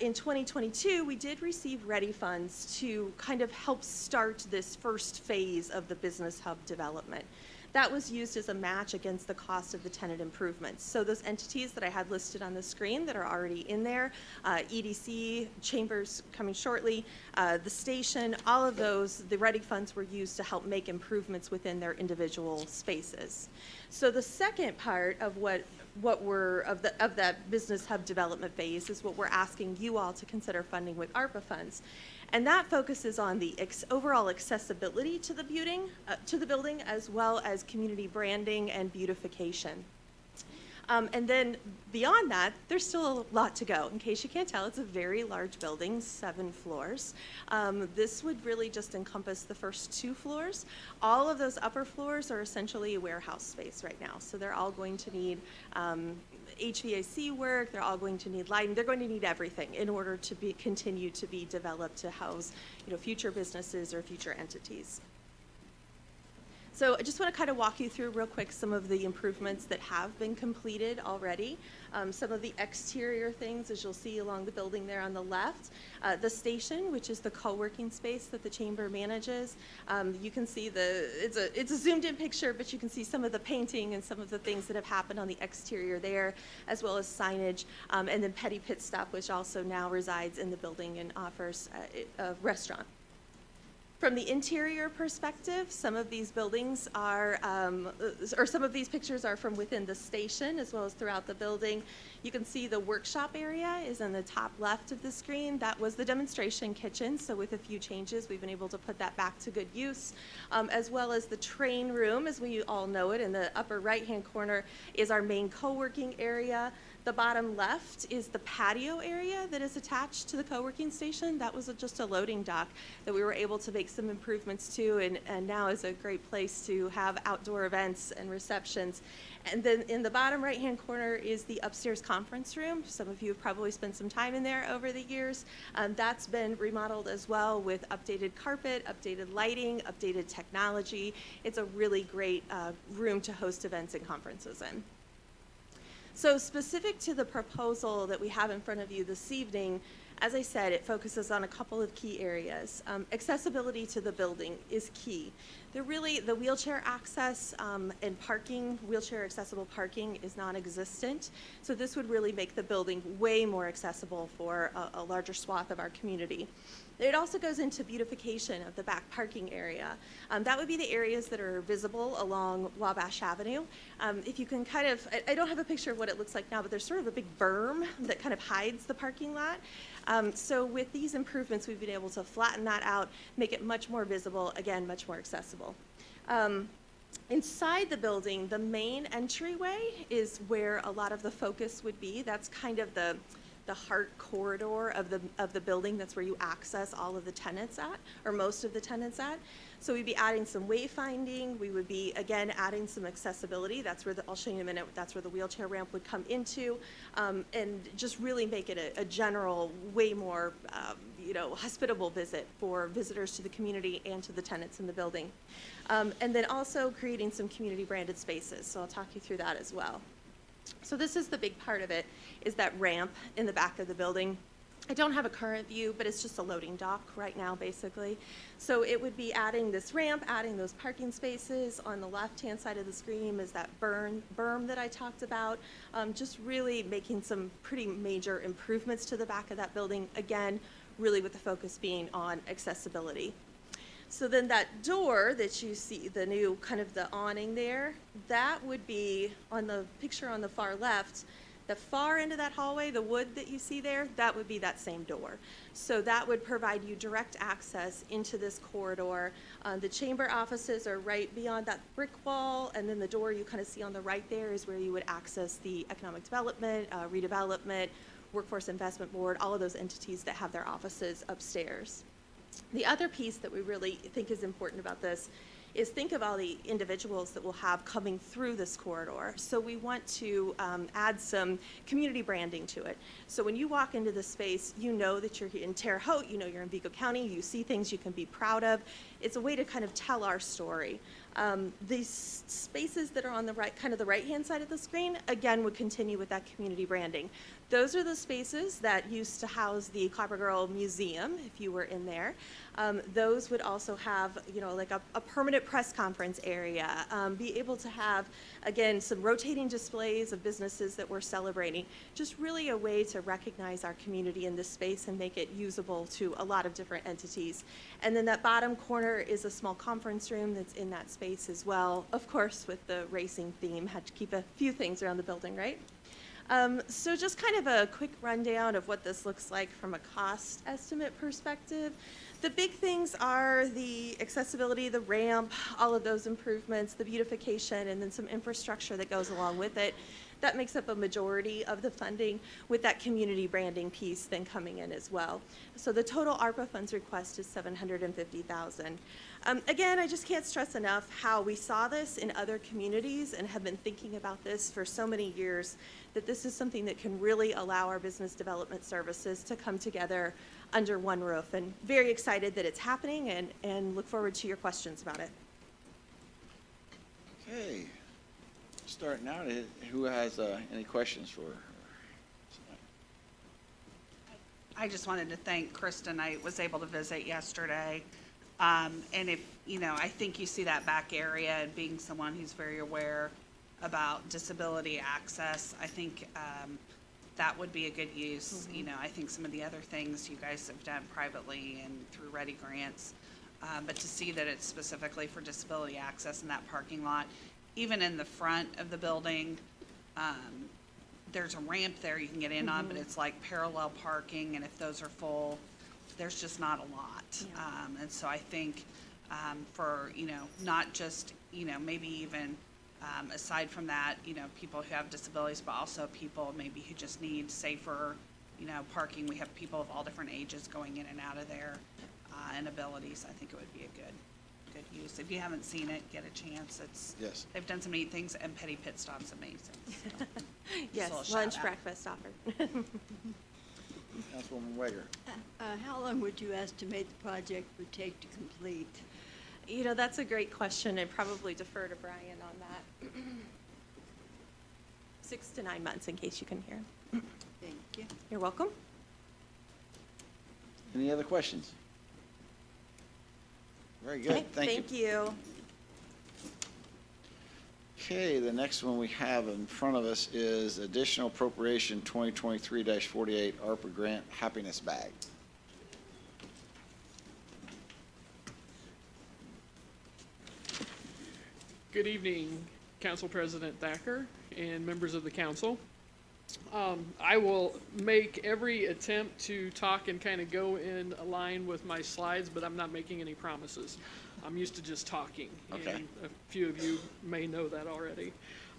In 2022, we did receive ready funds to kind of help start this first phase of the business hub development. That was used as a match against the cost of the tenant improvements. So those entities that I had listed on the screen that are already in there, EDC, Chambers coming shortly, the station, all of those, the ready funds were used to help make improvements within their individual spaces. So the second part of of that business hub development phase is what we're asking you all to consider funding with ARPA funds. And that focuses on the overall accessibility to the building, as well as community branding and beautification. And then beyond that, there's still a lot to go. In case you can't tell, it's a very large building, 7 floors. This would really just encompass the first 2 floors. All of those upper floors are essentially a warehouse space right now. So they're all going to need HVAC work, they're all going to need lighting, they're going to need everything in order to continue to be developed to house, future businesses or future entities. So I just want to kind of walk you through real quick some of the improvements that have been completed already. Some of the exterior things, as you'll see along the building there on the left. The station, which is the co-working space that the chamber manages. You can see it's a zoomed in picture, but you can see some of the painting and some of the things that have happened on the exterior there, as well as signage. And then Petty Pit Stop, which also now resides in the building and offers a restaurant. From the interior perspective, some of these buildings are, or some of these pictures are from within the station as well as throughout the building. You can see the workshop area is in the top left of the screen. That was the demonstration kitchen, so with a few changes, we've been able to put that back to good use, as well as the train room, as we all know it, in the upper right-hand corner is our main co-working area. The bottom left is the patio area that is attached to the co-working station. That was just a loading dock that we were able to make some improvements to, and now is a great place to have outdoor events and receptions. And then in the bottom right-hand corner is the upstairs conference room. Some of you have probably spent some time in there over the years. That's been remodeled as well with updated carpet, updated lighting, updated technology. It's a really great room to host events and conferences in. So specific to the proposal that we have in front of you this evening, as I said, it focuses on a couple of key areas. Accessibility to the building is key. The wheelchair access and parking, wheelchair accessible parking is non-existent. So this would really make the building way more accessible for a larger swath of our community. It also goes into beautification of the back parking area. That would be the areas that are visible along Wabash Avenue. If you can kind of, I don't have a picture of what it looks like now, but there's sort of a big berm that kind of hides the parking lot. So with these improvements, we've been able to flatten that out, make it much more visible, again, much more accessible. Inside the building, the main entryway is where a lot of the focus would be. That's kind of the heart corridor of the building. That's where you access all of the tenants at, or most of the tenants at. So we'd be adding some wayfinding. We would be, again, adding some accessibility. That's where I'll show you in a minute, that's where the wheelchair ramp would come into, and just really make it a general, way more, hospitable visit for visitors to the community and to the tenants in the building. And then also creating some community branded spaces. So I'll talk you through that as well. So this is the big part of it, is that ramp in the back of the building. I don't have a current view, but it's just a loading dock right now, basically. So it would be adding this ramp, adding those parking spaces. On the left-hand side of the screen is that berm that I talked about. Just really making some pretty major improvements to the back of that building. Again, really with the focus being on accessibility. So then that door that you see, the new kind of the awning there, that would be on the picture on the far left. The far end of that hallway, the wood that you see there, that would be that same door. So that would provide you direct access into this corridor. The chamber offices are right beyond that brick wall, and then the door you kind of see on the right there is where you would access the economic development, redevelopment, workforce investment board, all of those entities that have their offices upstairs. The other piece that we really think is important about this is think of all the individuals that we'll have coming through this corridor. So we want to add some community branding to it. So when you walk into this space, you know that you're in Terre Haute, you know you're in Vigo County, you see things you can be proud of. It's a way to kind of tell our story. These spaces that are on the right, kind of the right-hand side of the screen, again, would continue with that community branding. Those are the spaces that used to house the Clapper Girl Museum, if you were in there. Those would also have, you know, like a permanent press conference area, be able to have, again, some rotating displays of businesses that we're celebrating. Just really a way to recognize our community in this space and make it usable to a lot of different entities. And then that bottom corner is a small conference room that's in that space as well. Of course, with the racing theme, had to keep a few things around the building, right? So just kind of a quick rundown of what this looks like from a cost estimate perspective. The big things are the accessibility, the ramp, all of those improvements, the beautification, and then some infrastructure that goes along with it. That makes up a majority of the funding, with that community branding piece then coming in as well. So the total ARPA funds request is $750,000. Again, I just can't stress enough how we saw this in other communities and have been thinking about this for so many years, that this is something that can really allow our business development services to come together under one roof. And very excited that it's happening, and look forward to your questions about it. Okay. Starting out, who has any questions for her? I just wanted to thank Kristen. I was able to visit yesterday. And if, you know, I think you see that back area, and being someone who's very aware about disability access, I think that would be a good use. You know, I think some of the other things you guys have done privately and through Ready Grants, but to see that it's specifically for disability access in that parking lot, even in the front of the building, there's a ramp there you can get in on, but it's like parallel parking, and if those are full, there's just not a lot. And so I think for, you know, not just, you know, maybe even aside from that, you know, people who have disabilities, but also people maybe who just need safer, you know, parking. We have people of all different ages going in and out of there and abilities. I think it would be a good use. If you haven't seen it, get a chance. Yes. They've done some neat things, and Petty Pit Stop's amazing. So. Yes, Just a little lunch, shout out. breakfast offered. Councilwoman Wager. How long would you estimate the project would take to complete? You know, that's a great question. I'd probably defer to Brian on that. 6 to 9 months, in case you can hear. Thank you. You're welcome. Any other questions? Very good. Okay, Thank you. you. Okay, the next one we have in front of us is additional appropriation 2023-48 ARPA grant happiness bag. Good evening, Council President Thacker and members of the council. I will make every attempt to talk and kind of go in line with my slides, but I'm not making any promises. I'm used to just talking. Okay. And a few of you may know that already.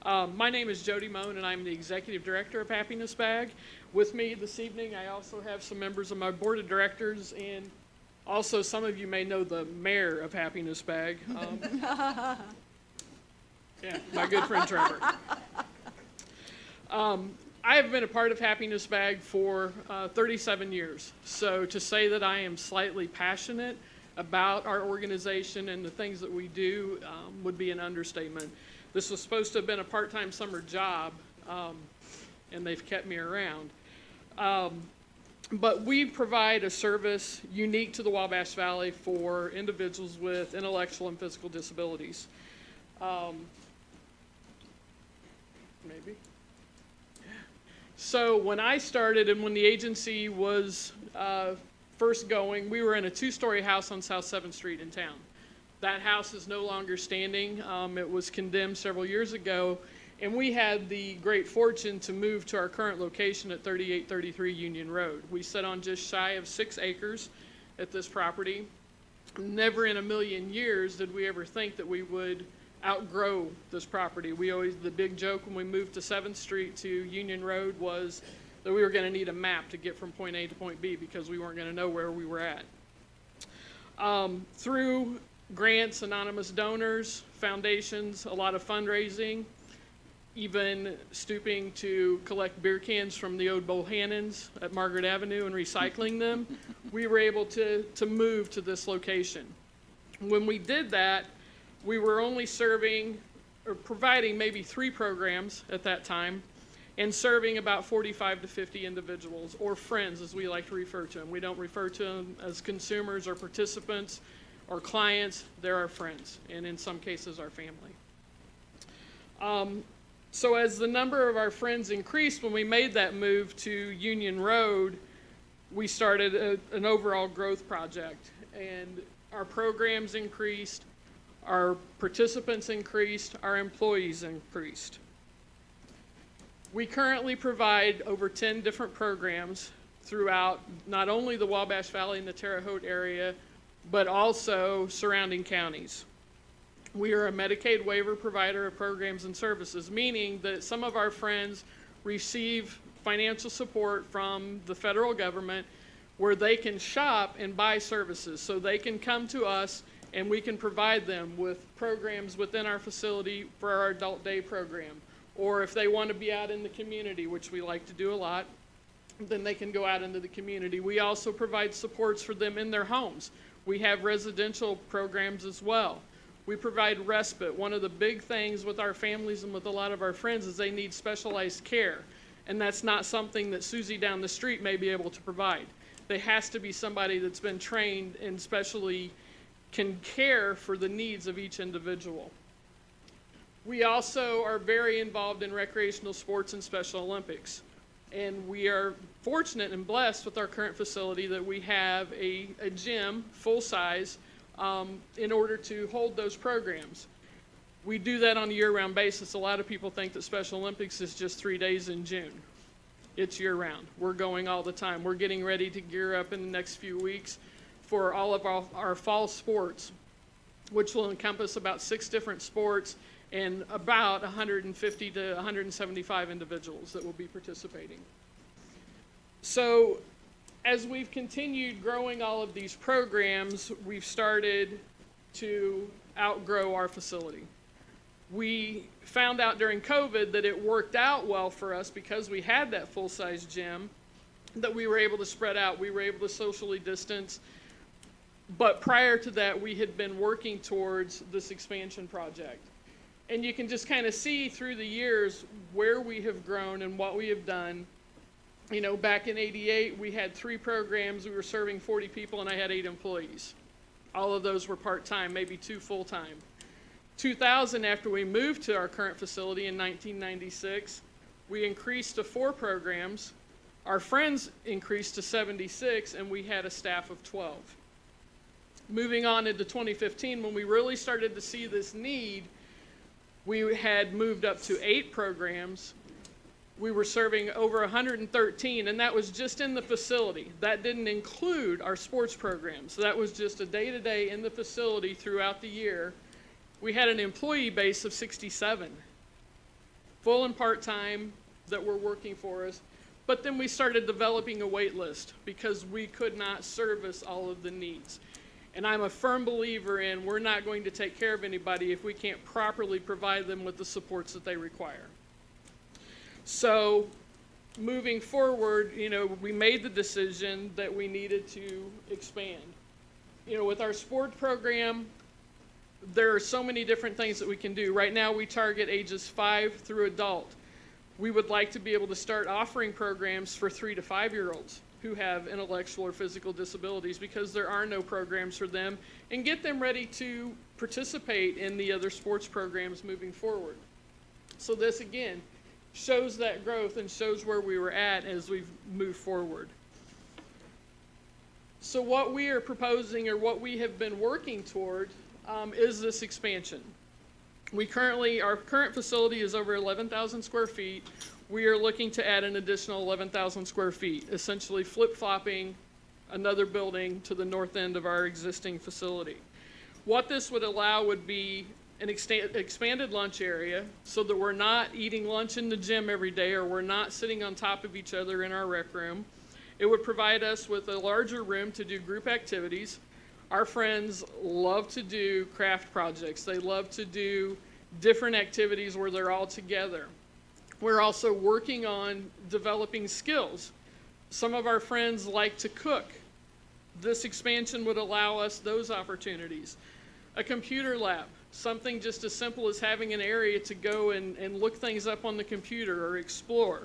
My name is Jody Moan, and I'm the Executive Director of Happiness Bag. With me this evening, I also have some members of my Board of Directors, and also some of you may know the Mayor of Happiness Bag. Yeah, my good friend Trevor. I have been a part of Happiness Bag for 37 years. So to say that I am slightly passionate about our organization and the things that we do would be an understatement. This was supposed to have been a part-time summer job, and they've kept me around. But we provide a service unique to the Wabash Valley for individuals with intellectual and physical disabilities. Maybe. So when I started and when the agency was first going, we were in a 2-story house on South 7th Street in town. That house is no longer standing. It was condemned several years ago, And we had the great fortune to move to our current location at 3833 Union Road. We sit on just shy of 6 acres at this property. Never in a million years did we ever think that we would outgrow this property. The big joke when we moved to 7th Street to Union Road was that we were going to need a map to get from point A to point B because we weren't going to know where we were at. Through grants, anonymous donors, foundations, a lot of fundraising, even stooping to collect beer cans from the old Bohannons at Margaret Avenue and recycling them, we were able to move to this location. When we did that, we were only serving or providing maybe 3 programs at that time and serving about 45 to 50 individuals, or friends as we like to refer to them. We don't refer to them as consumers or participants or clients. They're our friends, and in some cases our family. So as the number of our friends increased when we made that move to Union Road, we started an overall growth project, and our programs increased, our participants increased, our employees increased. We currently provide over 10 different programs throughout not only the Wabash Valley and the Terre Haute area, but also surrounding counties. We are a Medicaid waiver provider of programs and services, meaning that some of our friends receive financial support from the federal government where they can shop and buy services. So they can come to us and we can provide them with programs within our facility for our adult day program. Or if they want to be out in the community, which we like to do a lot, then they can go out into the community. We also provide supports for them in their homes. We have residential programs as well. We provide respite. One of the big things with our families and with a lot of our friends is they need specialized care. And that's not something that Susie down the street may be able to provide. There has to be somebody that's been trained and specially can care for the needs of each individual. We also are very involved in recreational sports and Special Olympics. And we are fortunate and blessed with our current facility that we have a gym, full size, in order to hold those programs. We do that on a year-round basis. A lot of people think that Special Olympics is just 3 days in June. It's year-round. We're going all the time. We're getting ready to gear up in the next few weeks for all of our fall sports, which will encompass about 6 different sports and about 150 to 175 individuals that will be participating. So as we've continued growing all of these programs, we've started to outgrow our facility. We found out during COVID that it worked out well for us because we had that full-size gym, that we were able to spread out, we were able to socially distance. But prior to that, we had been working towards this expansion project. And you can just kind of see through the years where we have grown and what we have done. You know, back in '88, we had 3 programs. We were serving 40 people, and I had 8 employees. All of those were part-time, maybe 2 full-time. 2000, after we moved to our current facility in 1996, we increased to 4 programs. Our friends increased to 76, and we had a staff of 12. Moving on into 2015, when we really started to see this need, we had moved up to 8 programs. We were serving over 113, and that was just in the facility. That didn't include our sports programs. So that was just a day-to-day in the facility throughout the year. We had an employee base of 67, full and part-time, that were working for us. But then we started developing a wait list because we could not service all of the needs. And I'm a firm believer in we're not going to take care of anybody if we can't properly provide them with the supports that they require. So moving forward, you know, we made the decision that we needed to expand. You know, with our sport program, there are so many different things that we can do. Right now we target ages 5 through adult. We would like to be able to start offering programs for 3 to 5-year-olds who have intellectual or physical disabilities because there are no programs for them, and get them ready to participate in the other sports programs moving forward. So this again shows that growth and shows where we were at as we've moved forward. So what we are proposing, or what we have been working toward, is this expansion. Our current facility is over 11,000 square feet. We are looking to add an additional 11,000 square feet, essentially flip-flopping another building to the north end of our existing facility. What this would allow would be an expanded lunch area so that we're not eating lunch in the gym every day, or we're not sitting on top of each other in our rec room. It would provide us with a larger room to do group activities. Our friends love to do craft projects. They love to do different activities where they're all together. We're also working on developing skills. Some of our friends like to cook. This expansion would allow us those opportunities. A computer lab, something just as simple as having an area to go and look things up on the computer or explore.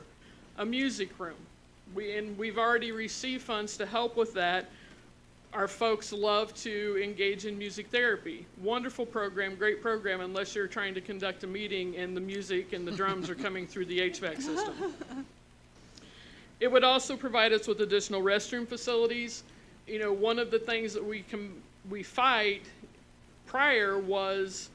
A music room. We've already received funds to help with that. Our folks love to engage in music therapy. Wonderful program, great program, unless you're trying to conduct a meeting and the music and the drums are coming through the HVAC system. It would also provide us with additional restroom facilities. You know, one of the things that we fight prior was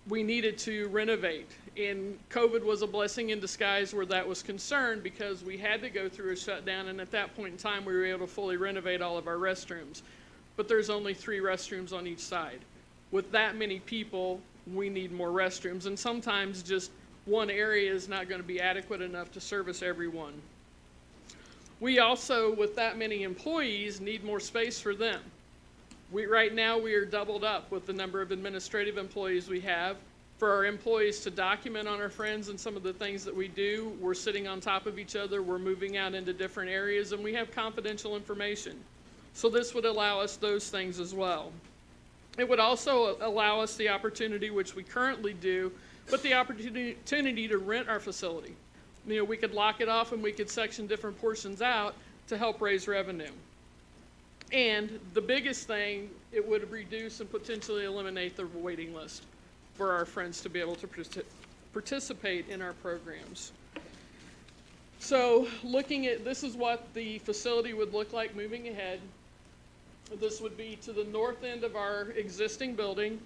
we needed to renovate. And COVID was a blessing in disguise where that was concerned, because we had to go through a shutdown, and at that point in time we were able to fully renovate all of our restrooms. But there's only 3 restrooms on each side. With that many people, we need more restrooms, and sometimes just one area is not going to be adequate enough to service everyone. We also, with that many employees, need more space for them. Right now we are doubled up with the number of administrative employees we have. For our employees to document on our friends and some of the things that we do, we're sitting on top of each other, we're moving out into different areas, and we have confidential information. So this would allow us those things as well. It would also allow us the opportunity, which we currently do, but the opportunity to rent our facility. You know, we could lock it off and we could section different portions out to help raise revenue. And the biggest thing, it would reduce and potentially eliminate the waiting list for our friends to be able to participate in our programs. So looking at, this is what the facility would look like moving ahead. This would be to the north end of our existing building,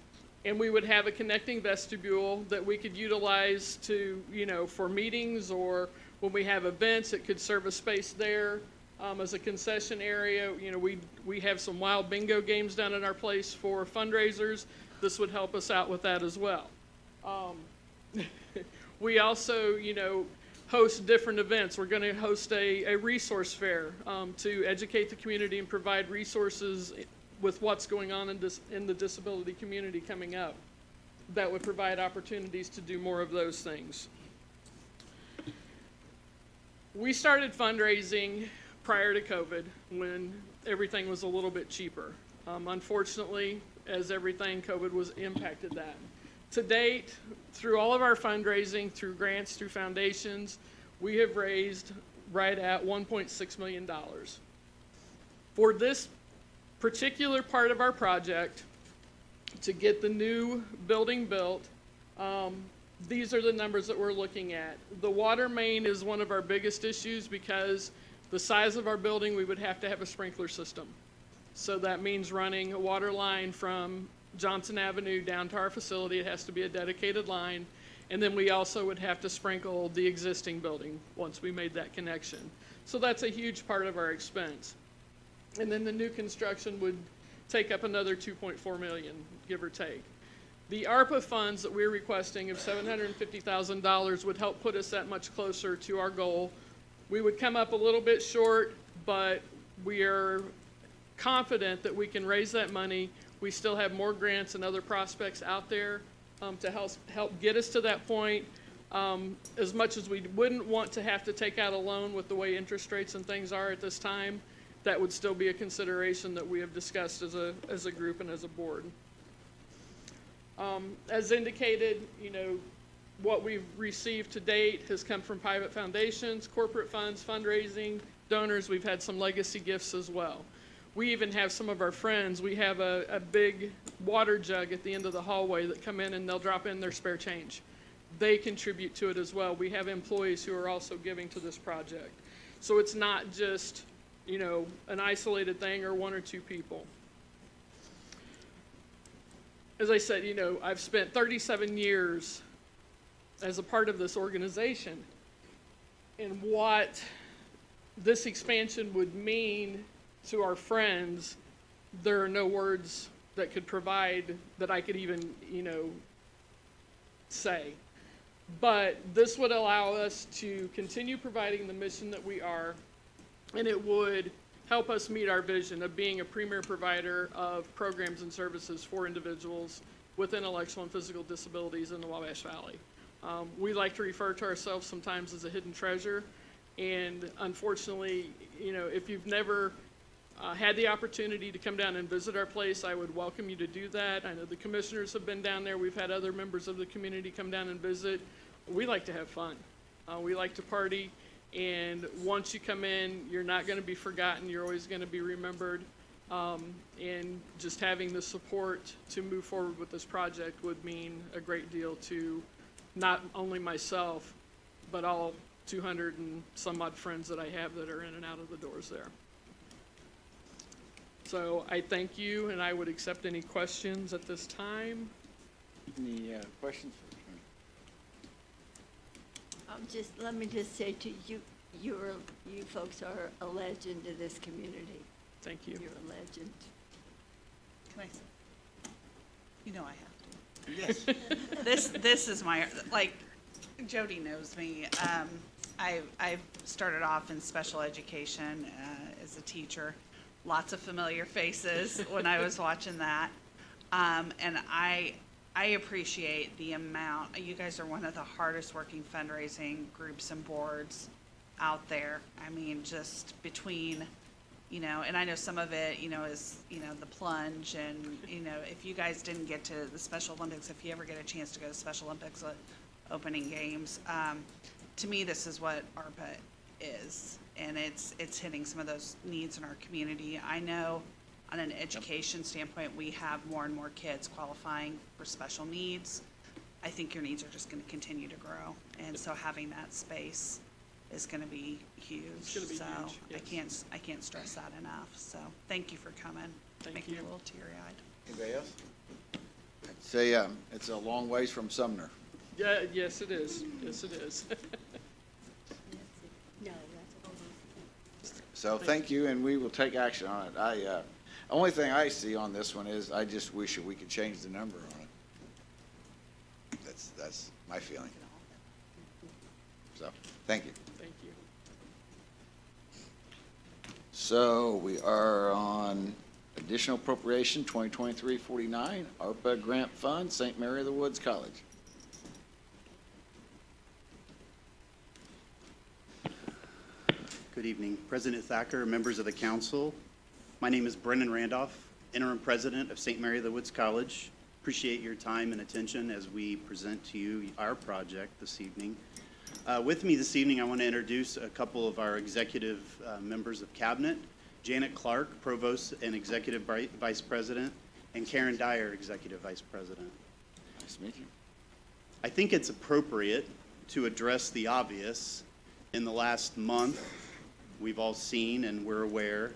and we would have a connecting vestibule that we could utilize to, you know, for meetings, or when we have events, it could serve a space there. As a concession area. You know, we have some wild bingo games down at our place for fundraisers. This would help us out with that as well. We also, you know, host different events. We're going to host a resource fair to educate the community and provide resources with what's going on in the disability community coming up. That would provide opportunities to do more of those things. We started fundraising prior to COVID, when everything was a little bit cheaper. Unfortunately, as everything, COVID was impacted that. To date, through all of our fundraising, through grants, through foundations, we have raised right at $1.6 million. For this particular part of our project, to get the new building built, these are the numbers that we're looking at. The water main is one of our biggest issues, because the size of our building, we would have to have a sprinkler system. So that means running a water line from Johnson Avenue down to our facility. It has to be a dedicated line. And then we also would have to sprinkle the existing building once we made that connection. So that's a huge part of our expense. And then the new construction would take up another $2.4 million, give or take. The ARPA funds that we're requesting of $750,000 would help put us that much closer to our goal. We would come up a little bit short, but we are confident that we can raise that money. We still have more grants and other prospects out there to help get us to that point. As much as we wouldn't want to have to take out a loan with the way interest rates and things are at this time, that would still be a consideration that we have discussed as a group and as a board. As indicated, you know, what we've received to date has come from private foundations, corporate funds, fundraising, donors. We've had some legacy gifts as well. We even have some of our friends. We have a big water jug at the end of the hallway that come in and they'll drop in their spare change. They contribute to it as well. We have employees who are also giving to this project. So it's not just, you know, an isolated thing or 1 or 2 people. as I said, I've spent 37 years as a part of this organization, and what this expansion would mean to our friends, there are no words that could provide that I could even, say. But this would allow us to continue providing the mission that we are, and it would help us meet our vision of being a premier provider of programs and services for individuals with intellectual and physical disabilities in the Wabash Valley. We like to refer to ourselves sometimes as a hidden treasure, and unfortunately, if you've never had the opportunity to come down and visit our place, I would welcome you to do that. I know the commissioners have been down there. We've had other members of the community come down and visit. We like to have fun. We like to party. And once you come in, you're not going to be forgotten. You're always going to be remembered. And just having the support to move forward with this project would mean a great deal to not only myself, but all 200 and some odd friends that I have that are in and out of the doors there. So I thank you, and I would accept any questions at this time. Any questions? Let me just say to you, you folks are a legend to this community. Thank you. You're a legend. Can I say? I have to. Yes. This is my, like, Jody knows me. I've started off in special education as a teacher. Lots of familiar faces when I was watching that. And I appreciate the amount. You guys are one of the hardest working fundraising groups and boards out there. I mean, just between, and I know some of it, is, the plunge and, if you guys didn't get to the Special Olympics, if you ever get a chance to go to Special Olympics opening games, to me, this is what ARPA is. And it's hitting some of those needs in our community. I know on an education standpoint, we have more and more kids qualifying for special needs. I think your needs are just going to continue to grow. And so having that space is going to be huge. It's gonna be so huge, yes. I can't stress that enough. So thank you for coming. Make me a little teary-eyed. Anybody else? I'd say it's a long ways from Sumner. Yeah, yes, it is. Yes, it is. No, that's So thank you, and we will take action on it. Only thing I see on this one is I just wish that we could change the number on it. That's my feeling. So, thank you. Thank you. So we are on additional appropriation 2023-49, ARPA grant fund, St. Mary of the Woods College. Good evening, President Thacker, members of the council. My name is Brendan Randolph, interim president of St. Mary of the Woods College. Appreciate your time and attention as we present to you our project this evening. With me this evening, I want to introduce a couple of our executive members of cabinet, Janet Clark, provost and executive vice president, and Karen Dyer, executive vice president. Nice to meet you. I think it's appropriate to address the obvious. In the last month, we've all seen and we're aware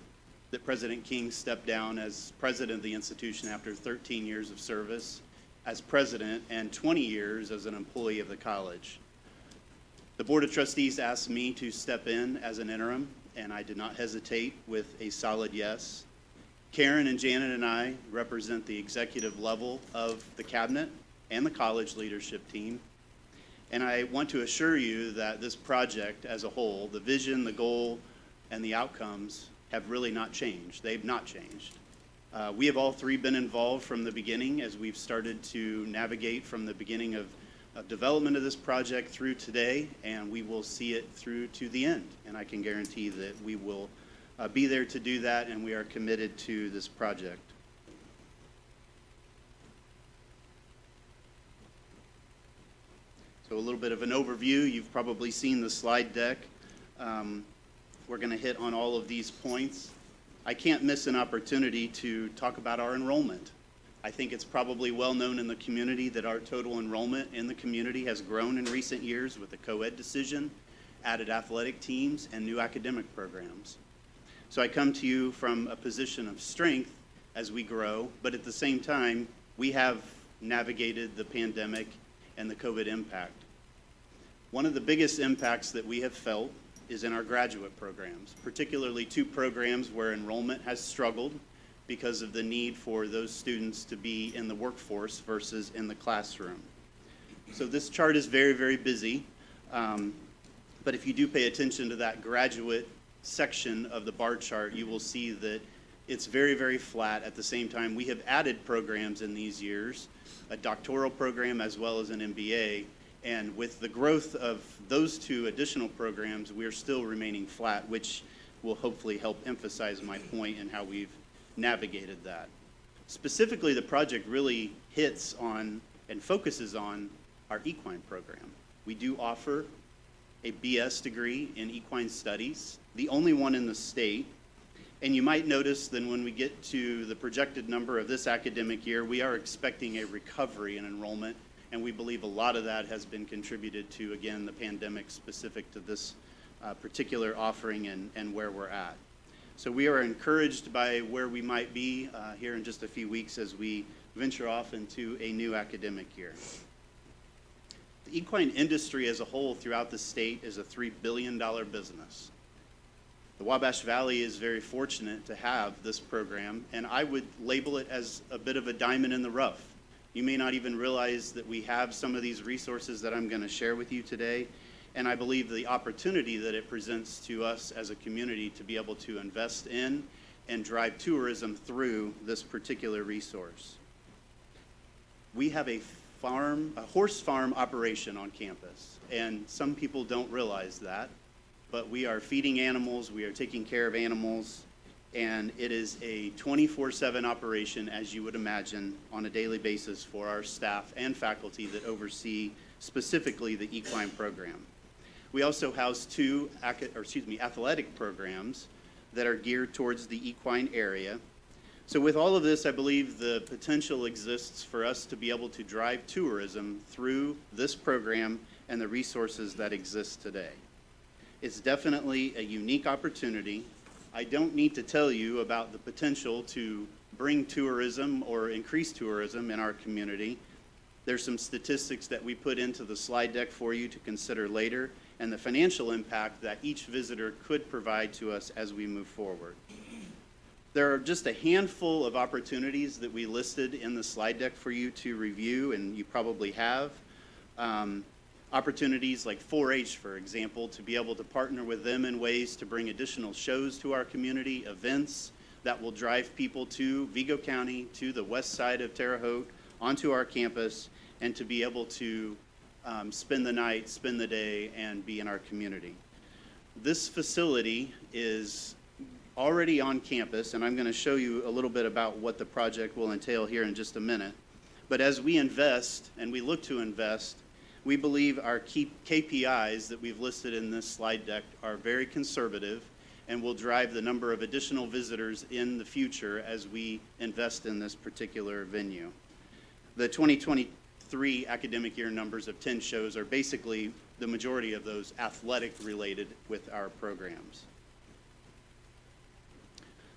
that President King stepped down as president of the institution after 13 years of service as president and 20 years as an employee of the college. The Board of Trustees asked me to step in as an interim, and I did not hesitate with a solid yes. Karen and Janet and I represent the executive level of the cabinet and the college leadership team. And I want to assure you that this project as a whole, the vision, the goal, and the outcomes have really not changed. They've not changed. We have all three been involved from the beginning as we've started to navigate from the beginning of development of this project through today, and we will see it through to the end. And I can guarantee that we will be there to do that, and we are committed to this project. So a little bit of an overview. You've probably seen the slide deck. We're going to hit on all of these points. I can't miss an opportunity to talk about our enrollment. I think it's probably well known in the community that our total enrollment in the community has grown in recent years with the co-ed decision, added athletic teams, and new academic programs. So I come to you from a position of strength as we grow, but at the same time, we have navigated the pandemic and the COVID impact. One of the biggest impacts that we have felt is in our graduate programs, particularly 2 programs where enrollment has struggled because of the need for those students to be in the workforce versus in the classroom. So this chart is very, very busy, but if you do pay attention to that graduate section of the bar chart, you will see that it's very, very flat. At the same time, we have added programs in these years, a doctoral program as well as an MBA, and with the growth of those 2 additional programs, we are still remaining flat, which will hopefully help emphasize my point in how we've navigated that. Specifically, the project really hits on and focuses on our equine program. We do offer a BS degree in equine studies, the only one in the state. And you might notice then when we get to the projected number of this academic year, we are expecting a recovery in enrollment, and we believe a lot of that has been contributed to, again, the pandemic specific to this particular offering and where we're at. So we are encouraged by where we might be here in just a few weeks as we venture off into a new academic year. The equine industry as a whole throughout the state is a $3 billion business. The Wabash Valley is very fortunate to have this program, and I would label it as a bit of a diamond in the rough. You may not even realize that we have some of these resources that I'm going to share with you today, and I believe the opportunity that it presents to us as a community to be able to invest in and drive tourism through this particular resource. We have a horse farm operation on campus, and some people don't realize that, but we are feeding animals, we are taking care of animals, and it is a 24/7 operation, as you would imagine, on a daily basis for our staff and faculty that oversee specifically the equine program. We also house 2 athletic programs that are geared towards the equine area. So with all of this, I believe the potential exists for us to be able to drive tourism through this program and the resources that exist today. It's definitely a unique opportunity. I don't need to tell you about the potential to bring tourism or increase tourism in our community. There's some statistics that we put into the slide deck for you to consider later, and the financial impact that each visitor could provide to us as we move forward. There are just a handful of opportunities that we listed in the slide deck for you to review, and you probably have. Opportunities like 4-H, for example, to be able to partner with them in ways to bring additional shows to our community, events that will drive people to Vigo County, to the west side of Terre Haute, onto our campus, and to be able to spend the night, spend the day, and be in our community. This facility is already on campus, and I'm going to show you a little bit about what the project will entail here in just a minute. But as we invest, and we look to invest, we believe our key KPIs that we've listed in this slide deck are very conservative and will drive the number of additional visitors in the future as we invest in this particular venue. The 2023 academic year numbers of 10 shows are basically the majority of those athletic related with our programs.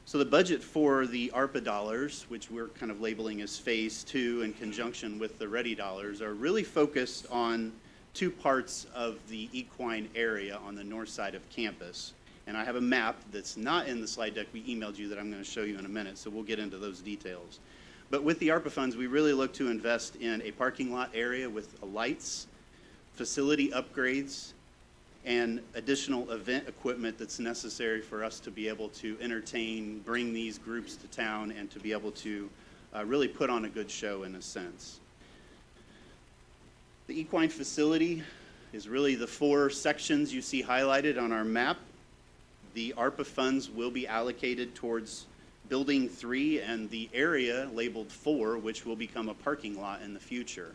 So the budget for the ARPA dollars, which we're kind of labeling as phase 2 in conjunction with the READY dollars, are really focused on 2 parts of the equine area on the north side of campus. And I have a map that's not in the slide deck we emailed you that I'm going to show you in a minute, so we'll get into those details. But with the ARPA funds, we really look to invest in a parking lot area with lights, facility upgrades, and additional event equipment that's necessary for us to be able to entertain, bring these groups to town, and to be able to really put on a good show in a sense. The equine facility is really the 4 sections you see highlighted on our map. The ARPA funds will be allocated towards Building 3 and the area labeled 4, which will become a parking lot in the future.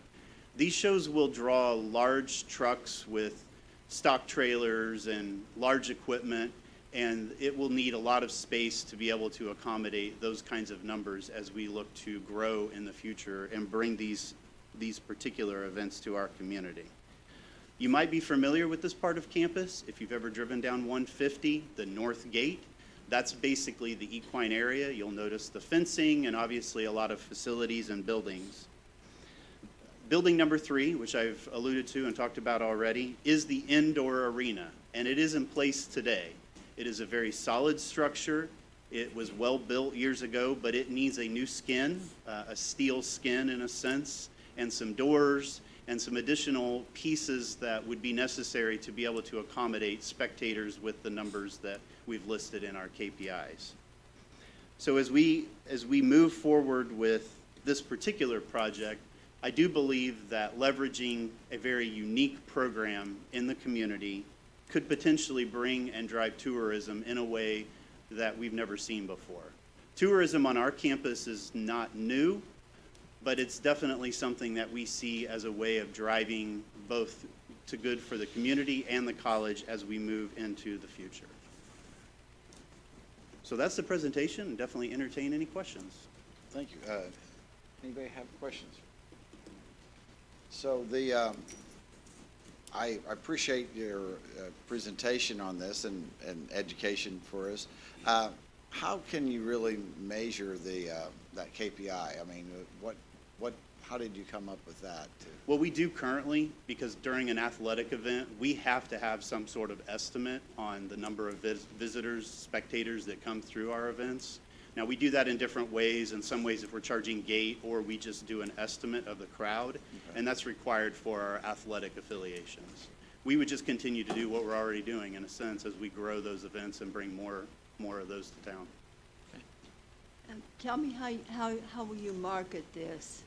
These shows will draw large trucks with stock trailers and large equipment, and it will need a lot of space to be able to accommodate those kinds of numbers as we look to grow in the future and bring these particular events to our community. You might be familiar with this part of campus if you've ever driven down 150, the North Gate. That's basically the equine area. You'll notice the fencing and obviously a lot of facilities and buildings. Building number 3, which I've alluded to and talked about already, is the indoor arena, and it is in place today. It is a very solid structure. It was well built years ago, but it needs a new skin, a steel skin in a sense, and some doors and some additional pieces that would be necessary to be able to accommodate spectators with the numbers that we've listed in our KPIs. So as we move forward with this particular project, I do believe that leveraging a very unique program in the community could potentially bring and drive tourism in a way that we've never seen before. Tourism on our campus is not new, but it's definitely something that we see as a way of driving both to good for the community and the college as we move into the future. So that's the presentation, and definitely entertain any questions. Thank you. Anybody have questions? So I appreciate your presentation on this and education for us. How can you really measure that KPI? I mean, how did you come up with that? What we do currently, because during an athletic event, we have to have some sort of estimate on the number of visitors, spectators that come through our events. Now, we do that in different ways. In some ways, if we're charging gate, or we just do an estimate of the crowd, and that's required for our athletic affiliations. We would just continue to do what we're already doing, in a sense, as we grow those events and bring more of those to town. Tell me how will you market this?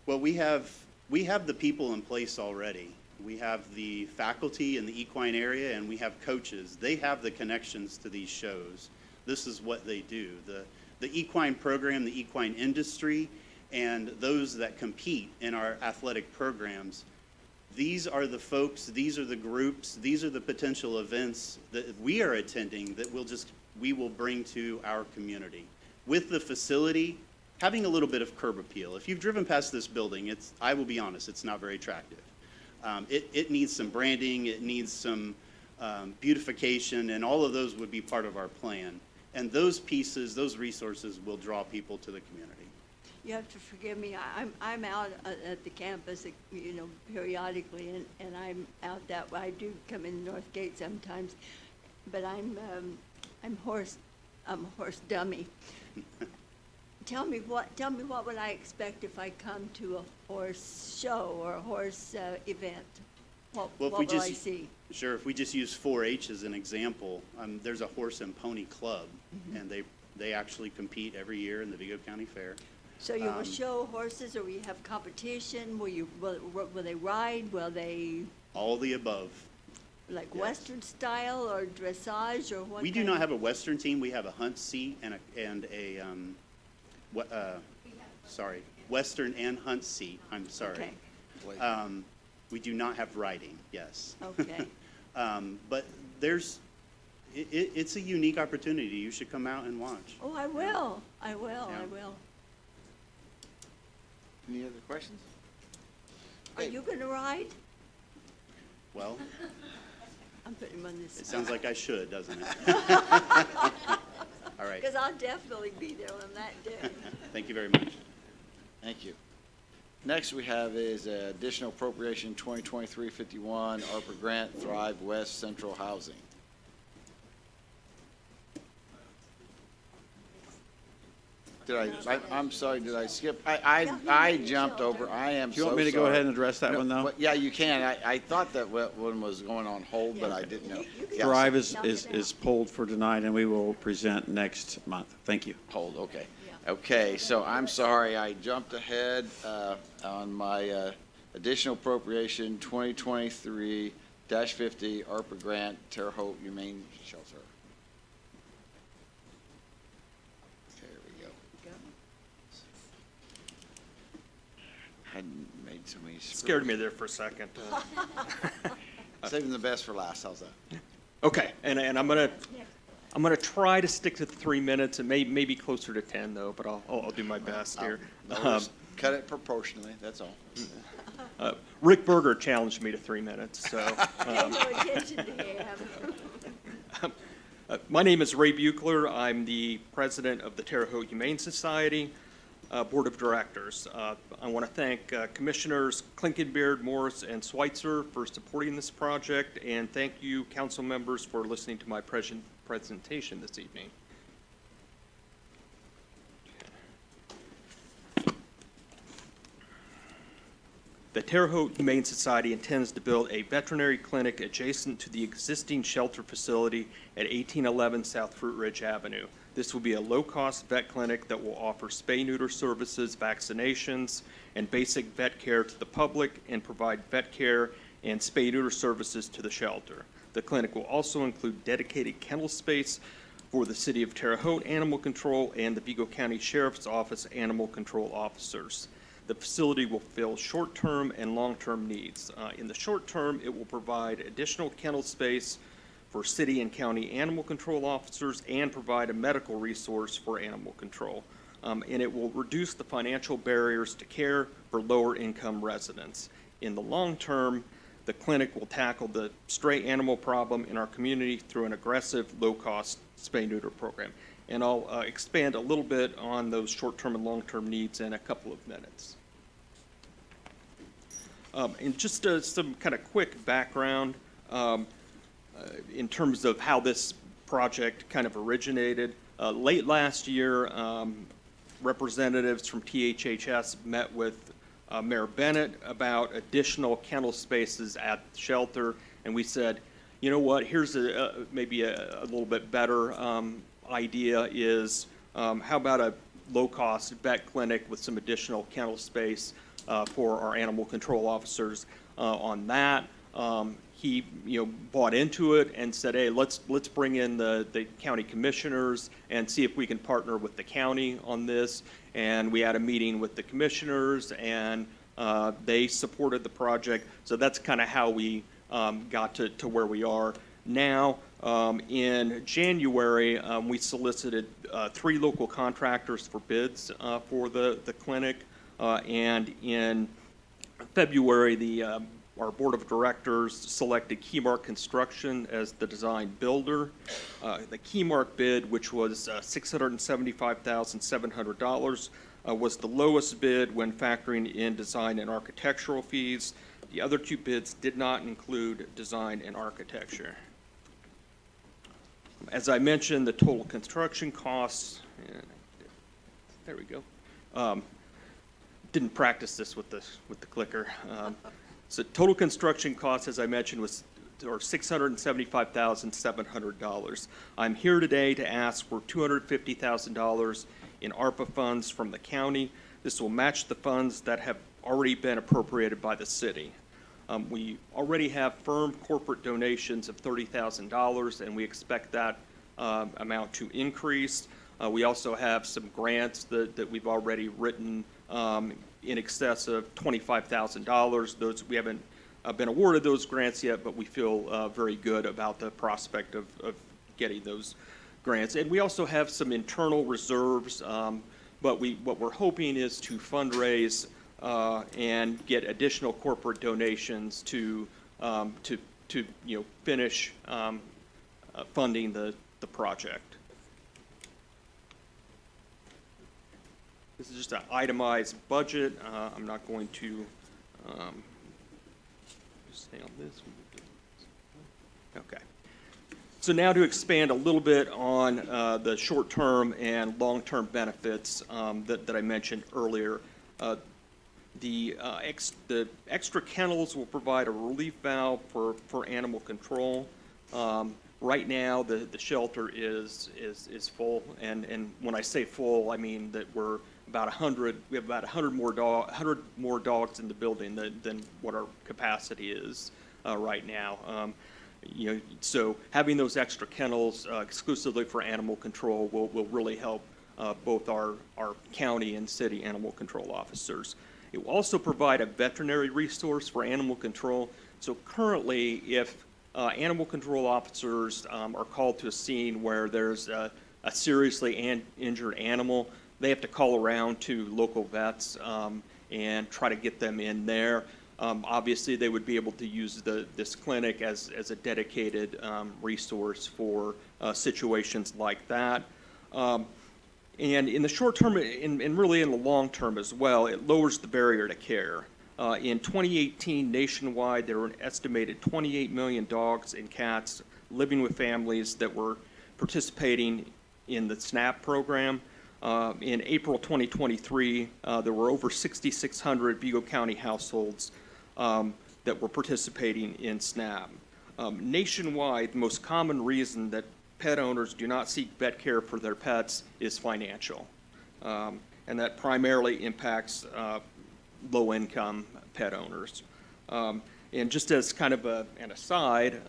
Well, we have the people in place already. We have the faculty in the equine area, and we have coaches. They have the connections to these shows. This is what they do. The equine program, the equine industry, and those that compete in our athletic programs, these are the folks, these are the groups, these are the potential events that we are attending that we will bring to our community. With the facility, having a little bit of curb appeal. If you've driven past this building, I will be honest, it's not very attractive. It needs some branding, it needs some beautification, and all of those would be part of our plan. And those pieces, those resources will draw people to the community. You have to forgive me. I'm out at the campus, periodically, and I'm out that way. I do come in North Gate sometimes, but I'm a horse dummy. Tell me what would I expect if I come to a horse show or a horse event? What will I see? Sure, if we just use 4-H as an example, there's a horse and pony club, and they actually compete every year in the Vigo County Fair. So you will show horses, or will you have competition? Will they ride? Will they? All the above. Like yes. Western style or dressage or what? We do not have a Western team. We have a hunt seat and a Western and hunt seat. I'm sorry. Okay. We do not have riding. Yes. Okay. But it's a unique opportunity. You should come out and watch. Oh, I will. I will. Yeah. I will. Any other questions? Are you going to ride? Well, I'm putting him on this. it sounds like I should, doesn't it? All right. Because I'll definitely be there on that day. Thank you very much. Thank you. Next we have is additional appropriation 2023-51 ARPA grant Thrive West Central Housing. I'm sorry, did I skip? I jumped over. I am so sorry. Do you want me to go ahead and address that one now? Yeah, you can. I thought that one was going on hold, but I didn't know. Yes. Thrive is pulled for tonight, and we will present next month. Thank you. Hold, okay. Okay, so I'm sorry, I jumped ahead on my additional appropriation 2023-50 ARPA grant Terre Haute Humane Shelter. There we go. Hadn't made so many. Scared me there for a second. Saving the best for last, how's that? Okay, and I'm gonna try to stick to 3 minutes. It may be closer to 10 though, but I'll do my best here. Just cut it proportionally, that's all. Rick Berger challenged me to 3 minutes, so. Pay no attention to him. My name is Ray Buchler. I'm the president of the Terre Haute Humane Society Board of Directors. I want to thank Commissioners Klinkenbeard, Morris, and Schweitzer for supporting this project, and thank you, council members, for listening to my presentation this evening. The Terre Haute Humane Society intends to build a veterinary clinic adjacent to the existing shelter facility at 1811 South Fruit Ridge Avenue. This will be a low-cost vet clinic that will offer spay-neuter services, vaccinations, and basic vet care to the public and provide vet care and spay-neuter services to the shelter. The clinic will also include dedicated kennel space for the City of Terre Haute Animal Control and the Vigo County Sheriff's Office Animal Control officers. The facility will fill short-term and long-term needs. In the short term, it will provide additional kennel space for city and county animal control officers and provide a medical resource for animal control. And it will reduce the financial barriers to care for lower-income residents. In the long term, the clinic will tackle the stray animal problem in our community through an aggressive, low-cost spay-neuter program. And I'll expand a little bit on those short-term and long-term needs in a couple of minutes. And just some kind of quick background in terms of how this project kind of originated. Late last year, representatives from THHS met with Mayor Bennett about additional kennel spaces at the shelter, and we said, you know what, here's maybe a little bit better idea is how about a low-cost vet clinic with some additional kennel space for our animal control officers. On that, he bought into it and said, hey, let's bring in the county commissioners and see if we can partner with the county on this. And we had a meeting with the commissioners, and they supported the project. So that's kind of how we got to where we are now. In January, we solicited 3 local contractors for bids for the clinic. And in February, our board of directors selected Keymark Construction as the design builder. The Keymark bid, which was $675,700, was the lowest bid when factoring in design and architectural fees. The other 2 bids did not include design and architecture. As I mentioned, the total construction costs, there we go. Didn't practice this with the clicker. So total construction costs, as I mentioned, was $675,700. I'm here today to ask for $250,000 in ARPA funds from the county. This will match the funds that have already been appropriated by the city. We already have firm corporate donations of $30,000, and we expect that amount to increase. We also have some grants that we've already written in excess of $25,000. Those we haven't been awarded those grants yet, but we feel very good about the prospect of getting those grants. And we also have some internal reserves, but what we're hoping is to fundraise and get additional corporate donations to finish funding the project. This is just an itemized budget. I'm not going to just stay on this. Okay. So now to expand a little bit on the short-term and long-term benefits that I mentioned earlier. The extra kennels will provide a relief valve for animal control. Right now, the shelter is full, and when I say full, I mean that we're about 100. We have about 100 more dogs in the building than what our capacity is right now. So having those extra kennels exclusively for animal control will really help both our county and city animal control officers. It will also provide a veterinary resource for animal control. So currently, if animal control officers are called to a scene where there's a seriously injured animal, they have to call around to local vets and try to get them in there. Obviously, they would be able to use this clinic as a dedicated resource for situations like that. And in the short term, and really in the long term as well, it lowers the barrier to care. In 2018, nationwide, there were an estimated 28 million dogs and cats living with families that were participating in the SNAP program. In April 2023, there were over 6,600 Vigo County households that were participating in SNAP. Nationwide, the most common reason that pet owners do not seek vet care for their pets is financial. And that primarily impacts low-income pet owners. And just as kind of an aside,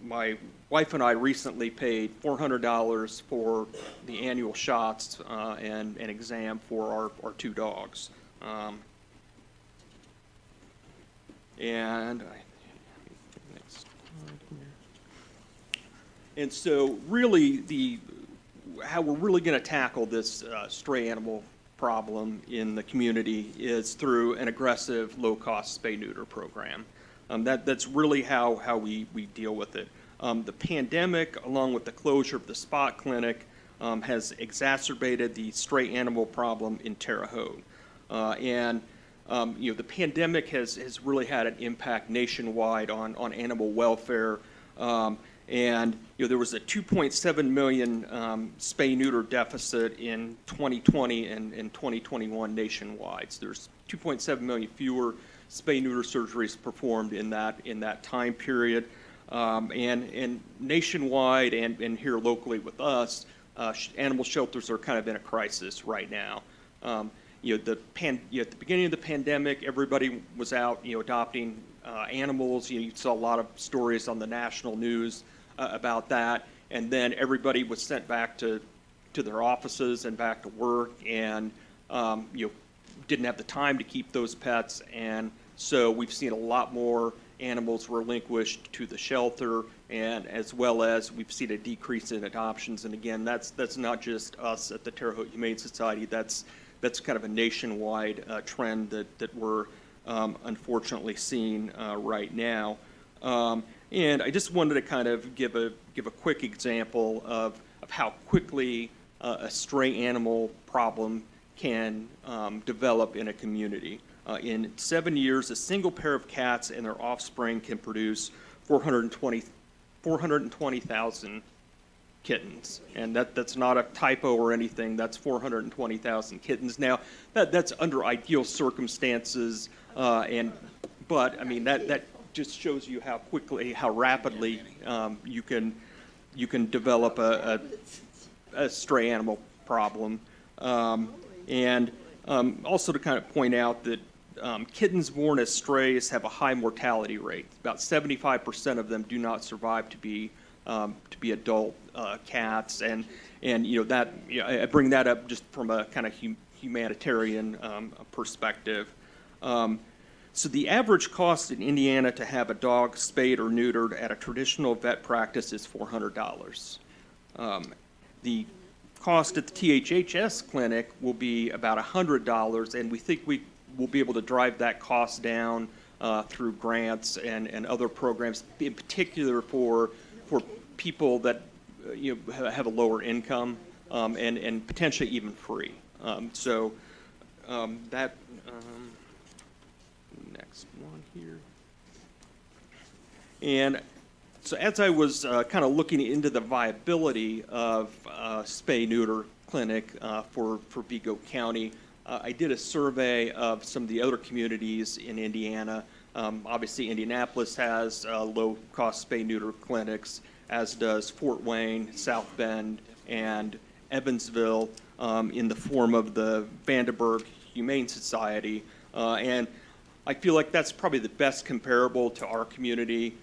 my wife and I recently paid $400 for the annual shots and an exam for our 2 dogs. And so really how we're really going to tackle this stray animal problem in the community is through an aggressive, low-cost spay-neuter program. That's really how we deal with it. The pandemic, along with the closure of the Spot Clinic, has exacerbated the stray animal problem in Terre Haute. The pandemic has really had an impact nationwide on animal welfare. There was a 2.7 million spay-neuter deficit in 2020 and 2021 nationwide. So there's 2.7 million fewer spay-neuter surgeries performed in that time period. And nationwide and here locally with us, animal shelters are kind of in a crisis right now. At the beginning of the pandemic, everybody was out, adopting animals. You saw a lot of stories on the national news about that, and then everybody was sent back to their offices and back to work, and didn't have the time to keep those pets, and so we've seen a lot more animals relinquished to the shelter, and as well as we've seen a decrease in adoptions. And again, that's not just us at the Terre Haute Humane Society. That's kind of a nationwide trend that we're unfortunately seeing right now. And I just wanted to kind of give a quick example of how quickly a stray animal problem can develop in a community. In 7 years, a single pair of cats and their offspring can produce 420,000 kittens. And that's not a typo or anything. That's 420,000 kittens. Now, that's under ideal circumstances, but I mean that just shows you how quickly, how rapidly you can develop a stray animal problem. Also to kind of point out that kittens born as strays have a high mortality rate. About 75% of them do not survive to be adult cats, and that I bring that up just from a kind of humanitarian perspective. So the average cost in Indiana to have a dog spayed or neutered at a traditional vet practice is $400. The cost at the THHS clinic will be about $100, and we think we will be able to drive that cost down through grants and other programs, in particular for people that have a lower income and potentially even free. Next one here. And so as I was kind of looking into the viability of spay-neuter clinic for Vigo County, I did a survey of some of the other communities in Indiana. Obviously, Indianapolis has low-cost spay-neuter clinics, as does Fort Wayne, South Bend, and Evansville in the form of the Vandenberg Humane Society. And I feel like that's probably the best comparable to our community.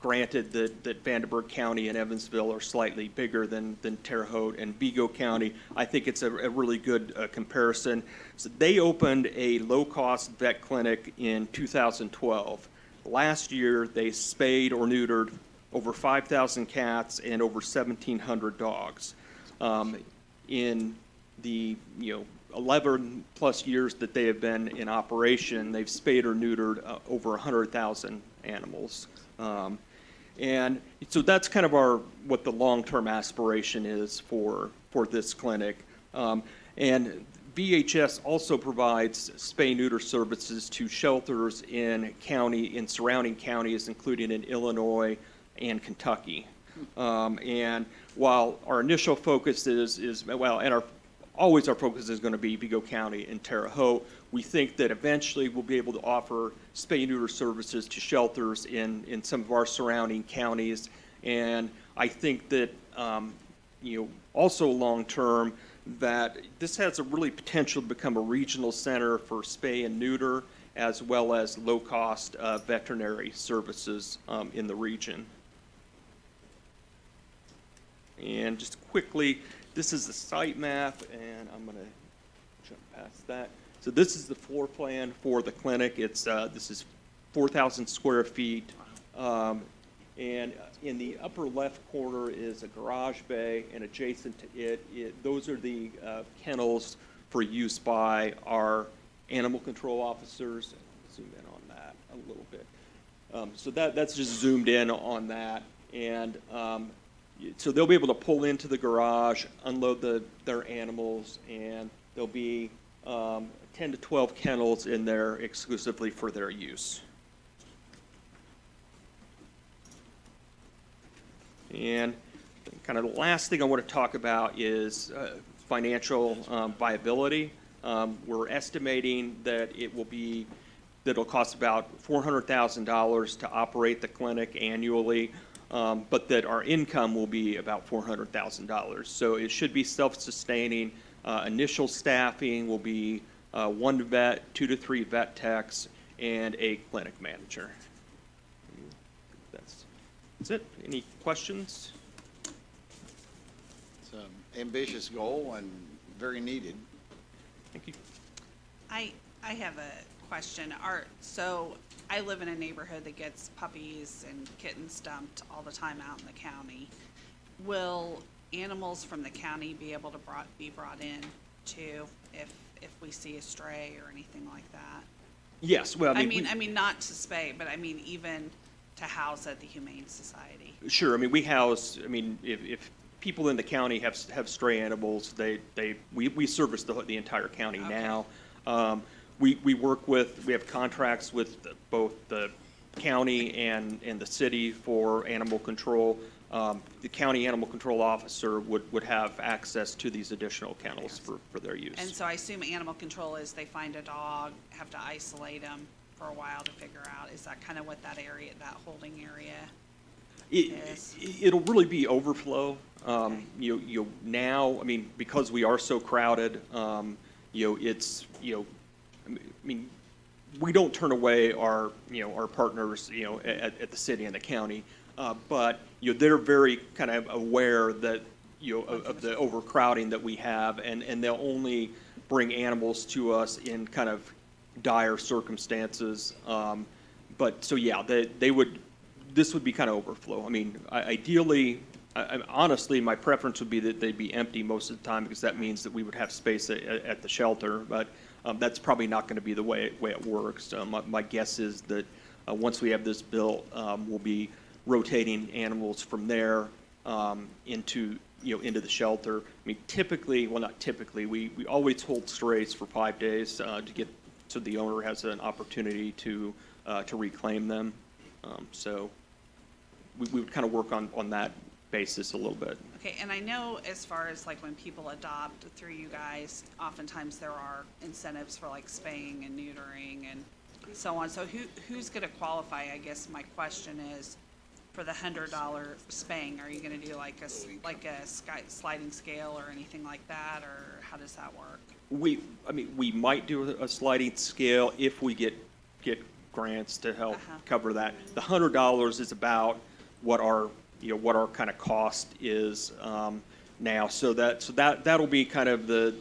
Granted that Vandenberg County and Evansville are slightly bigger than Terre Haute and Vigo County. I think it's a really good comparison. So they opened a low-cost vet clinic in 2012. Last year, they spayed or neutered over 5,000 cats and over 1,700 dogs. In the 11-plus years that they have been in operation, they've spayed or neutered over 100,000 animals. And so that's kind of what the long-term aspiration is for this clinic. And VHS also provides spay-neuter services to shelters in surrounding counties, including in Illinois and Kentucky. And while our initial focus always our focus is going to be Vigo County and Terre Haute, we think that eventually we'll be able to offer spay-neuter services to shelters in some of our surrounding counties. And I think that, also long-term, that this has a really potential to become a regional center for spay and neuter, as well as low-cost veterinary services in the region. And just quickly, this is the site map, and I'm going to jump past that. So this is the floor plan for the clinic. This is 4,000 square feet. And in the upper left corner is a garage bay, and adjacent to it, those are the kennels for use by our animal control officers. Zoom in on that a little bit. So that's just zoomed in on that. And so they'll be able to pull into the garage, unload their animals, and there'll be 10 to 12 kennels in there exclusively for their use. And kind of the last thing I want to talk about is financial viability. We're estimating that it'll cost about $400,000 to operate the clinic annually, but that our income will be about $400,000. So it should be self-sustaining. Initial staffing will be 1 vet, 2 to 3 vet techs, and a clinic manager. That's it. Any questions? It's an ambitious goal and very needed. Thank you. I have a question. So I live in a neighborhood that gets puppies and kittens dumped all the time out in the county. Will animals from the county be able to be brought in too if we see a stray or anything like that? Yes. Well, I mean not to spay, but I mean even to house at the Humane Society. Sure. I mean, we house. I mean, if people in the county have stray animals, we service the entire county now. We have contracts with both the county and the city for animal control. The county animal control officer would have access to these additional kennels for their use. And so I assume animal control is they find a dog, have to isolate them for a while to figure out. Is that kind of what that holding area is? It'll really be overflow. Now, I mean, because we are so crowded, it's, I mean, we don't turn away our partners, at the city and the county, but, they're very kind of aware that, of the overcrowding that we have, and they'll only bring animals to us in kind of dire circumstances. But so yeah, this would be kind of overflow. I mean, ideally, honestly, my preference would be that they'd be empty most of the time, because that means that we would have space at the shelter. But that's probably not going to be the way it works. My guess is that once we have this built, we'll be rotating animals from there into the shelter. I mean, typically, well, not typically, we always hold strays for 5 days to get so the owner has an opportunity to reclaim them. So we would kind of work on that basis a little bit. Okay, and I know as far as like when people adopt through you guys, oftentimes there are incentives for like spaying and neutering and so on. So who's going to qualify? I guess my question is, for the $100 spaying, are you going to do like a sliding scale or anything like that, or how does that work? We might do a sliding scale if we get grants to help cover that. The $100 is about what our kind of cost is now. So that'll be kind of the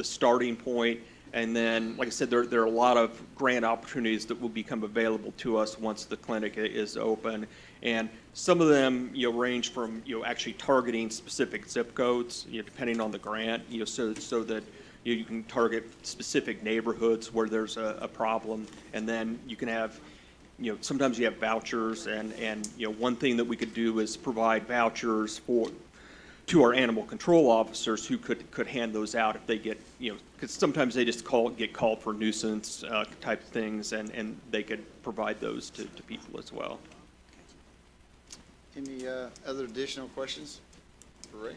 starting point. And then, like I said, there are a lot of grant opportunities that will become available to us once the clinic is open. And some of them, range from, actually targeting specific zip codes, depending on the grant, so that, You can target specific neighborhoods where there's a problem, and then you can have, sometimes you have vouchers, and one thing that we could do is provide vouchers to our animal control officers who could hand those out if they get, because sometimes they just get called for nuisance type things, and they could provide those to people as well. Any other additional questions for Ray?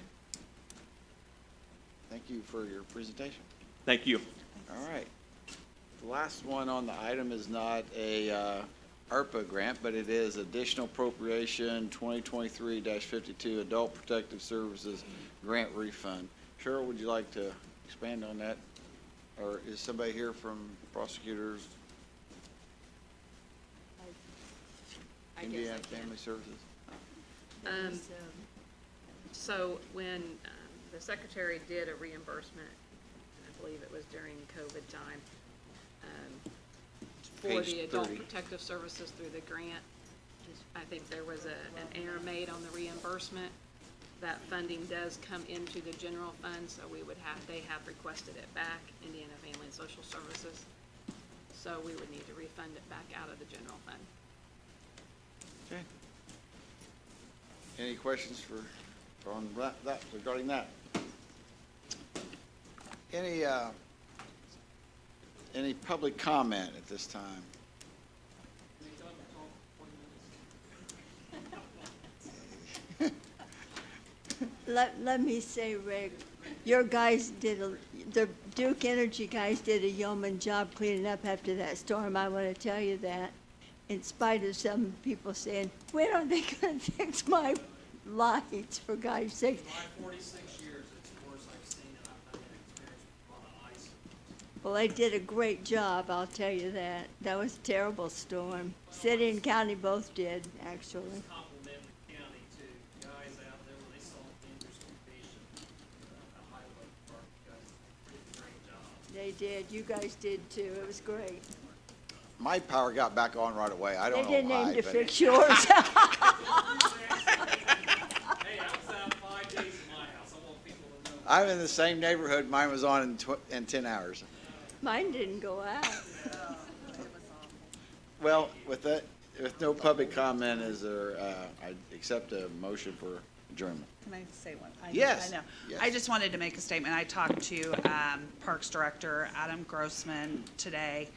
Thank you for your presentation. Thank you. All right. The last one on the item is not a ARPA grant, but it is additional appropriation 2023-52 Adult Protective Services Grant Refund. Cheryl, would you like to expand on that? Or is somebody here from prosecutors? Indiana Family Services? So when the secretary did a reimbursement, I believe it was during COVID time, for Page the Adult 30. Protective Services through the grant, I think there was an error made on the reimbursement. That funding does come into the general fund, so they have requested it back, Indiana Family and Social Services. So we would need to refund it back out of the general fund. Okay. Any questions on that regarding that? Any public comment at this time? Let me say, Rick, your guys the Duke Energy guys did a yeoman job cleaning up after that storm. I want to tell you that, in spite of some people saying, when are they going to fix my lights, for God's sake? My 46 years, it's the worst I've seen, and I've not had experience with a lot of ice. Well, they did a great job, I'll tell you that. That was a terrible storm. City and county both did, actually. Compliment the county too, guys out there when they saw Andrews location, the highway department, you guys did a great job. They did, you guys did too, it was great. My power got back on right away. I don't know They didn't why. aim to but- fix yours. Hey, I was out 5 days in my house, I want people to know. I'm in the same neighborhood. Mine was on in 10 hours. Mine didn't go out. Well, with no public comment, is there, I accept a motion for adjournment. Can I say one? Yes, I know. yes. I just wanted to make a statement. I talked to Parks Director Adam Grossman today.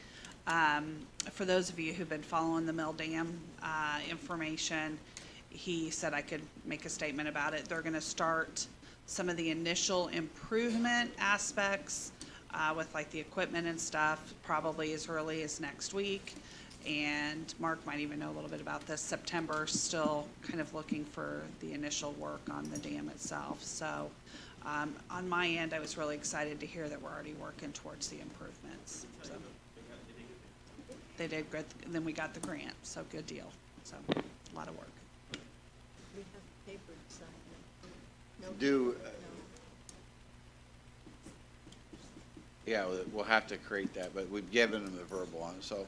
For those of you who've been following the Mill Dam information, he said I could make a statement about it. They're going to start some of the initial improvement aspects with like the equipment and stuff, probably as early as next week. And Mark might even know a little bit about this. September, still kind of looking for the initial work on the dam itself. So on my end, I was really excited to hear that we're already working towards the improvements. So they did good, and then we got the grant, so good deal. So a lot of work. We have paper to sign. No Do, paper, no. yeah, we'll have to create that, but we've given them the verbal on it. So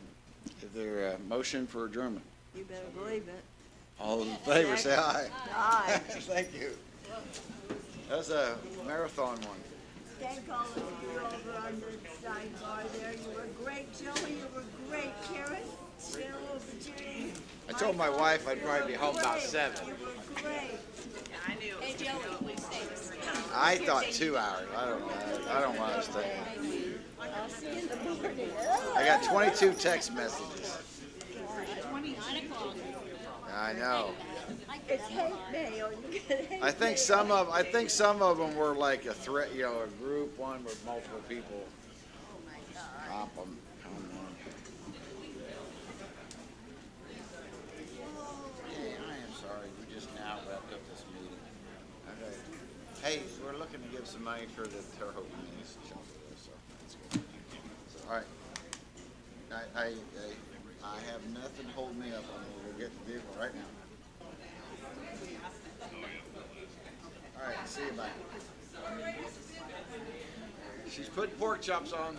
is there a motion for adjournment? You better believe it. All in favor, say aye. Aye. Thank you. That was a marathon one. Thank all of you over on the sidebar there. You were great, Joey. You were great, Karen. Cheryl, Virginia. I told my wife I'd probably be home about 7. You were great. I knew it was gonna go at least 6. I thought 2 hours. I don't want to stay. I'll see you in the morning. I got 22 text messages. I know. It's hate mail. You get hate I think some of them were like a threat, a group one with multiple people. Stop 'em. Come on. Hey, I am sorry. We just now wrapped up this meeting. Okay. Hey, we're looking to give some money for the Terre Haute Community Shelter, so that's good. So, all right. I have nothing holding me up. We'll get the vehicle right now. All right, see you, bye. She's putting pork chops on.